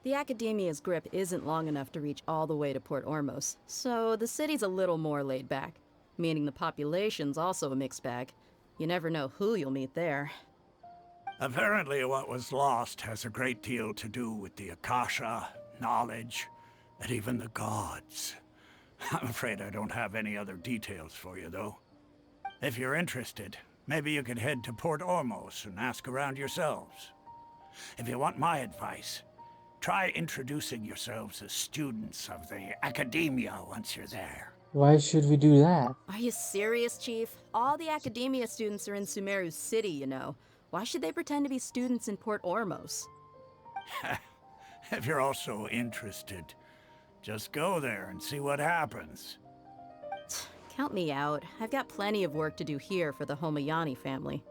The Academia's grip isn't long enough to reach all the way to Port Ormos, so the city's a little more laid back, meaning the population's also a mixed bag. You never know who you'll meet there. Apparently what was lost has a great deal to do with the Akasha, knowledge, and even the gods. I'm afraid I don't have any other details for you, though. If you're interested, maybe you could head to Port Ormos and ask around yourselves. If you want my advice, try introducing yourselves as students of the Academia once you're there. Why should we do that? Are you serious, Chief? All the Academia students are in Sumeru City, you know. Why should they pretend to be students in Port Ormos? If you're also interested, just go there and see what happens. Count me out. I've got plenty of work to do here for the Homayani family.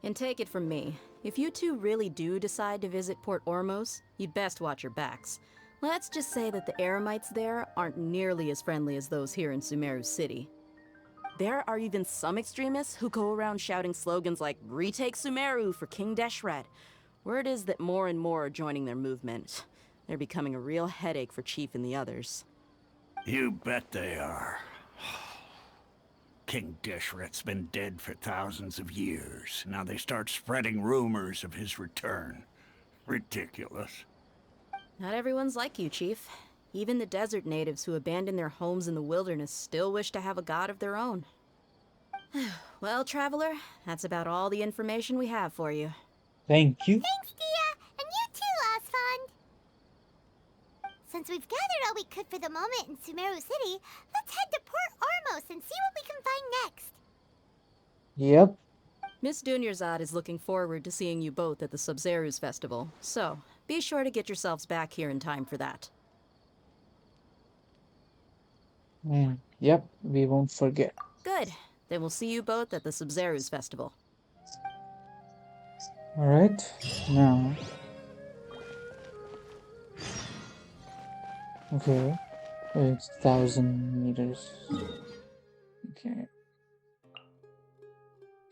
And take it from me, if you two really do decide to visit Port Ormos, you'd best watch your backs. Let's just say that the Eremites there aren't nearly as friendly as those here in Sumeru City. There are even some extremists who go around shouting slogans like, "Retake Sumeru for King Deshret." Word is that more and more are joining their movement. They're becoming a real headache for Chief and the others. You bet they are. King Deshret's been dead for thousands of years. Now they start spreading rumors of his return. Ridiculous. Not everyone's like you, Chief. Even the desert natives who abandoned their homes in the wilderness still wish to have a god of their own. Well, Traveler, that's about all the information we have for you. Thank you. Thanks, Dia! And you too, Osfond! Since we've gathered all we could for the moment in Sumeru City, let's head to Port Ormos and see what we can find next. Yep. Miss Dunyarzad is looking forward to seeing you both at the Sub-Zeru's festival, so be sure to get yourselves back here in time for that. Yep, we won't forget. Good. Then we'll see you both at the Sub-Zeru's festival. Alright, now. Okay, it's 1,000 meters. Okay.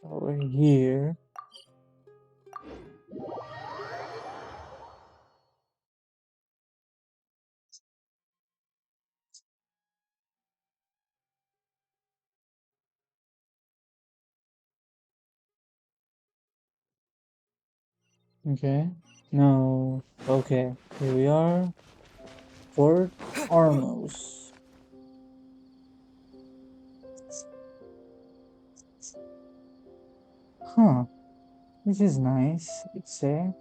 Over here. Okay. No. Okay. Here we are. Fort Armos. Huh. This is nice, I'd say.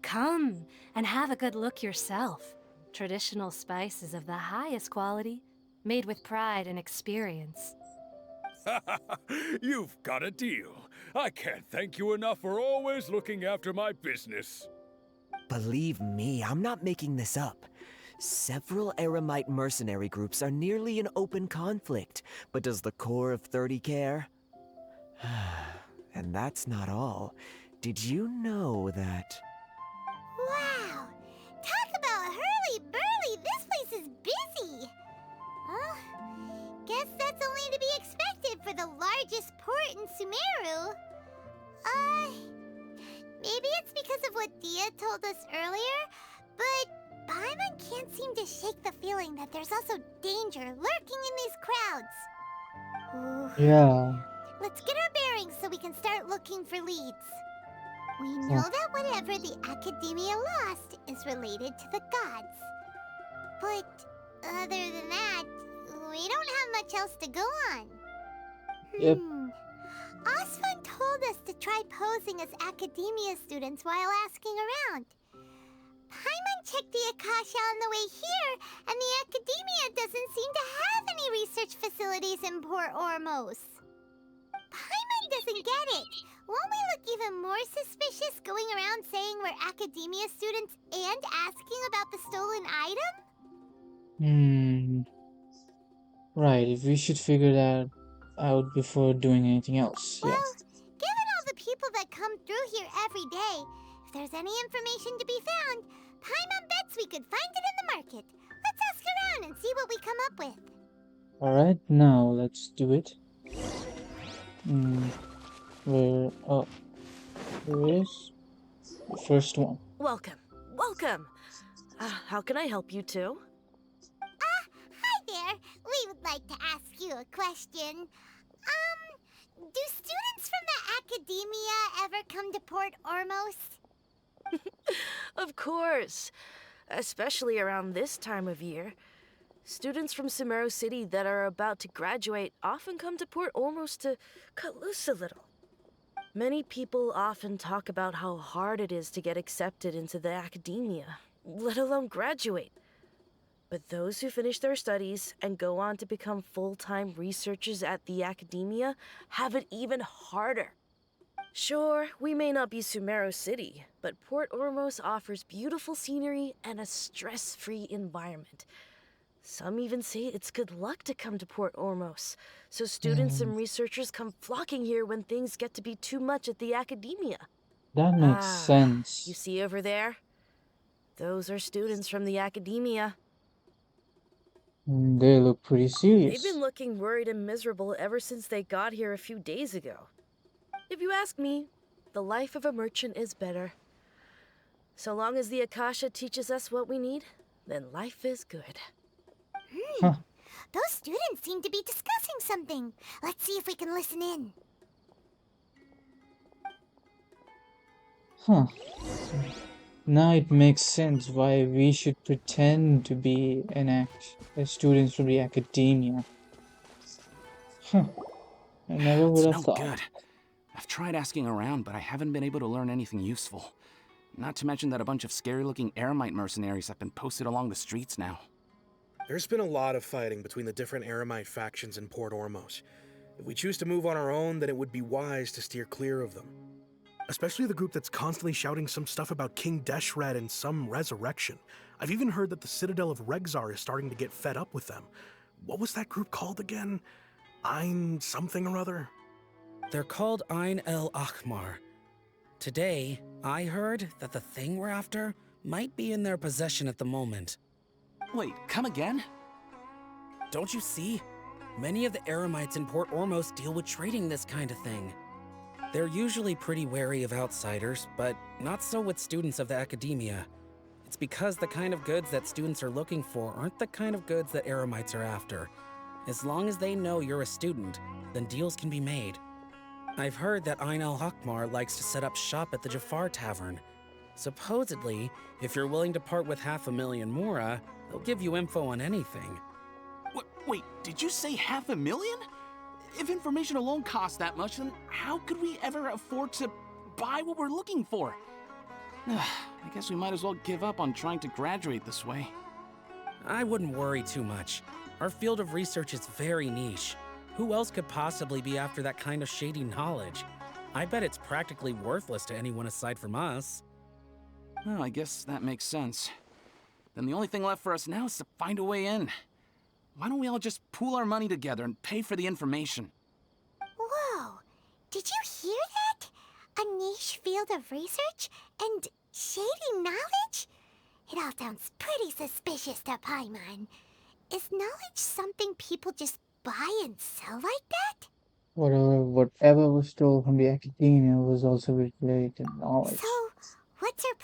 Come and have a good look yourself. Traditional spices of the highest quality, made with pride and experience. You've got a deal. I can't thank you enough for always looking after my business. Believe me, I'm not making this up. Several Eremite mercenary groups are nearly in open conflict, but does the core of 30 care? And that's not all. Did you know that... Wow! Talk about hurly-burly! This place is busy! Well, guess that's only to be expected for the largest port in Sumeru. Maybe it's because of what Dia told us earlier, but Paimon can't seem to shake the feeling that there's also danger lurking in these crowds. Ooh. Yeah. Let's get our bearings so we can start looking for leads. We know that whatever the Academia lost is related to the gods. But other than that, we don't have much else to go on. Yep. Osvan told us to try posing as Academia students while asking around. Paimon checked the Akasha on the way here, and the Academia doesn't seem to have any research facilities in Port Ormos. Paimon doesn't get it. Won't we look even more suspicious going around saying we're Academia students and asking about the stolen item? Right, if we should figure that out before doing anything else. Well, given all the people that come through here every day, if there's any information to be found, Paimon bets we could find it in the market. Let's ask around and see what we come up with. Alright, now let's do it. Here is the first one. Welcome. Welcome. How can I help you two? Hi there. We would like to ask you a question. Do students from the Academia ever come to Port Ormos? Of course. Especially around this time of year. Students from Sumeru City that are about to graduate often come to Port Ormos to cut loose a little. Many people often talk about how hard it is to get accepted into the Academia, let alone graduate. But those who finish their studies and go on to become full-time researchers at the Academia have it even harder. Sure, we may not be Sumeru City, but Port Ormos offers beautiful scenery and a stress-free environment. Some even say it's good luck to come to Port Ormos, so students and researchers come flocking here when things get to be too much at the Academia. That makes sense. You see over there? Those are students from the Academia. They look pretty serious. They've been looking worried and miserable ever since they got here a few days ago. If you ask me, the life of a merchant is better. So long as the Akasha teaches us what we need, then life is good. Those students seem to be discussing something. Let's see if we can listen in. Now it makes sense why we should pretend to be students from the Academia. I never would have thought. Good. I've tried asking around, but I haven't been able to learn anything useful. Not to mention that a bunch of scary-looking Eremite mercenaries have been posted along the streets now. There's been a lot of fighting between the different Eremite factions in Port Ormos. If we choose to move on our own, then it would be wise to steer clear of them. Especially the group that's constantly shouting some stuff about King Deshret and some resurrection. I've even heard that the Citadel of Regzar is starting to get fed up with them. What was that group called again? Ein something or other? They're called Ein El Akhmar. Today, I heard that the thing we're after might be in their possession at the moment. Wait, come again? Don't you see? Many of the Eremites in Port Ormos deal with trading this kind of thing. They're usually pretty wary of outsiders, but not so with students of the academia. It's because the kind of goods that students are looking for aren't the kind of goods that Eremites are after. As long as they know you're a student, then deals can be made. I've heard that Ein El Hakmar likes to set up shop at the Jafar Tavern. Supposedly, if you're willing to part with 500,000 mora, they'll give you info on anything. Wait, did you say 500,000? If information alone costs that much, then how could we ever afford to buy what we're looking for? I guess we might as well give up on trying to graduate this way. I wouldn't worry too much. Our field of research is very niche. Who else could possibly be after that kind of shady knowledge? I bet it's practically worthless to anyone aside from us. Well, I guess that makes sense. Then the only thing left for us now is to find a way in. Why don't we all just pool our money together and pay for the information? Whoa! Did you hear that? A niche field of research and shady knowledge? It all sounds pretty suspicious to Paimon. Is knowledge something people just buy and sell like that? Whatever was told from the academia was also related to knowledge. So, what's our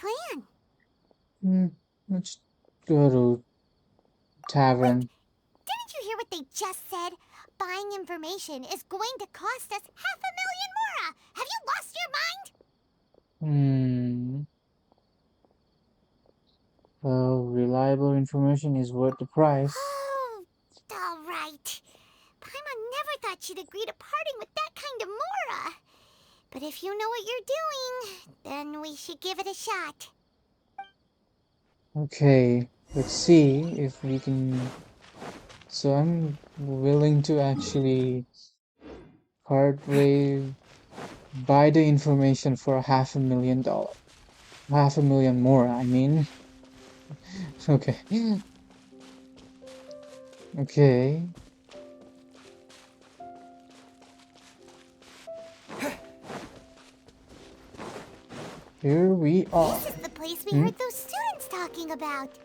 plan? Let's go to tavern. Didn't you hear what they just said? Buying information is going to cost us 500,000 mora! Have you lost your mind? Well, reliable information is worth the price. Oh, all right. Paimon never thought she'd agree to parting with that kind of mora. But if you know what you're doing, then we should give it a shot. Okay, let's see if we can. So I'm willing to actually buy the information for $500,000. 500,000 more, I mean. Okay. Okay. Here we are. This is the place we heard those students talking about.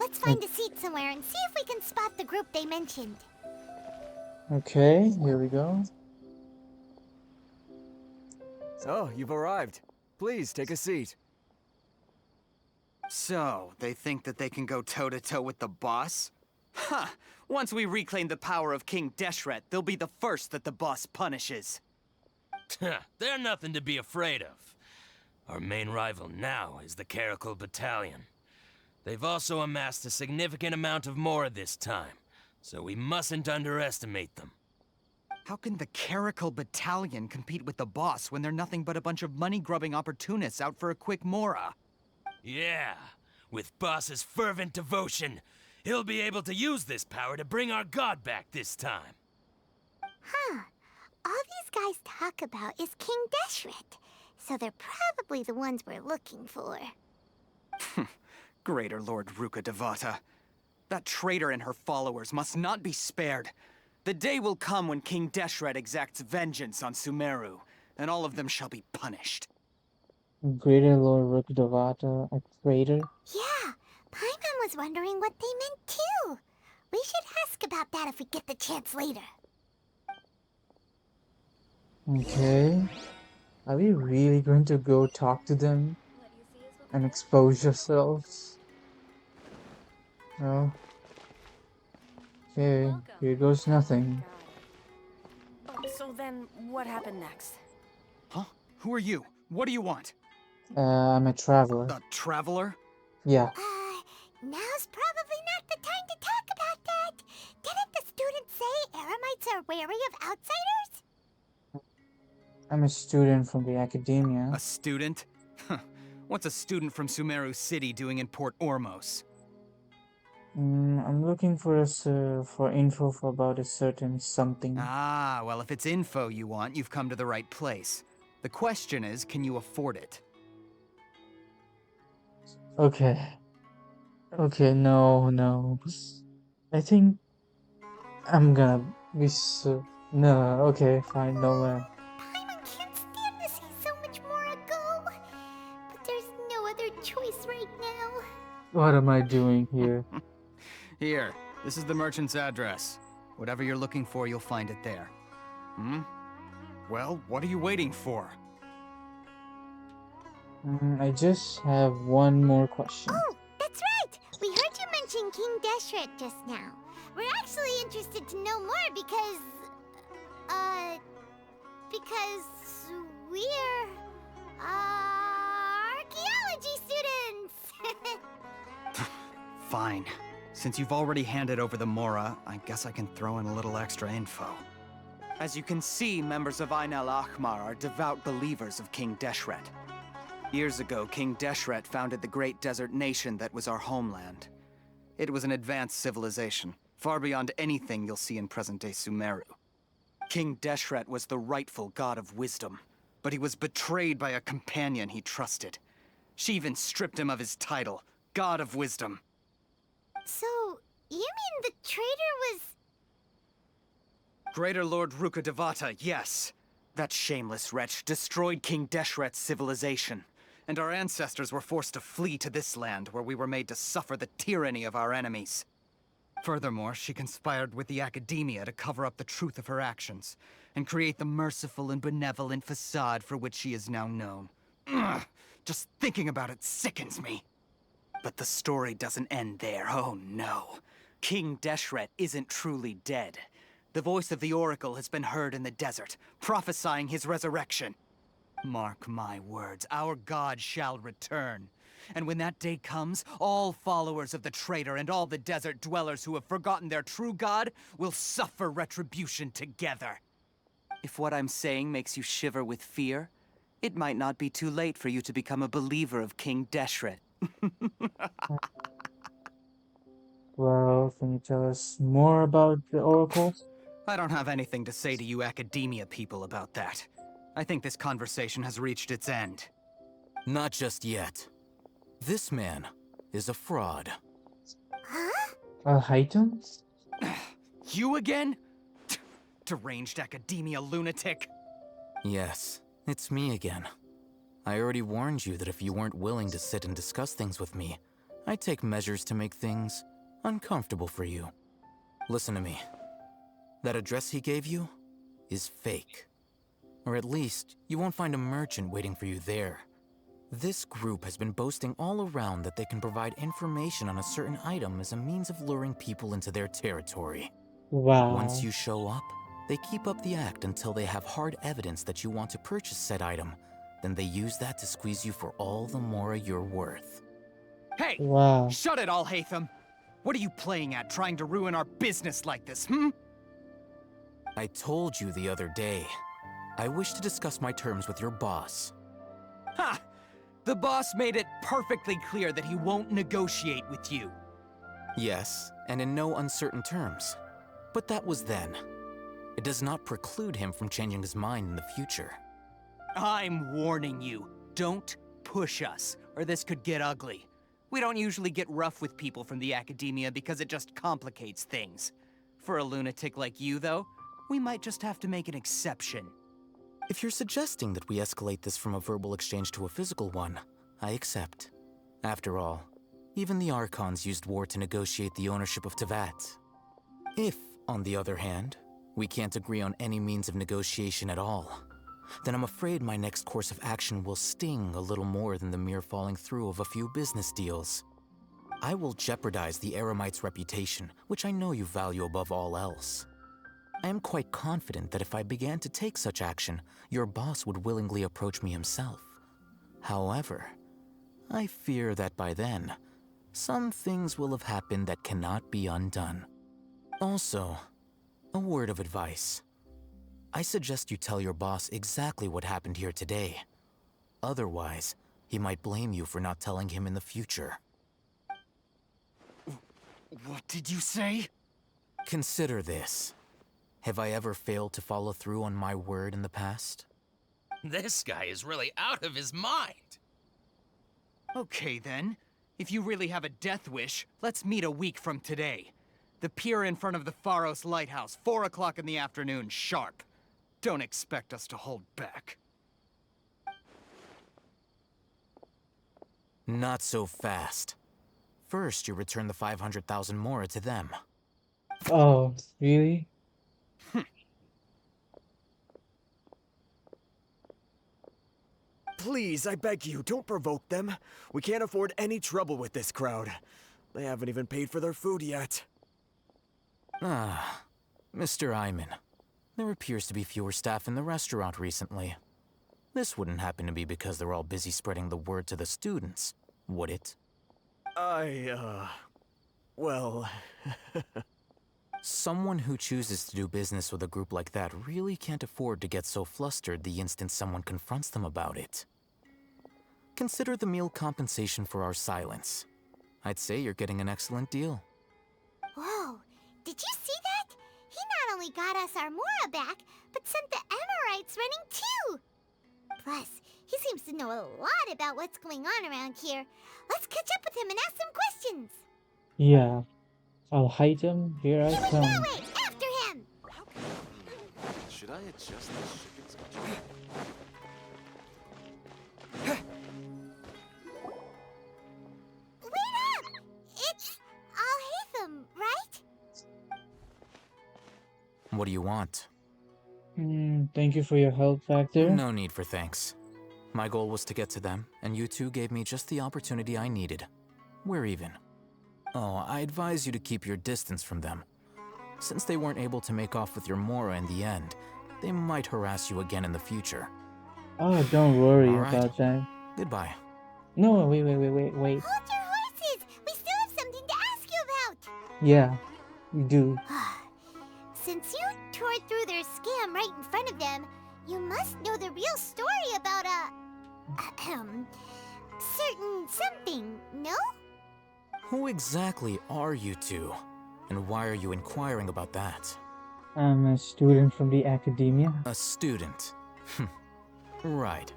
Let's find a seat somewhere and see if we can spot the group they mentioned. Okay, here we go. Oh, you've arrived. Please take a seat. So, they think that they can go toe-to-toe with the boss? Huh! Once we reclaim the power of King Deshret, they'll be the first that the boss punishes. They're nothing to be afraid of. Our main rival now is the Caracal Battalion. They've also amassed a significant amount of mora this time, so we mustn't underestimate them. How can the Caracal Battalion compete with the boss when they're nothing but a bunch of money-grubbing opportunists out for a quick mora? Yeah, with boss's fervent devotion, he'll be able to use this power to bring our god back this time. Huh. All these guys talk about is King Deshret, so they're probably the ones we're looking for. Greater Lord Ruka Devata. That traitor and her followers must not be spared. The day will come when King Deshret exacts vengeance on Sumeru, and all of them shall be punished. Greater Lord Rukadavata, a traitor? Yeah, Paimon was wondering what they meant too. We should ask about that if we get the chance later. Okay. Are we really going to go talk to them and expose yourselves? No. Okay, here goes nothing. So then, what happened next? Huh? Who are you? What do you want? I'm a traveler. A traveler? Yeah. Now's probably not the time to talk about that. Didn't the students say Eremites are wary of outsiders? I'm a student from the academia. A student? What's a student from Sumeru City doing in Port Ormos? I'm looking for info about a certain something. Ah, well, if it's info you want, you've come to the right place. The question is, can you afford it? Okay. Okay, no. I think I'm gonna be so... No, okay, fine, no man. Paimon can't stand to see so much more go. But there's no other choice right now. What am I doing here? Here, this is the merchant's address. Whatever you're looking for, you'll find it there. Hmm? Well, what are you waiting for? I just have one more question. Oh, that's right! We heard you mention King Deshret just now. We're actually interested to know more because we're, archaeology students! Fine. Since you've already handed over the Mora, I guess I can throw in a little extra info. As you can see, members of Ain al-Ahmar are devout believers of King Deshret. Years ago, King Deshret founded the great desert nation that was our homeland. It was an advanced civilization, far beyond anything you'll see in present-day Sumeru. King Deshret was the rightful god of wisdom, but he was betrayed by a companion he trusted. She even stripped him of his title, God of Wisdom. So, you mean the traitor was... Greater Lord Rukkhadevata, yes. That shameless wretch destroyed King Deshret's civilization, and our ancestors were forced to flee to this land where we were made to suffer the tyranny of our enemies. Furthermore, she conspired with the Academia to cover up the truth of her actions, and create the merciful and benevolent facade for which she is now known. Ugh, just thinking about it sickens me. But the story doesn't end there, oh no. King Deshret isn't truly dead. The voice of the Oracle has been heard in the desert, prophesying his resurrection. Mark my words, our god shall return. And when that day comes, all followers of the traitor and all the desert dwellers who have forgotten their true god will suffer retribution together. If what I'm saying makes you shiver with fear, it might not be too late for you to become a believer of King Deshret. Well, can you tell us more about the Oracle? I don't have anything to say to you Academia people about that. I think this conversation has reached its end. Not just yet. This man is a fraud. Al-Haytham? You again? Deranged Academia lunatic. Yes, it's me again. I already warned you that if you weren't willing to sit and discuss things with me, I'd take measures to make things uncomfortable for you. Listen to me. That address he gave you is fake. Or at least, you won't find a merchant waiting for you there. This group has been boasting all around that they can provide information on a certain item as a means of luring people into their territory. Wow. Once you show up, they keep up the act until they have hard evidence that you want to purchase said item. Then they use that to squeeze you for all the more you're worth. Hey! Wow. Shut it, Al-Haytham! What are you playing at, trying to ruin our business like this, hmm? I told you the other day. I wish to discuss my terms with your boss. Ha! The boss made it perfectly clear that he won't negotiate with you. Yes, and in no uncertain terms. But that was then. It does not preclude him from changing his mind in the future. I'm warning you. Don't push us, or this could get ugly. We don't usually get rough with people from the Academia because it just complicates things. For a lunatic like you, though, we might just have to make an exception. If you're suggesting that we escalate this from a verbal exchange to a physical one, I accept. After all, even the Archons used war to negotiate the ownership of Teyvat. If, on the other hand, we can't agree on any means of negotiation at all, then I'm afraid my next course of action will sting a little more than the mere falling through of a few business deals. I will jeopardize the Eremite's reputation, which I know you value above all else. I am quite confident that if I began to take such action, your boss would willingly approach me himself. However, I fear that by then, some things will have happened that cannot be undone. Also, a word of advice. I suggest you tell your boss exactly what happened here today. Otherwise, he might blame you for not telling him in the future. What did you say? Consider this. Have I ever failed to follow through on my word in the past? This guy is really out of his mind. Okay then. If you really have a death wish, let's meet a week from today. The pier in front of the Pharos Lighthouse, 4 o'clock in the afternoon, sharp. Don't expect us to hold back. Not so fast. First, you return the 500,000 mora to them. Oh, really? Please, I beg you, don't provoke them. We can't afford any trouble with this crowd. They haven't even paid for their food yet. Ah, Mr. Iman. There appears to be fewer staff in the restaurant recently. This wouldn't happen to be because they're all busy spreading the word to the students, would it? Well... Someone who chooses to do business with a group like that really can't afford to get so flustered the instant someone confronts them about it. Consider the meal compensation for our silence. I'd say you're getting an excellent deal. Whoa, did you see that? He not only got us our Mora back, but sent the Amorites running too! Plus, he seems to know a lot about what's going on around here. Let's catch up with him and ask some questions! Yeah. I'll hide him. Here I come. That way! After him! Should I adjust the shipping schedule? Wait up! It's Al-Haytham, right? What do you want? Thank you for your help back there. No need for thanks. My goal was to get to them, and you two gave me just the opportunity I needed. We're even. Oh, I advise you to keep your distance from them. Since they weren't able to make off with your Mora in the end, they might harass you again in the future. Oh, don't worry All right. about that. Goodbye. No, wait. Hold your horses! We still have something to ask you about! Yeah, we do. Since you tore through their scam right in front of them, you must know the real story about certain something, no? Who exactly are you two? And why are you inquiring about that? I'm a student from the academia. A student? Right.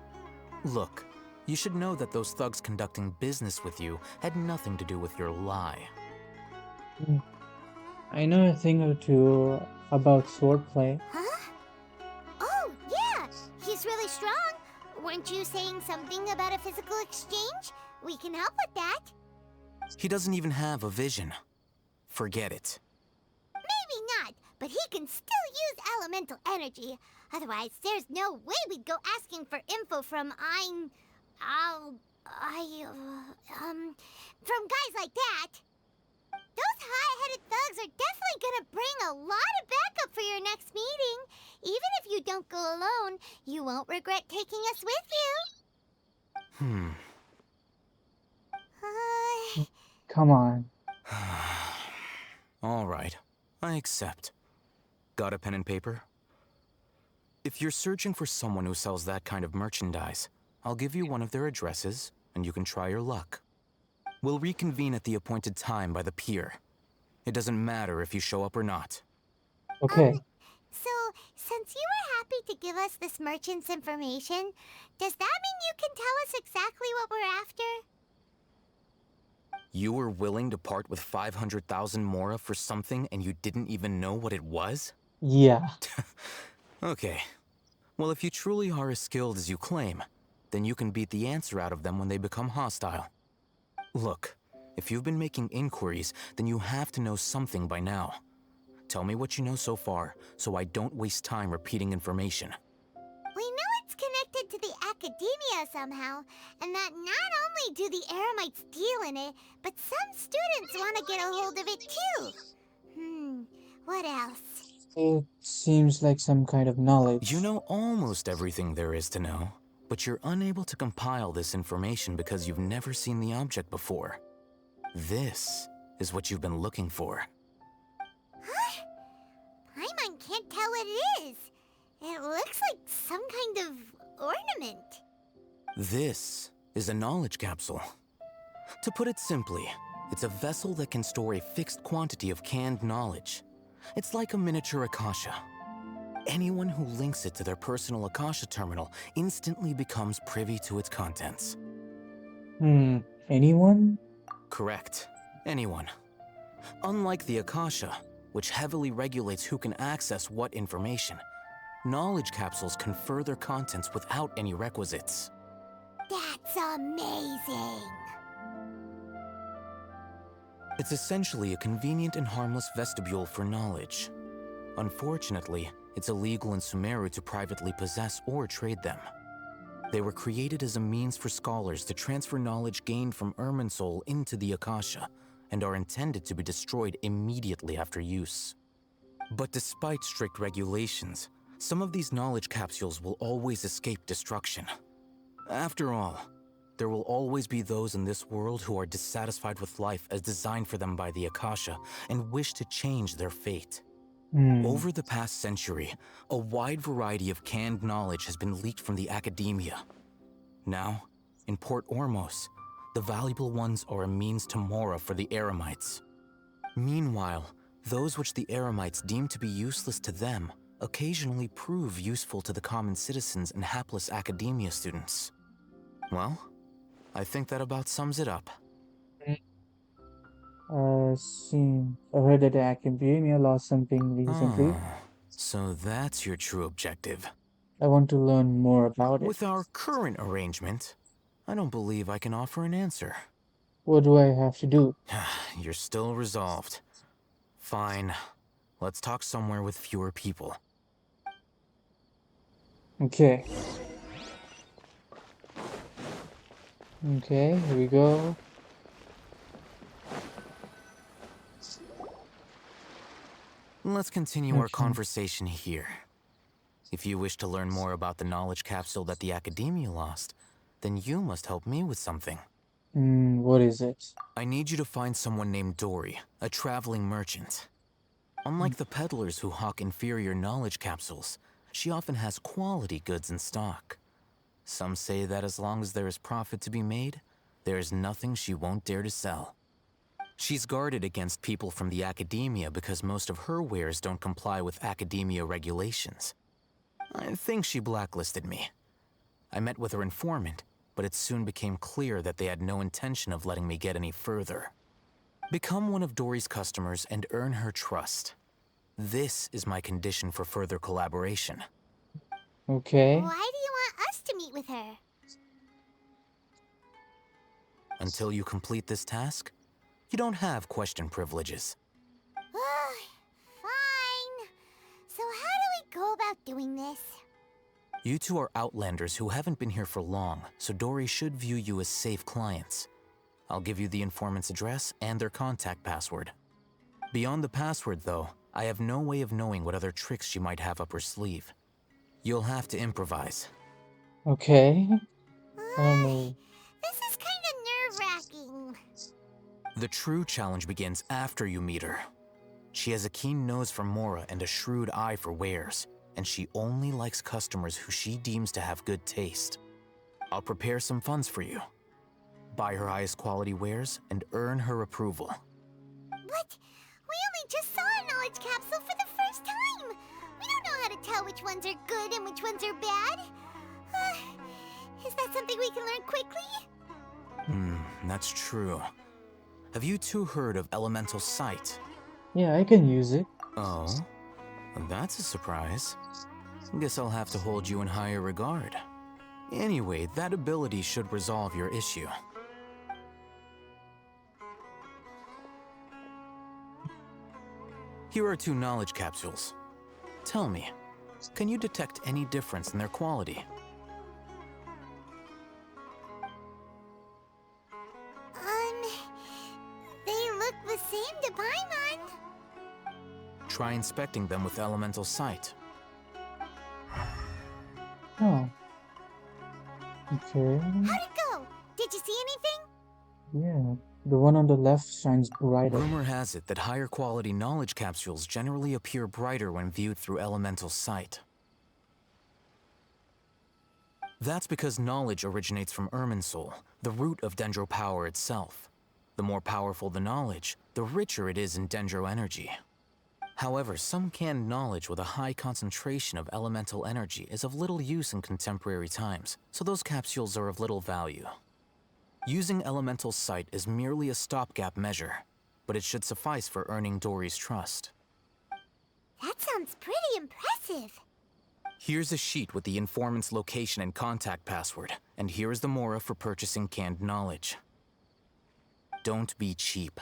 Look, you should know that those thugs conducting business with you had nothing to do with your lie. I know a thing or two about swordplay. Huh? Oh, yeah! He's really strong! Weren't you saying something about a physical exchange? We can help with that. He doesn't even have a vision. Forget it. Maybe not, but he can still use elemental energy. Otherwise, there's no way we'd go asking for info from from guys like that. Those hot-headed thugs are definitely gonna bring a lot of backup for your next meeting. Even if you don't go alone, you won't regret taking us with you. Come on. All right, I accept. Got a pen and paper? If you're searching for someone who sells that kind of merchandise, I'll give you one of their addresses, and you can try your luck. We'll reconvene at the appointed time by the pier. It doesn't matter if you show up or not. Okay. So, since you were happy to give us this merchant's information, does that mean you can tell us exactly what we're after? You were willing to part with 500,000 mora for something and you didn't even know what it was? Yeah. Okay. Well, if you truly are as skilled as you claim, then you can beat the answer out of them when they become hostile. Look, if you've been making inquiries, then you have to know something by now. Tell me what you know so far, so I don't waste time repeating information. We know it's connected to the academia somehow, and that not only do the Eremites deal in it, but some students want to get a hold of it too. What else? It seems like some kind of knowledge. You know almost everything there is to know, but you're unable to compile this information because you've never seen the object before. This is what you've been looking for. Huh? Paimon can't tell what it is. It looks like some kind of ornament. This is a knowledge capsule. To put it simply, it's a vessel that can store a fixed quantity of canned knowledge. It's like a miniature Akasha. anyone who links it to their personal Akasha terminal instantly becomes privy to its contents. Anyone? Correct. Anyone. Unlike the Akasha, which heavily regulates who can access what information, knowledge capsules confer their contents without any requisites. That's amazing. It's essentially a convenient and harmless vestibule for knowledge. Unfortunately, it's illegal in Sumeru to privately possess or trade them. They were created as a means for scholars to transfer knowledge gained from Irminsul into the Akasha, and are intended to be destroyed immediately after use. But despite strict regulations, some of these knowledge capsules will always escape destruction. After all, there will always be those in this world who are dissatisfied with life as designed for them by the Akasha and wish to change their fate. Over the past century, a wide variety of canned knowledge has been leaked from the academia. Now, in Port Ormos, the valuable ones are a means to Mora for the Eremites. Meanwhile, those which the Eremites deem to be useless to them occasionally prove useful to the common citizens and hapless academia students. Well, I think that about sums it up. I heard that the academia lost something recently. So that's your true objective. I want to learn more about it. With our current arrangement, I don't believe I can offer an answer. What do I have to do? You're still resolved. Fine. Let's talk somewhere with fewer people. Okay. Okay, here we go. Let's continue our conversation here. If you wish to learn more about the knowledge capsule that the Academia lost, then you must help me with something. What is it? I need you to find someone named Dory, a traveling merchant. Unlike the peddlers who hawk inferior knowledge capsules, she often has quality goods in stock. Some say that as long as there is profit to be made, there is nothing she won't dare to sell. She's guarded against people from the Academia because most of her wares don't comply with Academia regulations. I think she blacklisted me. I met with her informant, but it soon became clear that they had no intention of letting me get any further. Become one of Dory's customers and earn her trust. This is my condition for further collaboration. Okay. Why do you want us to meet with her? Until you complete this task, you don't have question privileges. Fine. So how do we go about doing this? You two are Outlanders who haven't been here for long, so Dory should view you as safe clients. I'll give you the informant's address and their contact password. Beyond the password, though, I have no way of knowing what other tricks she might have up her sleeve. You'll have to improvise. Okay. I don't know. This is kind of nerve-wracking. The true challenge begins after you meet her. She has a keen nose for Mora and a shrewd eye for wares, and she only likes customers who she deems to have good taste. I'll prepare some funds for you. Buy her highest quality wares and earn her approval. But we only just saw a knowledge capsule for the first time. We don't know how to tell which ones are good and which ones are bad. Is that something we can learn quickly? That's true. Have you two heard of Elemental Sight? Yeah, I can use it. Oh? That's a surprise. Guess I'll have to hold you in higher regard. Anyway, that ability should resolve your issue. Here are 2 knowledge capsules. Tell me, can you detect any difference in their quality? They look the same to Paimon. Try inspecting them with Elemental Sight. Oh. Okay. How'd it go? Did you see anything? Yeah. The one on the left shines brighter. Rumor has it that higher quality knowledge capsules generally appear brighter when viewed through Elemental Sight. That's because knowledge originates from Irminsul, the root of Dendro power itself. The more powerful the knowledge, the richer it is in Dendro energy. However, some canned knowledge with a high concentration of elemental energy is of little use in contemporary times, so those capsules are of little value. Using elemental sight is merely a stopgap measure, but it should suffice for earning Dory's trust. That sounds pretty impressive. Here's a sheet with the informant's location and contact password, and here is the mora for purchasing canned knowledge. Don't be cheap.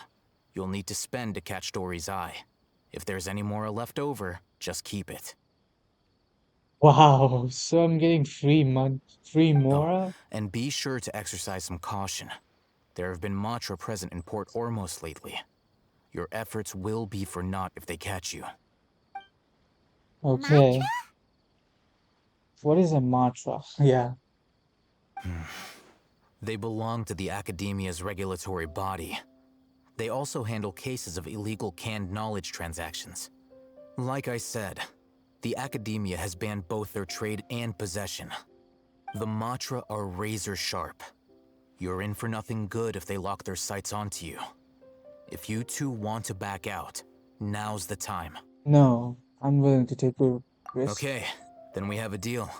You'll need to spend to catch Dory's eye. If there's any mora left over, just keep it. Wow, so I'm getting free Mora? And be sure to exercise some caution. There have been Matra present in Port Ormos lately. Your efforts will be for naught if they catch you. Okay. What is a Matra? Yeah. They belong to the Academia's regulatory body. They also handle cases of illegal canned knowledge transactions. Like I said, the Academia has banned both their trade and possession. The Matra are razor sharp. You're in for nothing good if they lock their sights onto you. If you two want to back out, now's the time. No, I'm willing to take a risk. Okay, then we have a deal.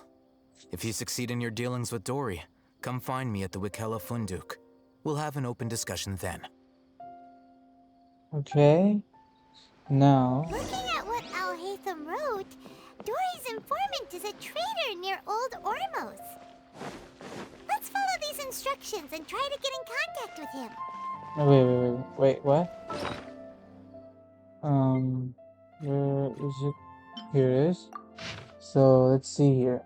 If you succeed in your dealings with Dory, come find me at the Wikela Funduk. We'll have an open discussion then. Okay. Now. Looking at what Al-Haytham wrote, Dory's informant is a trader near Old Ormos. Let's follow these instructions and try to get in contact with him. Wait, what? Where is it? Here it is. So, let's see here.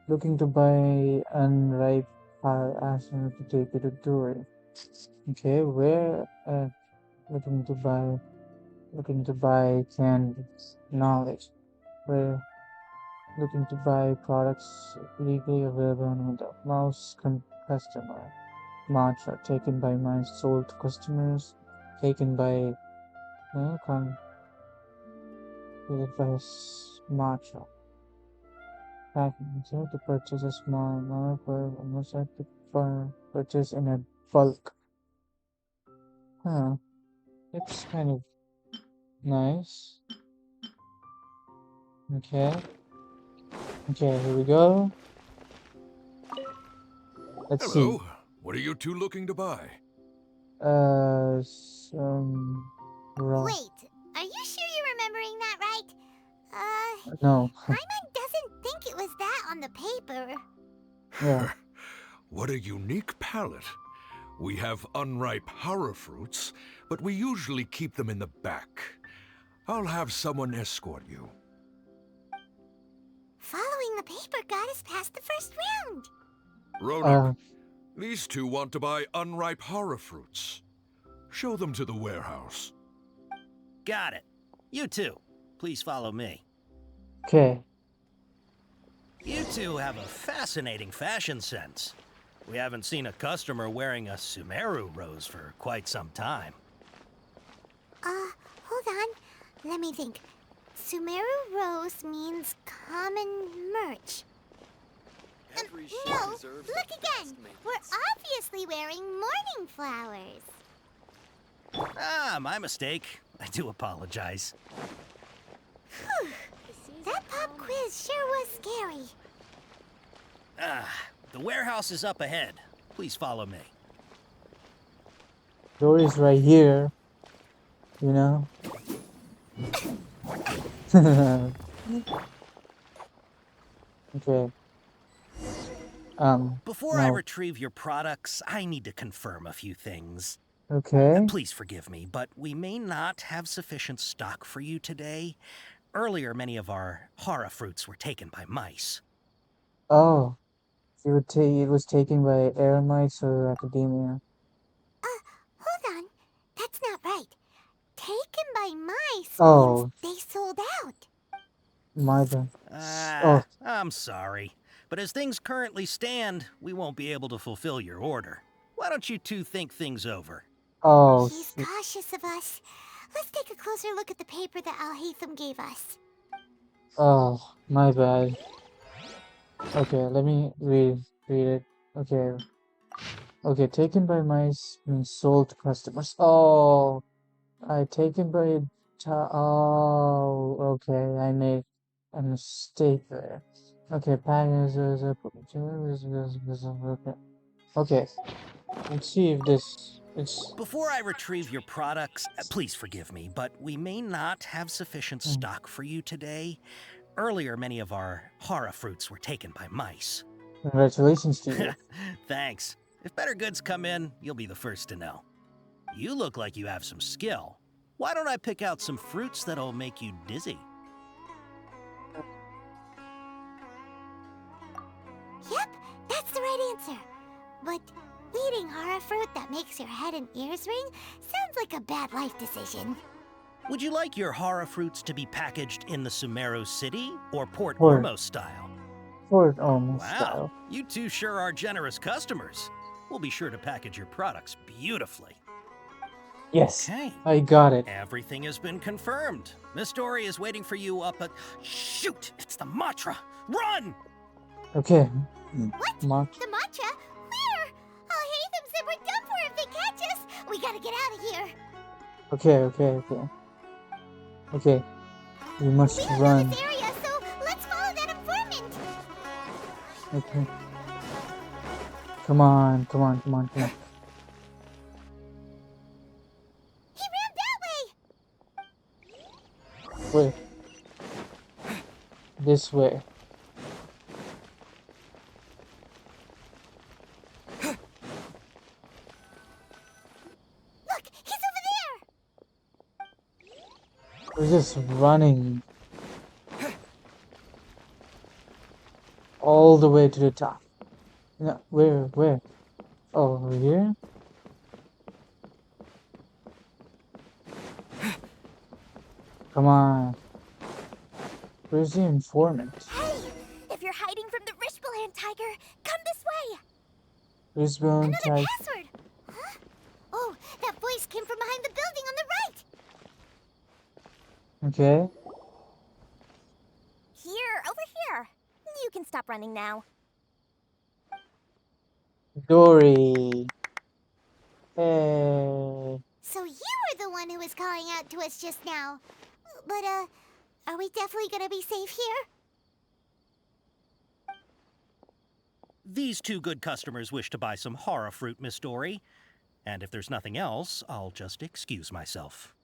Looking to buy unripe file, asking her to take it to Dory. Okay, where? Looking to buy canned knowledge. Where? Looking to buy products legally available on the mouse customer. Matra taken by mine, sold to customers. Taken by Matra. Packing to purchase a small amount for almost have to purchase in a bulk. Huh. It's kind of nice. Okay. Okay, here we go. Let's see. Hello. What are you two looking to buy? Some raw. Wait, are you sure you're remembering that right? No. Paimon doesn't think it was that on the paper. Yeah. What a unique palette. We have unripe horror fruits, but we usually keep them in the back. I'll have someone escort you. Following the paper got us past the first round. Ronak, these two want to buy unripe horror fruits. Show them to the warehouse. Got it. You two, please follow me. Okay. You two have a fascinating fashion sense. We haven't seen a customer wearing a Sumeru rose for quite some time. Hold on. Let me think. Sumeru rose means common merch. No, look again. We're obviously wearing morning flowers. Ah, my mistake. I do apologize. Whew. That pop quiz sure was scary. The warehouse is up ahead. Please follow me. Dory's right here. You know? Okay. Before I retrieve your products, I need to confirm a few things. Okay. Please forgive me, but we may not have sufficient stock for you today. Earlier, many of our hara fruits were taken by mice. Oh. It was taken by Eremites or Academia. Hold on. That's not right. Taken by mice Oh. means they sold out. My bad. I'm sorry. But as things currently stand, we won't be able to fulfill your order. Why don't you two think things over? Oh. He's cautious of us. Let's take a closer look at the paper that Al-Haytham gave us. Oh, my bad. Okay, let me read it. Okay. Okay, taken by mice means sold to customers. Oh, taken by Oh, okay. I made a mistake there. Okay, okay. Okay. Let's see if this is. Before I retrieve your products, please forgive me, but we may not have sufficient stock for you today. Earlier, many of our hara fruits were taken by mice. Congratulations to you. Thanks. If better goods come in, you'll be the first to know. You look like you have some skill. Why don't I pick out some fruits that'll make you dizzy? Yep, that's the right answer. But eating hara fruit that makes your head and ears ring sounds like a bad life decision. Would you like your hara fruits to be packaged in the Sumeru City or Port Port. Ormos style? Port Ormos Wow, style. you two sure are generous customers. We'll be sure to package your products beautifully. Yes, Okay. I got it. Everything has been confirmed. Miss Dory is waiting for you up at... Shoot! It's the Matra! Run! Okay. What? The matcha? Where? Hatham said we're done for if they catch us. We gotta get out of here. Okay. Okay. We must run. This area, so let's follow that informant. Okay. Come on. He ran that way. Wait. This way. Look, he's over there. We're just running. All the way to the top. No, where? Oh, over here? Come on. Where's the informant? Hey, if you're hiding from the Rishbalan tiger, come this way. Rishbalan Another tiger. password. Huh? Oh, that voice came from behind the building on the right. Okay. Here, over here. You can stop running now. Dory. Hey. So you were the one who was calling out to us just now. But, are we definitely gonna be safe here? These two good customers wish to buy some hara fruit, Miss Dory. And if there's nothing else, I'll just excuse myself.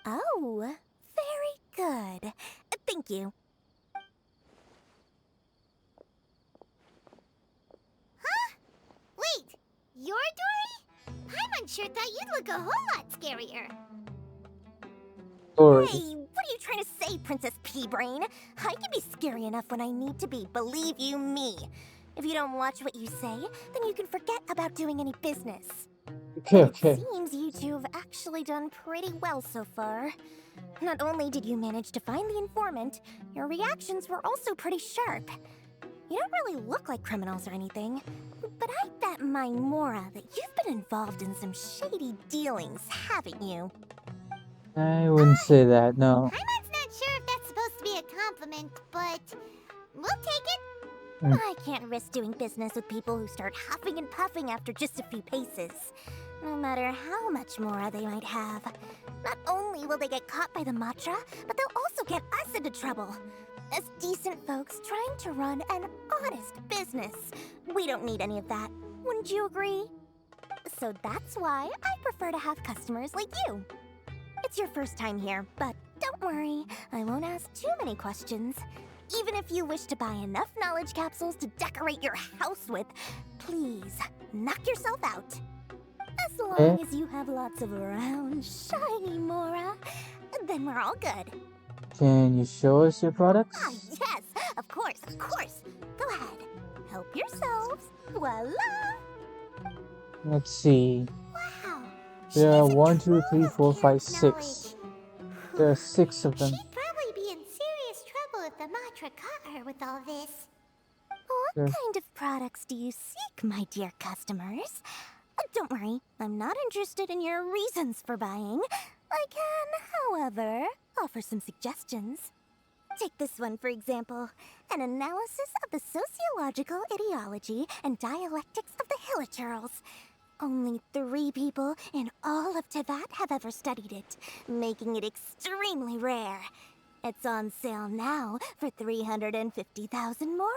Oh, very good. Thank you. Huh? Wait, you're Dory? Paimon sure thought you'd look a whole lot scarier. Dory. Hey, what are you trying to say, Princess Pea-Brain? I can be scary enough when I need to be, believe you me. If you don't watch what you say, then you can forget about doing any business. Okay. It seems you two have actually done pretty well so far. Not only did you manage to find the informant, your reactions were also pretty sharp. You don't really look like criminals or anything, but I bet my Mora that you've been involved in some shady dealings, haven't you? I wouldn't say that, no. Paimon's not sure if that's supposed to be a compliment, but we'll take it. I can't risk doing business with people who start huffing and puffing after just a few paces. No matter how much Mora they might have. Not only will they get caught by the Matra, but they'll also get us into trouble. As decent folks trying to run an honest business. We don't need any of that. Wouldn't you agree? So that's why I prefer to have customers like you. It's your first time here, but don't worry, I won't ask too many questions. Even if you wish to buy enough knowledge capsules to decorate your house with, please, knock yourself out. As long as you have lots of round, shiny Mora, then we're all good. Can you show us your products? Ah, yes, of course. Go ahead, help yourselves. Voila! Let's see. Wow. There are 1, 2, 3, 4, 5, 6. There are 6 of them. She'd probably be in serious trouble if the Matra caught her with all this. What kind of products do you seek, my dear customers? Don't worry, I'm not interested in your reasons for buying. I can, however, offer some suggestions. Take this one, for example. An analysis of the sociological ideology and dialectics of the Hilichurls. Only 3 people in all of Tevat have ever studied it, making it extremely rare. It's on sale now for 350,000 mora.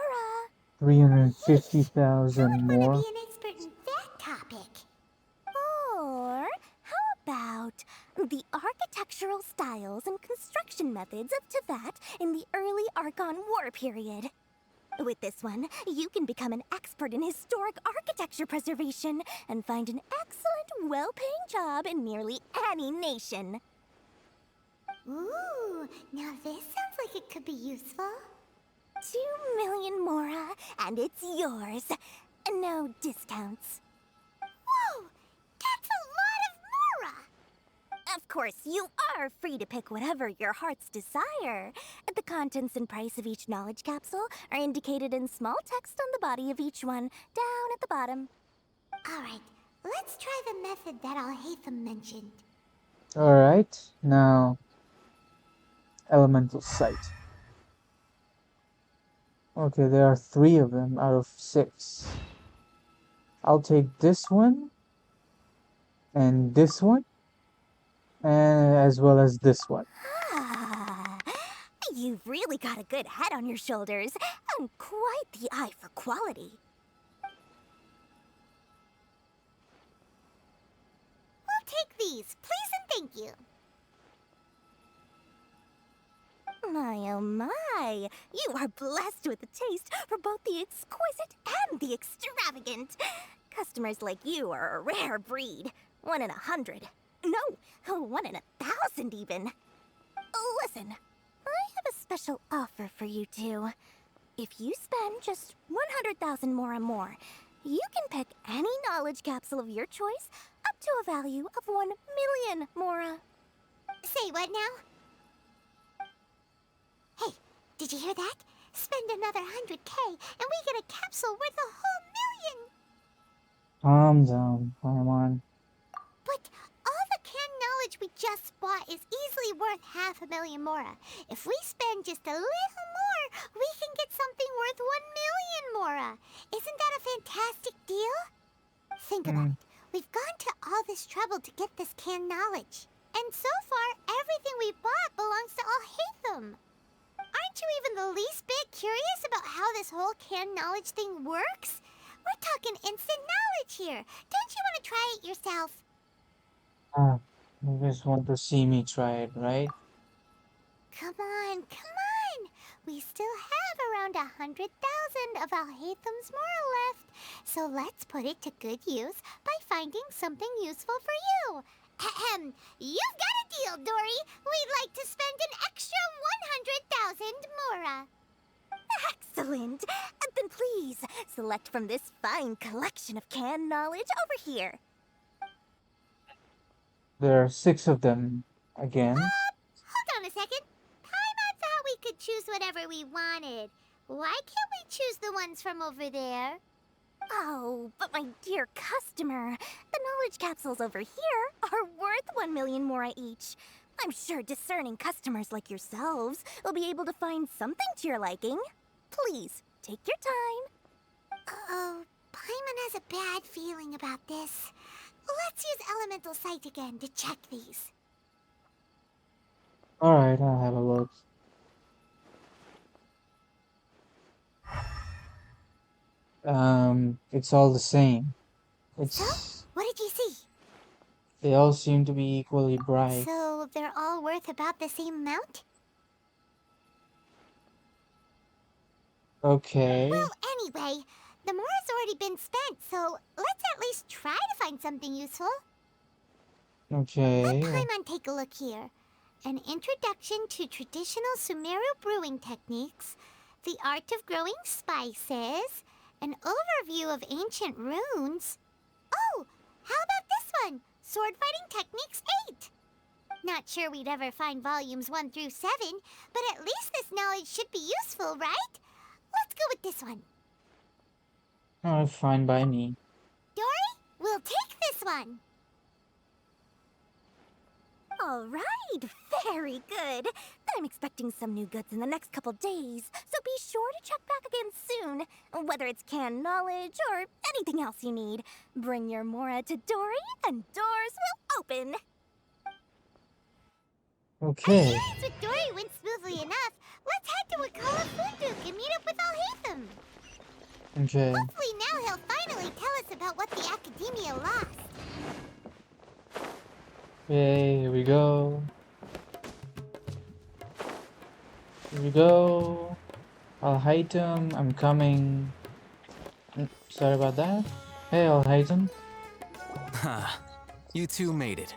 350,000 Wanna be more. an expert in that topic? Or how about the architectural styles and construction methods of Tevat in the early Archon War period? With this one, you can become an expert in historic architecture preservation and find an excellent, well-paying job in nearly any nation. Ooh, now this sounds like it could be useful. 2 million mora, and it's yours. No discounts. Whoa! That's a lot of mora! Of course, you are free to pick whatever your heart's desire. The contents and price of each knowledge capsule are indicated in small text on the body of each one, down at the bottom. Alright, let's try the method that Alhaitham mentioned. Alright, now elemental sight. Okay, there are 3 of them out of 6. I'll take this one, and this one, and as well as this one. Ah, you've really got a good head on your shoulders, and quite the eye for quality. We'll take these, please and thank you. My oh my, you are blessed with a taste for both the exquisite and the extravagant. Customers like you are a rare breed. 1 in 100. No, 1 in 1,000 even. Listen, I have a special offer for you two. If you spend just 100,000 more and more, you can pick any knowledge capsule of your choice up to a value of 1 million mora. Say what now? Hey, did you hear that? Spend another 100K and we get a capsule worth a whole million! Calm down, Paimon. But all the canned knowledge we just bought is easily worth 500,000 mora. If we spend just a little more, we can get something worth 1 million mora. Isn't that a fantastic deal? Think about it. We've gone to all this trouble to get this canned knowledge. And so far, everything we bought belongs to Alhaitham. Aren't you even the least bit curious about how this whole canned knowledge thing works? We're talking instant knowledge here. Don't you want to try it yourself? You just want to see me try it, right? Come on, come on! We still have around 100,000 of Alhaitham's moral left, so let's put it to good use by finding something useful for you. Ahem, you've got a deal, Dory. We'd like to spend an extra 100,000 mora. Excellent! Then please, select from this fine collection of canned knowledge over here. There are 6 of them again. Hold on a second. Paimon thought we could choose whatever we wanted. Why can't we choose the ones from over there? Oh, but my dear customer, the knowledge capsules over here are worth 1 million mora each. I'm sure discerning customers like yourselves will be able to find something to your liking. Please, take your time. Uh-oh, Paimon has a bad feeling about this. Let's use elemental sight again to check these. Alright, I'll have a look. It's all the same. It's What did you see? They all seem to be equally bright. So they're all worth about the same amount? Okay. Well, anyway, the mora's already been spent, so let's at least try to find something useful. Okay. Let Paimon take a look here. An introduction to traditional Sumeru brewing techniques, the art of growing spices, an overview of ancient runes. Oh, how about this one? Sword Fighting Techniques 8. Not sure we'd ever find volumes 1 through 7, but at least this knowledge should be useful, right? Let's go with this one. Oh, fine by me. Dory, we'll take this one. All right, very good. I'm expecting some new goods in the next couple days, so be sure to check back again soon. Whether it's canned knowledge or anything else you need, bring your Mora to Dory and doors will open. Okay. Since with Dory went smoothly enough, let's head to Wakala Funduk and meet up with Alhaitham. Okay. Hopefully now he'll finally tell us about what the Academia lost. Okay, here we go. Here we go. Alhaitham, I'm coming. Sorry about that. Hey, Alhaitham. Ha, you two made it.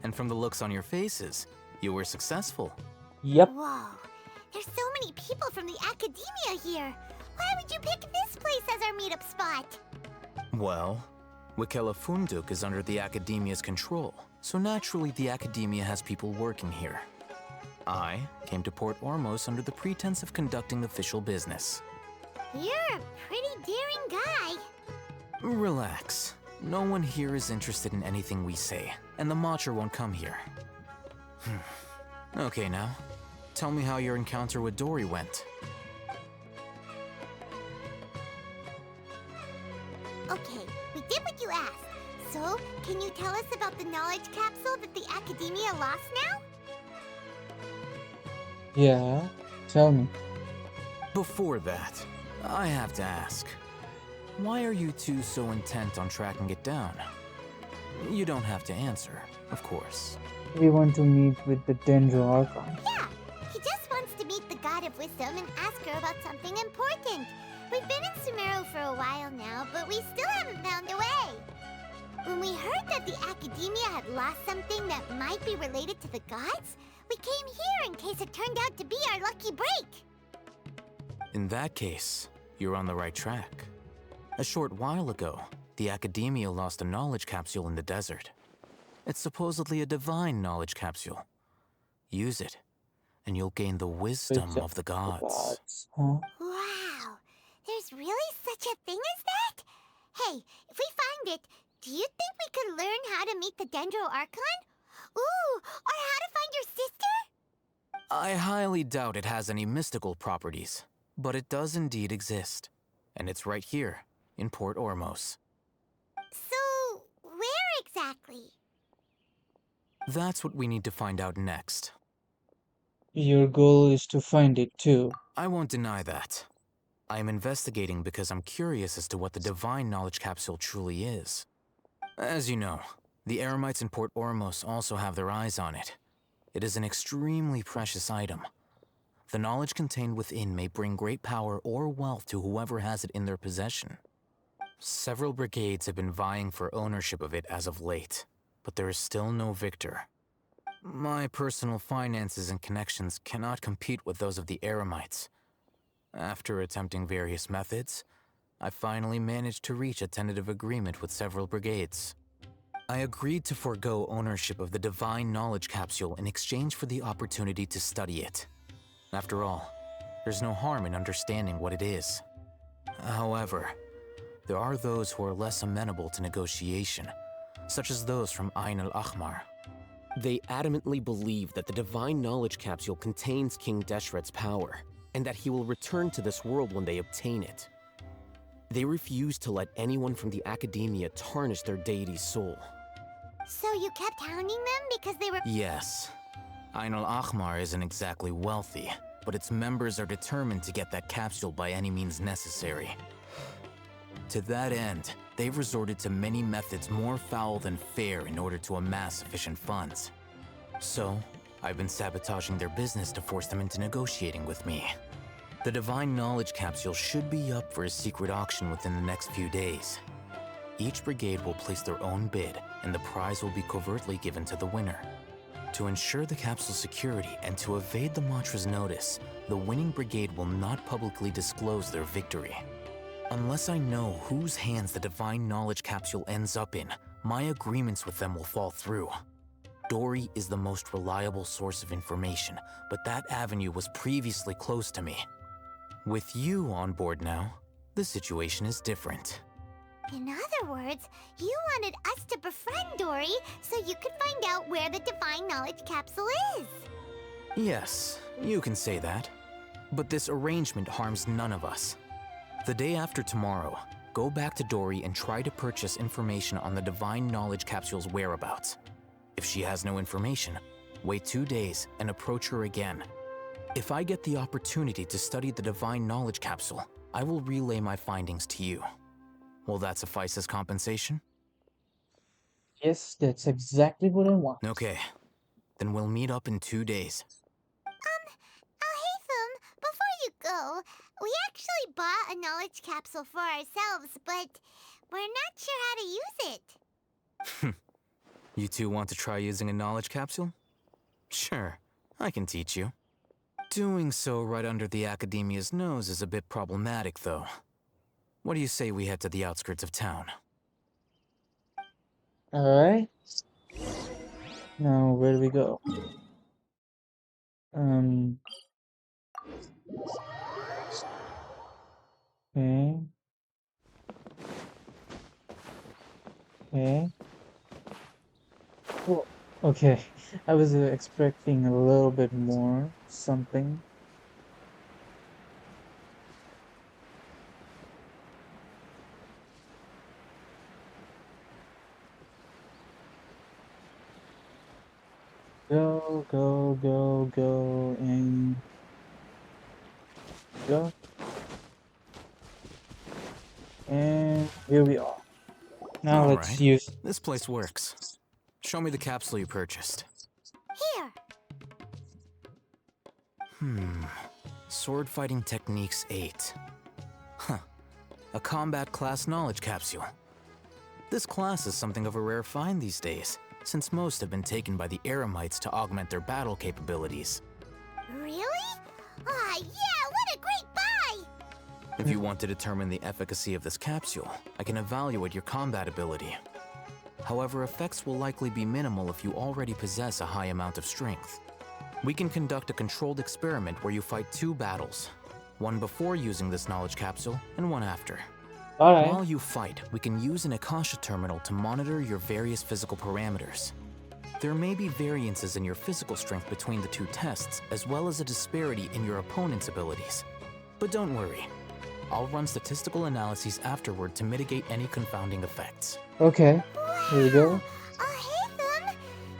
And from the looks on your faces, you were successful. Yep. Whoa, there's so many people from the Academia here. Why would you pick this place as our meetup spot? Well, Wakela Funduk is under the Academia's control, so naturally the Academia has people working here. I came to Port Ormos under the pretense of conducting official business. You're a pretty daring guy. Relax. No one here is interested in anything we say, and the Matcher won't come here. Okay now, tell me how your encounter with Dory went. Okay, we did what you asked. So, can you tell us about the knowledge capsule that the Academia lost now? Yeah, tell me. Before that, I have to ask, why are you two so intent on tracking it down? You don't have to answer, of course. We want to meet with the Dendro Archon. Yeah, he just wants to meet the God of Wisdom and ask her about something important. We've been in Sumeru for a while now, but we still haven't found a way. When we heard that the Academia had lost something that might be related to the gods, we came here in case it turned out to be our lucky break. In that case, you're on the right track. A short while ago, the Academia lost a knowledge capsule in the desert. It's supposedly a divine knowledge capsule. Use it, and you'll gain the wisdom of the gods. Huh? Wow, there's really such a thing as that? Hey, if we find it, do you think we could learn how to meet the Dendro Archon? Ooh, or how to find your sister? I highly doubt it has any mystical properties, but it does indeed exist. And it's right here, in Port Ormos. So, where exactly? That's what we need to find out next. Your goal is to find it too. I won't deny that. I am investigating because I'm curious as to what the divine knowledge capsule truly is. As you know, the Eremites in Port Ormos also have their eyes on it. It is an extremely precious item. The knowledge contained within may bring great power or wealth to whoever has it in their possession. Several brigades have been vying for ownership of it as of late, but there is still no victor. My personal finances and connections cannot compete with those of the Eremites. After attempting various methods, I finally managed to reach a tentative agreement with several brigades. I agreed to forego ownership of the divine knowledge capsule in exchange for the opportunity to study it. After all, there's no harm in understanding what it is. However, there are those who are less amenable to negotiation, such as those from Ain al-Ahmar. They adamantly believe that the divine knowledge capsule contains King Deshret's power, and that he will return to this world when they obtain it. They refuse to let anyone from the Academia tarnish their deity's soul. So you kept hounding them because they were— Yes. Ain al-Ahmar isn't exactly wealthy, but its members are determined to get that capsule by any means necessary. To that end, they've resorted to many methods more foul than fair in order to amass sufficient funds. So, I've been sabotaging their business to force them into negotiating with me. The divine knowledge capsule should be up for a secret auction within the next few days. Each brigade will place their own bid, and the prize will be covertly given to the winner. To ensure the capsule's security and to evade the mantra's notice, the winning brigade will not publicly disclose their victory. Unless I know whose hands the divine knowledge capsule ends up in, my agreements with them will fall through. Dory is the most reliable source of information, but that avenue was previously closed to me. With you on board now, the situation is different. In other words, you wanted us to befriend Dory so you could find out where the Divine Knowledge Capsule is. Yes, you can say that. But this arrangement harms none of us. The day after tomorrow, go back to Dory and try to purchase information on the Divine Knowledge Capsule's whereabouts. If she has no information, wait 2 days and approach her again. If I get the opportunity to study the Divine Knowledge Capsule, I will relay my findings to you. Will that suffice as compensation? Yes, that's exactly what I want. Okay, then we'll meet up in 2 days. Haytham, before you go, we actually bought a knowledge capsule for ourselves, but we're not sure how to use it. You two want to try using a knowledge capsule? Sure, I can teach you. Doing so right under the Academia's nose is a bit problematic, though. What do you say we head to the outskirts of town? Alright. Now, where do we go? Okay. Okay. Well, okay. I was expecting a little bit more something. Go, go, go, go, and go. And here we are. Now let's Alright, use. this place works. Show me the capsule you purchased. Here. Sword Fighting Techniques 8. Huh. A combat class knowledge capsule. This class is something of a rare find these days, since most have been taken by the Eremites to augment their battle capabilities. Really? Ah, yeah, what a great buy! If you want to determine the efficacy of this capsule, I can evaluate your combat ability. However, effects will likely be minimal if you already possess a high amount of strength. We can conduct a controlled experiment where you fight 2 battles, one before using this knowledge capsule and one after. Alright. While you fight, we can use an Akasha terminal to monitor your various physical parameters. There may be variances in your physical strength between the 2 tests, as well as a disparity in your opponent's abilities. But don't worry, I'll run statistical analyses afterward to mitigate any confounding effects. Okay, here we go. Haytham,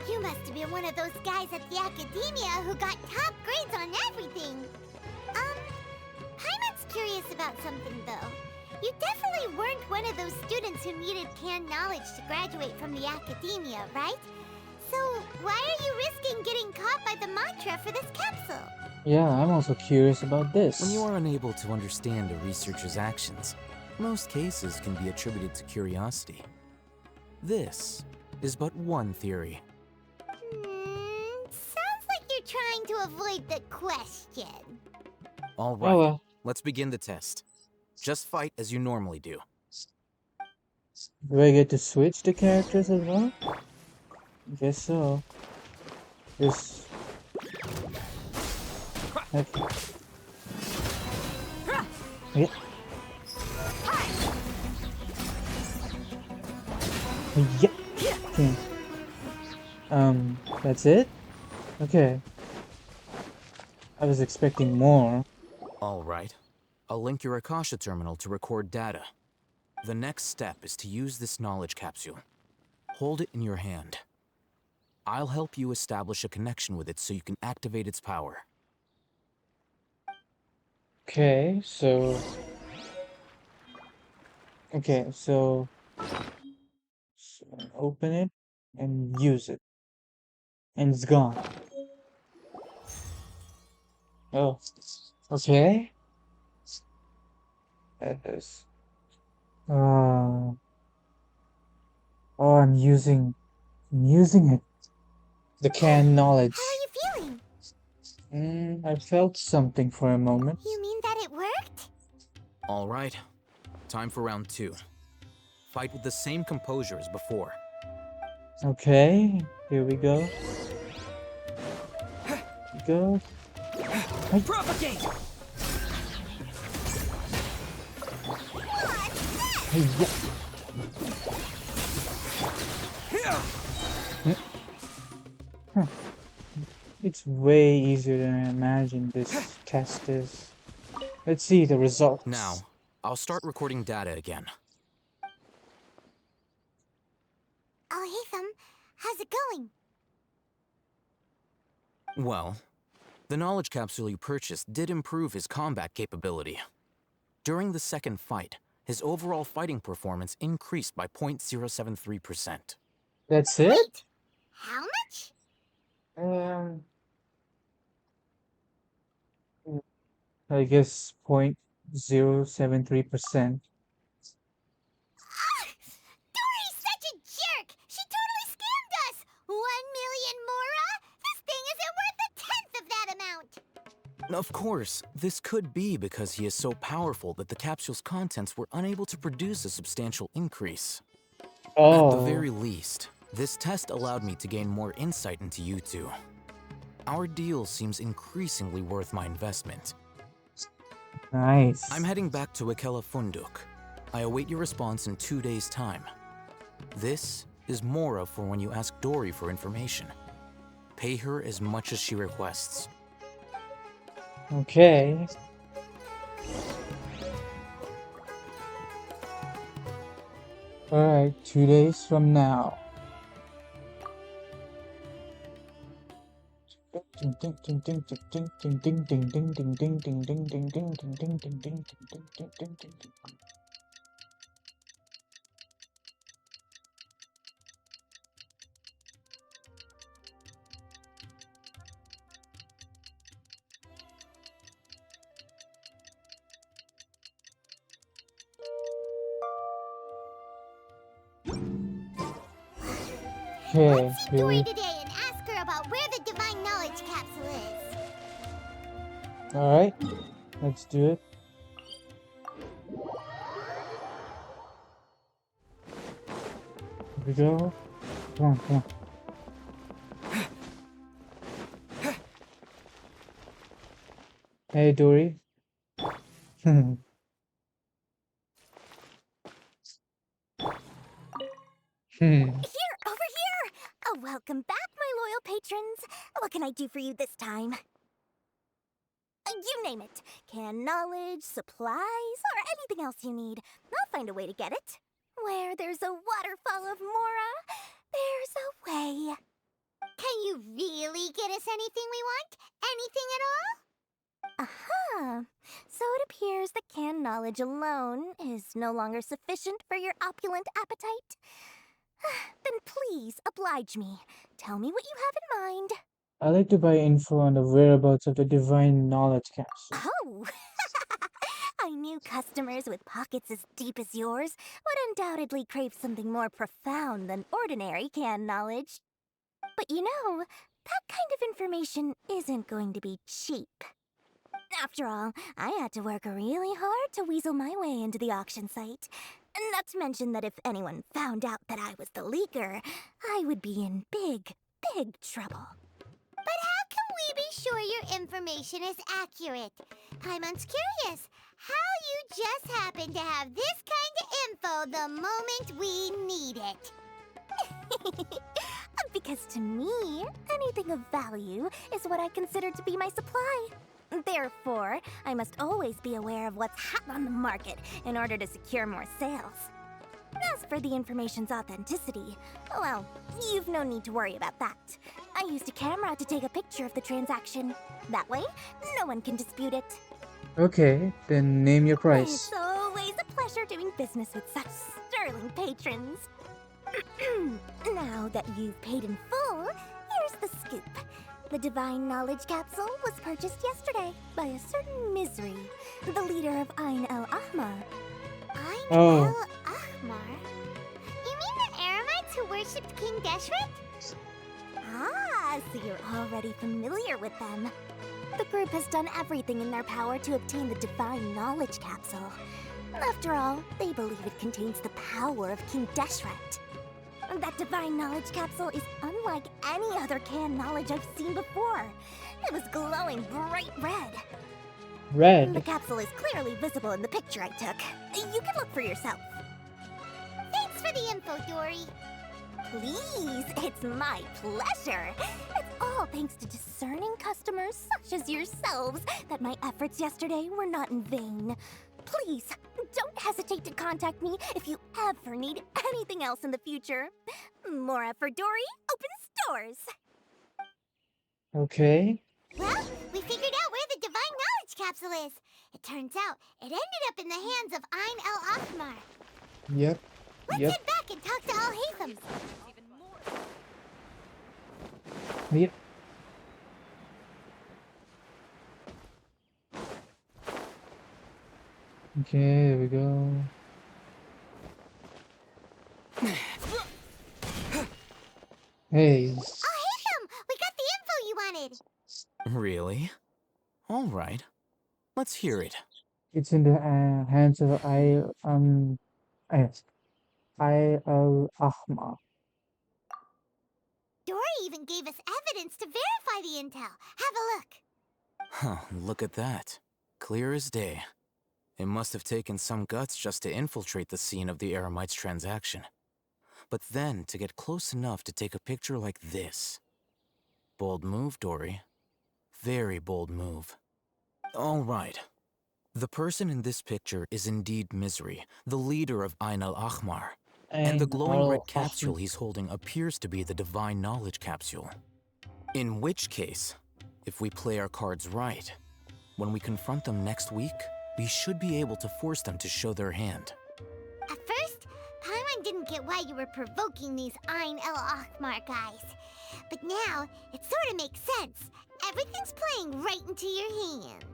you must have been one of those guys at the Academia who got top grades on everything. Paimon's curious about something, though. You definitely weren't one of those students who needed canned knowledge to graduate from the Academia, right? So why are you risking getting caught by the mantra for this capsule? Yeah, I'm also curious about this. When you are unable to understand a researcher's actions, most cases can be attributed to curiosity. This is but one theory. Sounds like you're trying to avoid the question. All right, Oh, well. let's begin the test. Just fight as you normally do. Do I get to switch the characters as well? Guess so. Just... Okay. Yeah. Yeah. Okay. That's it? Okay. I was expecting more. All right. I'll link your Akasha terminal to record data. The next step is to use this knowledge capsule. Hold it in your hand. I'll help you establish a connection with it so you can activate its power. Okay, so... Okay, so open it and use it. And it's gone. Oh, okay. That is... Oh, I'm using it. The canned knowledge. How are you feeling? I felt something for a moment. You mean that it worked? All right. Time for round 2. Fight with the same composure as before. Okay, here we go. Go. Propagate! Yeah. Huh. It's way easier than I imagined this test is. Let's see the results. Now, I'll start recording data again. Oh, hey, Thumb. How's it going? Well, the knowledge capsule you purchased did improve his combat capability. During the second fight, his overall fighting performance increased by 0.073%. That's it? Wait! How much? I guess 0.073%. Dory's such a jerk! She totally scammed us! 1 million mora? This thing isn't worth a tenth of that amount! Of course, this could be because he is so powerful that the capsule's contents were unable to produce a substantial increase. At the very least, this test allowed me to gain more insight into you two. Our deal seems increasingly worth my investment. Nice. I'm heading back to Ikela Funduk. I await your response in 2 days' time. This is Mora for when you ask Dory for information. Pay her as much as she requests. Okay. Alright, 2 days from now. Okay, Let's see Dory today and ask her about where the Divine Knowledge Capsule is. Alright, let's do it. Here we go. Come on, come on. Hey, Dory. Here, over here! Oh, welcome back, my loyal patrons. What can I do for you this time? You name it. Canned knowledge, supplies, or anything else you need. I'll find a way to get it. Where there's a waterfall of Mora, there's a way. Can you really get us anything we want? Anything at all? Aha! So it appears that canned knowledge alone is no longer sufficient for your opulent appetite. Then please, oblige me. Tell me what you have in mind. I'd like to buy info on the whereabouts of the Divine Knowledge Capsule. Oh! I knew customers with pockets as deep as yours would undoubtedly crave something more profound than ordinary canned knowledge. But you know, that kind of information isn't going to be cheap. After all, I had to work really hard to weasel my way into the auction site. Not to mention that if anyone found out that I was the leaker, I would be in big, big trouble. But how can we be sure your information is accurate? Paimon's curious how you just happen to have this kind of info the moment we need it. Because to me, anything of value is what I consider to be my supply. Therefore, I must always be aware of what's hot on the market in order to secure more sales. As for the information's authenticity, well, you've no need to worry about that. I used a camera to take a picture of the transaction. That way, no one can dispute it. Okay, then name your price. It's always a pleasure doing business with such sterling patrons. Now that you've paid in full, here's the scoop. The Divine Knowledge Capsule was purchased yesterday by a certain Misery, the leader of Ain el Ahmar. Ain Oh. el Ahmar? You mean the Aramites who worshipped King Deshret? Ah, so you're already familiar with them. The group has done everything in their power to obtain the Divine Knowledge Capsule. After all, they believe it contains the power of King Deshret. That Divine Knowledge Capsule is unlike any other canned knowledge I've seen before. It was glowing bright red. Red? The capsule is clearly visible in the picture I took. You can look for yourself. Fancy for the info, Dory. Please, it's my pleasure. It's all thanks to discerning customers such as yourselves that my efforts yesterday were not in vain. Please, don't hesitate to contact me if you ever need anything else in the future. More for Dory opens doors. Okay. Well, we figured out where the Divine Knowledge Capsule is. It turns out it ended up in the hands of Ain el Akhmar. Yep. Let's Yep. head back and talk to Al Haytham. Yep. Okay, there we go. Hey. Al Haytham, we got the info you wanted. Really? All right. Let's hear it. It's in the hands of Ahmar. Dory even gave us evidence to verify the intel. Have a look. Huh, look at that. Clear as day. It must have taken some guts just to infiltrate the scene of the Eremites transaction. But then to get close enough to take a picture like this. Bold move, Dory. Very bold move. All right. The person in this picture is indeed Misery, the leader of Ain al-Akhmar. And the glowing red capsule he's holding appears to be the Divine Knowledge Capsule. In which case, if we play our cards right, when we confront them next week, we should be able to force them to show their hand. At first, Paimon didn't get why you were provoking these Ain el Akhmar guys. But now, it sort of makes sense. Everything's playing right into your hands.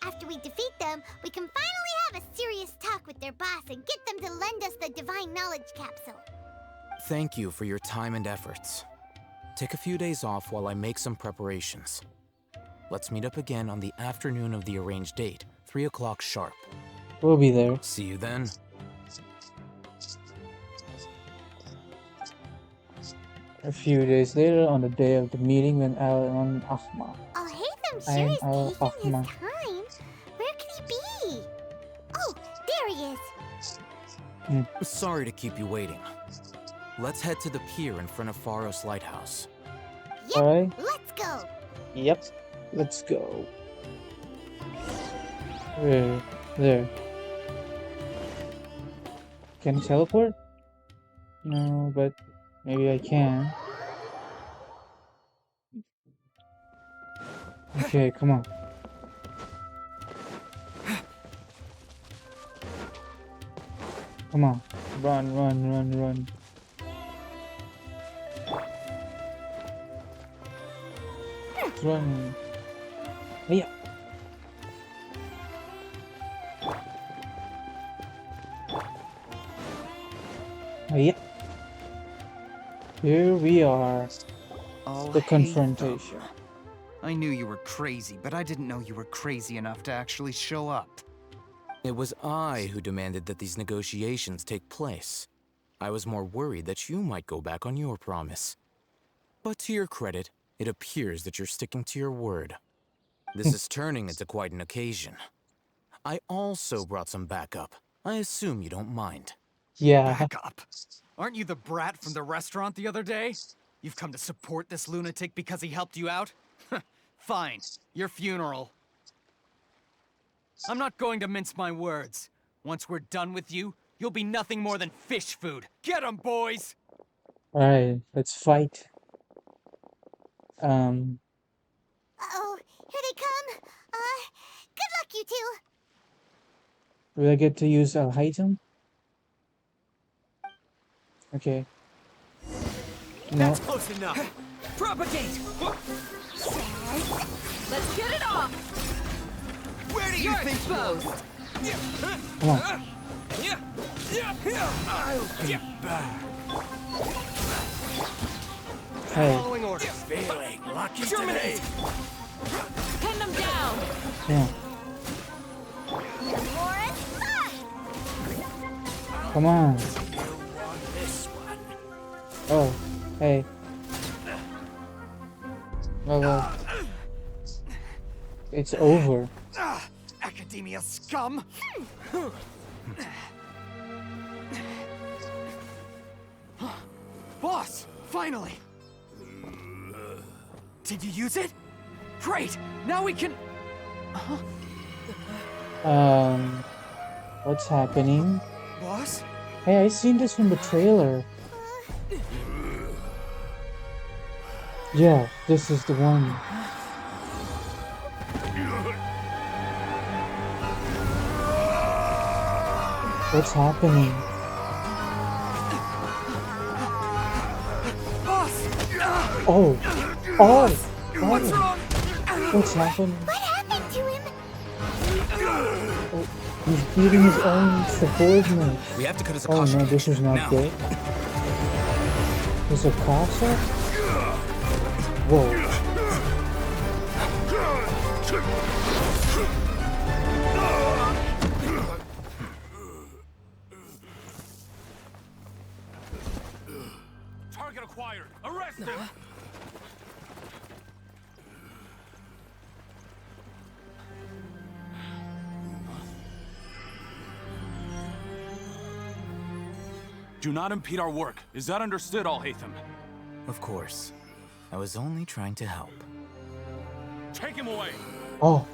After we defeat them, we can finally have a serious talk with their boss and get them to lend us the Divine Knowledge Capsule. Thank you for your time and efforts. Take a few days off while I make some preparations. Let's meet up again on the afternoon of the arranged date, 3 o'clock sharp. We'll be there. See you then. A few days later, on the day of the meeting when Al Ahmar. Al Haytham sure is taking his time. Where could he be? Oh, there he is. Sorry to keep you waiting. Let's head to the pier in front of Pharos Lighthouse. Yep, Alright. let's go. Yep. Let's go. Where? There. Can I teleport? No, but maybe I can. Okay, come on. Come on. Run, run, run, run. Run. Yeah. Yeah. Here we are. The confrontation. I knew you were crazy, but I didn't know you were crazy enough to actually show up. It was I who demanded that these negotiations take place. I was more worried that you might go back on your promise. But to your credit, it appears that you're sticking to your word. This is turning into quite an occasion. I also brought some backup. I assume you don't mind. Yeah. Backup? Aren't you the brat from the restaurant the other day? You've come to support this lunatic because he helped you out? Fine. Your funeral. I'm not going to mince my words. Once we're done with you, you'll be nothing more than fish food. Get 'em, boys! Alright, let's fight. Uh-oh, here they come. Good luck, you two. Will I get to use Al Haytham? Okay. No. That's close enough. Propagate! Let's get it off! Where do you You're think exposed! Come on. I'll be back. Hey. Following orders. Feeling lucky Terminate. today. Pin them down! Yeah. Come on. Oh, hey. Well, it's over. Academia scum! Boss! Finally! Did you use it? Great! Now we can... What's happening? Boss? Hey, I seen this from the trailer. Yeah, this is the one. What's happening? Boss! Oh! Oh! What's wrong? What's happening? What happened to him? Oh, he's beating his own subordinate. We have to cut his Oh Akasha no, this is not now. good. His Akasha? Whoa. Target acquired. Arrest him. Do not impede our work. Is that understood, Al-Haytham? Of course. I was only trying to help. Take him away. Oh.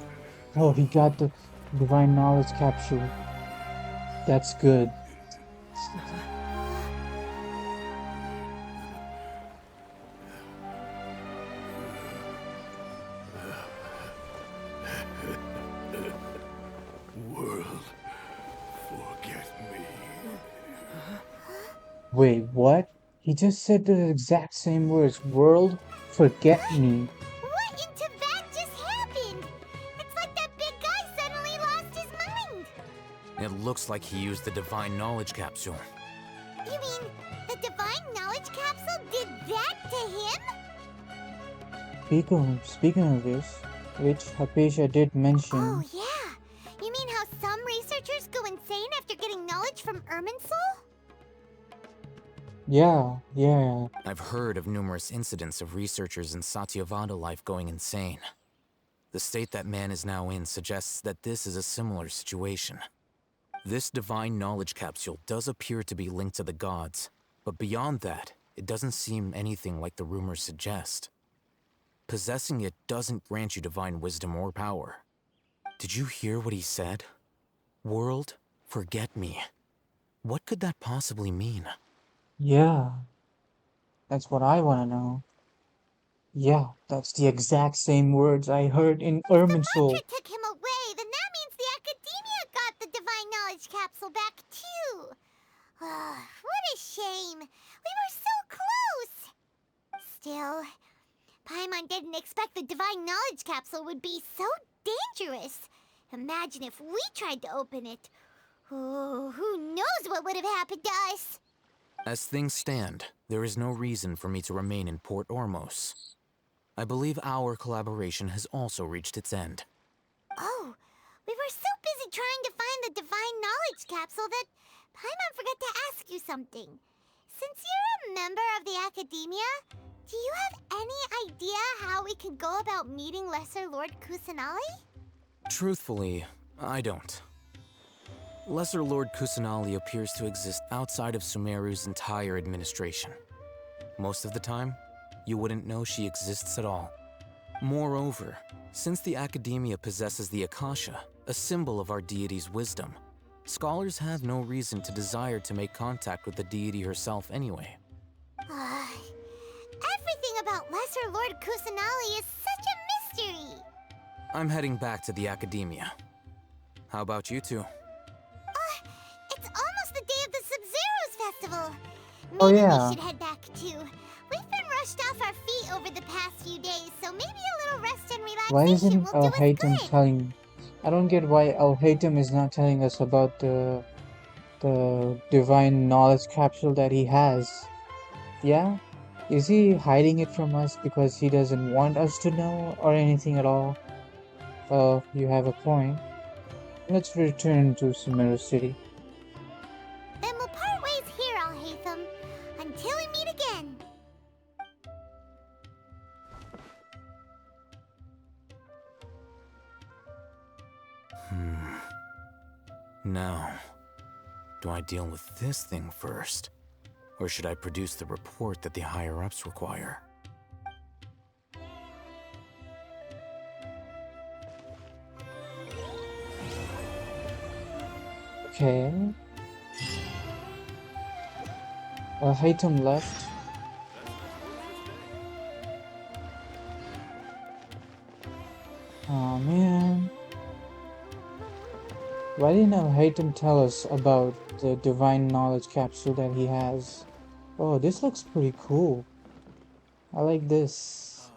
Oh, he got the divine knowledge capsule. That's good. World, forget me. Wait, what? He just said the exact same words. World, forget me. What in Tibet just happened? It's like that big guy suddenly lost his mind. It looks like he used the divine knowledge capsule. You mean the divine knowledge capsule did that to him? Speaking of this, which Hypatia did mention. Oh, yeah. You mean how some researchers go insane after getting knowledge from Irminsul? Yeah. I've heard of numerous incidents of researchers in Satyavada life going insane. The state that man is now in suggests that this is a similar situation. This divine knowledge capsule does appear to be linked to the gods, but beyond that, it doesn't seem anything like the rumors suggest. Possessing it doesn't grant you divine wisdom or power. Did you hear what he said? World, forget me. What could that possibly mean? Yeah. That's what I want to know. Yeah, that's the exact same words I heard in Irminsul. Took him away, then that means the Academia got the divine knowledge capsule back too. What a shame. We were so close. Still, Paimon didn't expect the divine knowledge capsule would be so dangerous. Imagine if we tried to open it. Oh, who knows what would have happened to us? As things stand, there is no reason for me to remain in Port Ormos. I believe our collaboration has also reached its end. Oh, we were so busy trying to find the divine knowledge capsule that Paimon forgot to ask you something. Since you're a member of the Academia, do you have any idea how we can go about meeting Lesser Lord Kusanali? Truthfully, I don't. Lesser Lord Kusanali appears to exist outside of Sumeru's entire administration. Most of the time, you wouldn't know she exists at all. Moreover, since the Academia possesses the Akasha, a symbol of our deity's wisdom, scholars have no reason to desire to make contact with the deity herself anyway. Everything about Lesser Lord Kusanali is such a mystery. I'm heading back to the Academia. How about you two? It's almost the day of the Sub-Zero's festival. Maybe Oh, yeah. we should head back too. We've been rushed off our feet over the past few days, so maybe a little rest and Why relaxation isn't will do us Al-Haytham good. telling... I don't get why Al-Haytham is not telling us about the divine knowledge capsule that he has. Yeah? Is he hiding it from us because he doesn't want us to know or anything at all? Well, you have a point. Let's return to Sumeru City. Then we'll part ways here, Al-Haytham, until we meet again. Now, do I deal with this thing first? Or should I produce the report that the higher-ups require? Okay. Item left. Oh man. Why didn't Al-Haytham tell us about the divine knowledge capsule that he has? Oh, this looks pretty cool. I like this.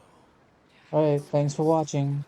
Alright, thanks for watching.